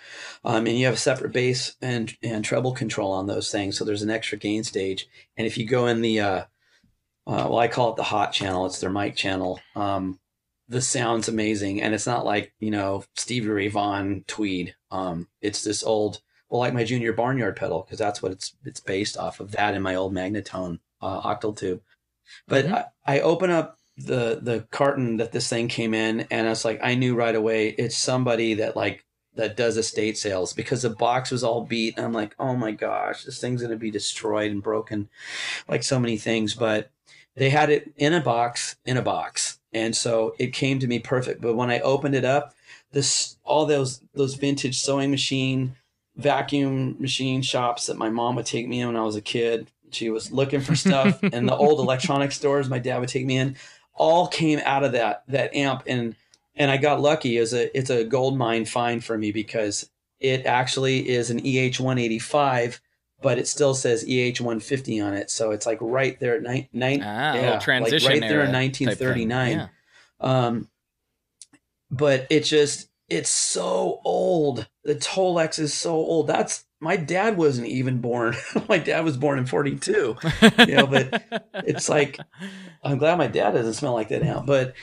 And you have a separate bass and treble control on those things. So there's an extra gain stage. And if you go in the, I call it the hot channel, it's their mic channel. The sound's amazing. And it's not like, Stevie Ray Vaughan Tweed. It's this old, like my Junior Barnyard pedal, because that's what it's based off of, that in my old Magnatone octal tube. But I open up the carton that this thing came in, and it's like I knew right away it's somebody that does estate sales, because the box was all beat, and I'm like, oh my gosh, this thing's gonna be destroyed and broken, like so many things. But they had it in a box, and so it came to me perfect. But when I opened it up, all those vintage sewing machine, vacuum machine shops that my mom would take me in when I was a kid, she was looking for stuff, and the old electronic stores my dad would take me in, all came out of that amp. And I got lucky. It's a gold mine find for me, because it actually is an EH185, but it still says EH150 on it. So it's like right there at transition like right there in era 1939. But it's so old. The Tolex is so old. My dad wasn't even born. My dad was born in 42, but it's like, I'm glad my dad doesn't smell like that now. But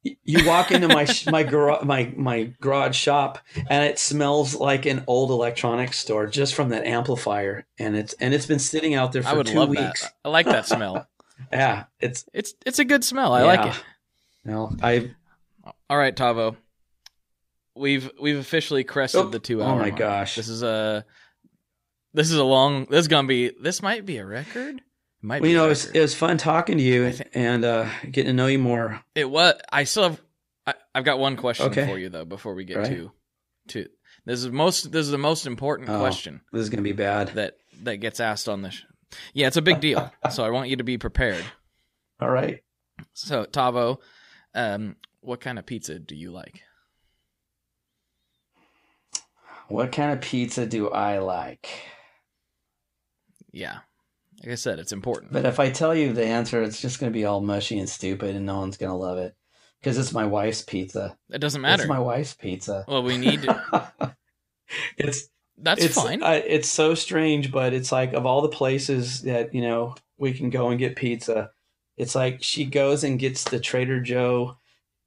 you walk into my garage shop, and it smells like an old electronics store just from that amplifier. And it's been sitting out there for 2 weeks. That. I like that smell. Yeah. It's a good smell. I like it. No, all right, Tavo. We've officially crested the 2 hour. Oh my mark. gosh. This might be a record. It might be it was fun talking to you and getting to know you more. It was. I've got one question for you though before we get to this is the most important question. This is going to be bad. That gets asked on this. Yeah, it's a big deal. So I want you to be prepared. All right. So Tavo, what kind of pizza do you like? What kind of pizza do I like? Yeah. Like I said, it's important. But if I tell you the answer, it's just going to be all mushy and stupid, and no one's going to love it. Because it's my wife's pizza. It doesn't matter. It's my wife's pizza. Well, we need That's fine. It's so strange, but it's like, of all the places that, we can go and get pizza, it's like she goes and gets the Trader Joe,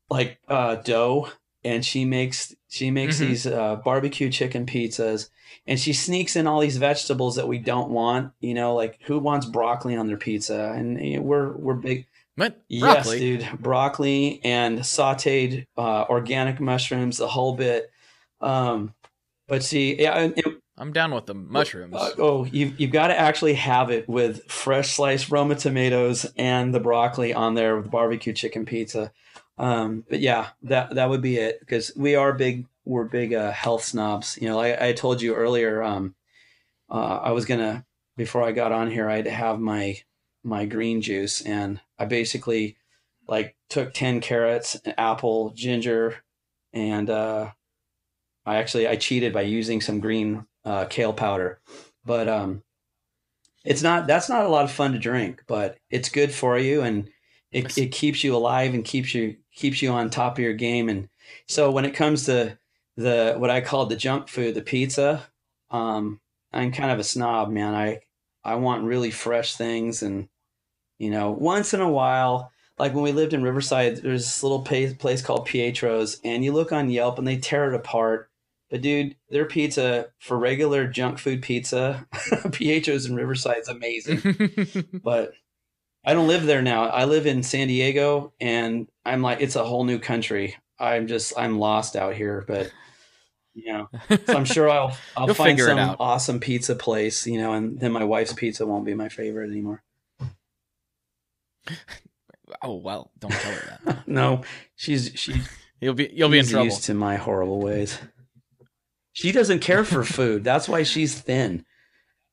dough, and she makes these barbecue chicken pizzas, and she sneaks in all these vegetables that we don't want. Like, who wants broccoli on their pizza? And we're What? Yes, Broccoli? dude. Broccoli and sauteed organic mushrooms, the whole bit. But see, yeah, I'm down with the mushrooms. you've got to actually have it with fresh sliced Roma tomatoes and the broccoli on there with barbecue chicken pizza. But yeah, that would be it, because we're big health snobs. You know, like I told you earlier, I was gonna, before I got on here, I'd have my green juice, and I basically like took 10 carrots, an apple, ginger, and I cheated by using some green kale powder, but that's not a lot of fun to drink, but it's good for you, and it keeps you alive and keeps you on top of your game. And so when it comes to what I call the junk food, the pizza, I'm kind of a snob, man. I want really fresh things, and once in a while, like when we lived in Riverside, there's this little place called Pietro's, and you look on Yelp and they tear it apart. But dude, their pizza, for regular junk food pizza, Pietro's in Riverside is amazing. But I don't live there now. I live in San Diego, and I'm like, it's a whole new country. I'm lost out here, but so I'm sure I'll find some awesome pizza place, and then my wife's pizza won't be my favorite anymore. Oh well, don't tell her that. No, you'll be in trouble. Used to my horrible ways. She doesn't care for food. That's why she's thin.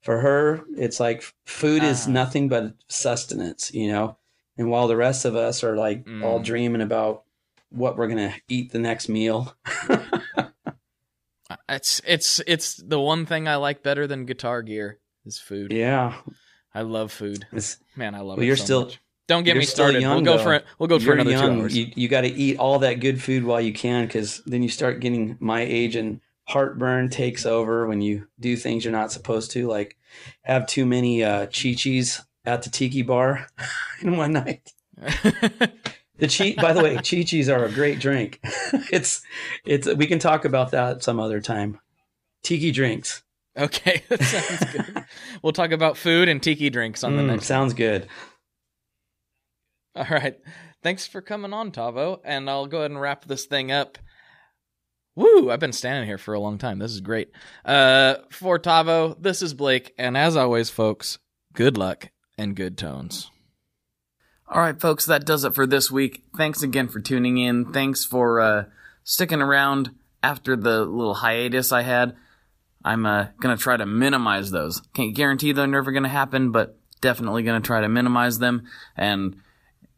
For her, it's like food is nothing but sustenance, And while the rest of us are like all dreaming about what we're gonna eat the next meal. It's the one thing I like better than Guitar Gear is food. Yeah, I love food. Man, I love it. You're so still. Much. Don't get me started. Young, we'll go for another 2 hours. You got to eat all that good food while you can, because then you start getting my age and heartburn takes over when you do things you're not supposed to, like have too many Chi-Chis at the tiki bar in one night. By the way, Chi-Chis are a great drink. It's we can talk about that some other time. Tiki drinks. Okay, that sounds good. We'll talk about food and tiki drinks on the next. Sounds good. All right. Thanks for coming on, Tavo. And I'll go ahead and wrap this thing up. Woo! I've been standing here for a long time. This is great. For Tavo, this is Blake. And as always, folks, good luck and good tones. All right, folks, that does it for this week. Thanks again for tuning in. Thanks for sticking around after the little hiatus I had. I'm going to try to minimize those. Can't guarantee they're never going to happen, but definitely going to try to minimize them. And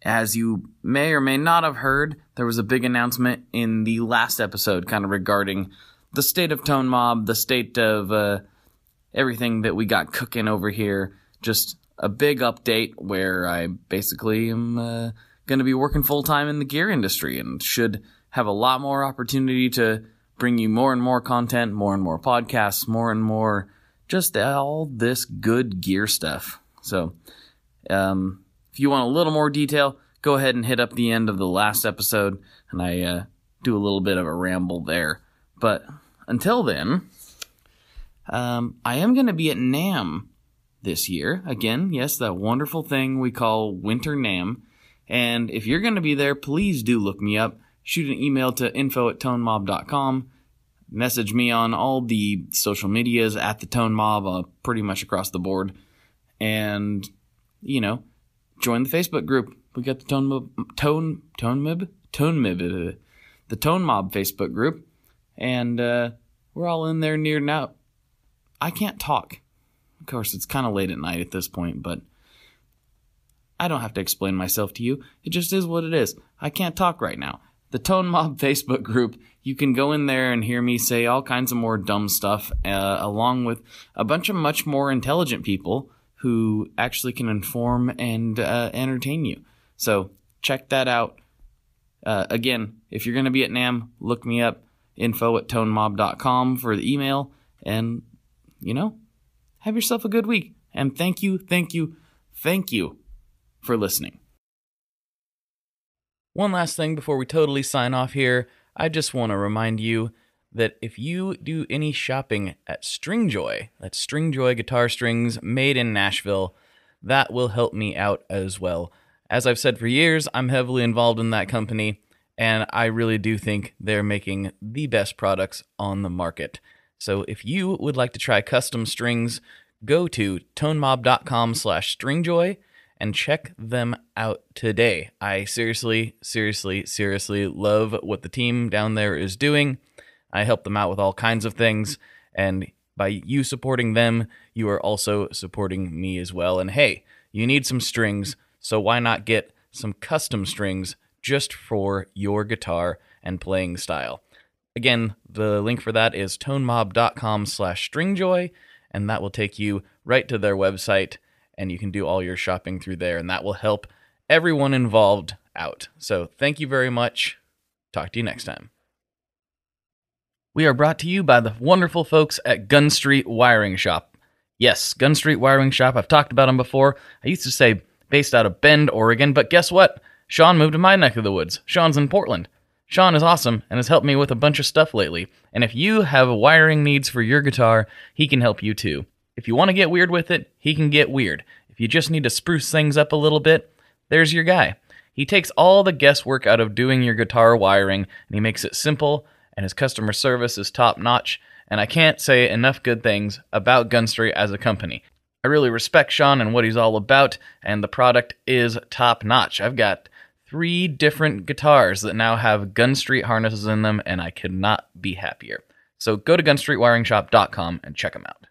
as you may or may not have heard, there was a big announcement in the last episode kind of regarding the state of Tone Mob, the state of everything that we got cooking over here. Just a big update where I basically am going to be working full-time in the gear industry and should have a lot more opportunity to bring you more and more content, more and more podcasts, more and more just all this good gear stuff. So, if you want a little more detail, go ahead and hit up the end of the last episode, and I do a little bit of a ramble there. But until then, I am going to be at NAMM this year. Again, yes, that wonderful thing we call Winter NAMM. And if you're going to be there, please do look me up. Shoot an email to info@tonemob.com. Message me on all the social medias at the Tone Mob, pretty much across the board. And, join the Facebook group. We got the the Tone Mob Facebook group, and we're all in there near now. I can't talk. Of course, it's kind of late at night at this point, but I don't have to explain myself to you. It just is what it is. I can't talk right now. The Tone Mob Facebook group, you can go in there and hear me say all kinds of more dumb stuff, along with a bunch of much more intelligent people who actually can inform and entertain you. So check that out. Again, if you're going to be at NAMM, look me up, info@tonemob.com for the email, and, have yourself a good week. And thank you for listening. One last thing before we totally sign off here, I just want to remind you that if you do any shopping at Stringjoy, that's Stringjoy guitar strings made in Nashville, that will help me out as well. As I've said for years, I'm heavily involved in that company, and I really do think they're making the best products on the market. So if you would like to try custom strings, go to tonemob.com/stringjoy and check them out today. I seriously love what the team down there is doing. I help them out with all kinds of things, and by you supporting them, you are also supporting me as well. And hey, you need some strings, so why not get some custom strings just for your guitar and playing style? Again, the link for that is tonemob.com/stringjoy, and that will take you right to their website, and you can do all your shopping through there, and that will help everyone involved out. So thank you very much. Talk to you next time. We are brought to you by the wonderful folks at Gun Street Wiring Shop. Yes, Gun Street Wiring Shop. I've talked about them before. I used to say based out of Bend, Oregon, but guess what? Sean moved to my neck of the woods. Sean's in Portland. Sean is awesome and has helped me with a bunch of stuff lately. And if you have wiring needs for your guitar, he can help you too. If you want to get weird with it, he can get weird. If you just need to spruce things up a little bit, there's your guy. He takes all the guesswork out of doing your guitar wiring, and he makes it simple, and his customer service is top-notch, and I can't say enough good things about Gun Street as a company. I really respect Sean and what he's all about, and the product is top-notch. I've got 3 different guitars that now have Gun Street harnesses in them, and I could not be happier. So go to gunstreetwiringshop.com and check them out.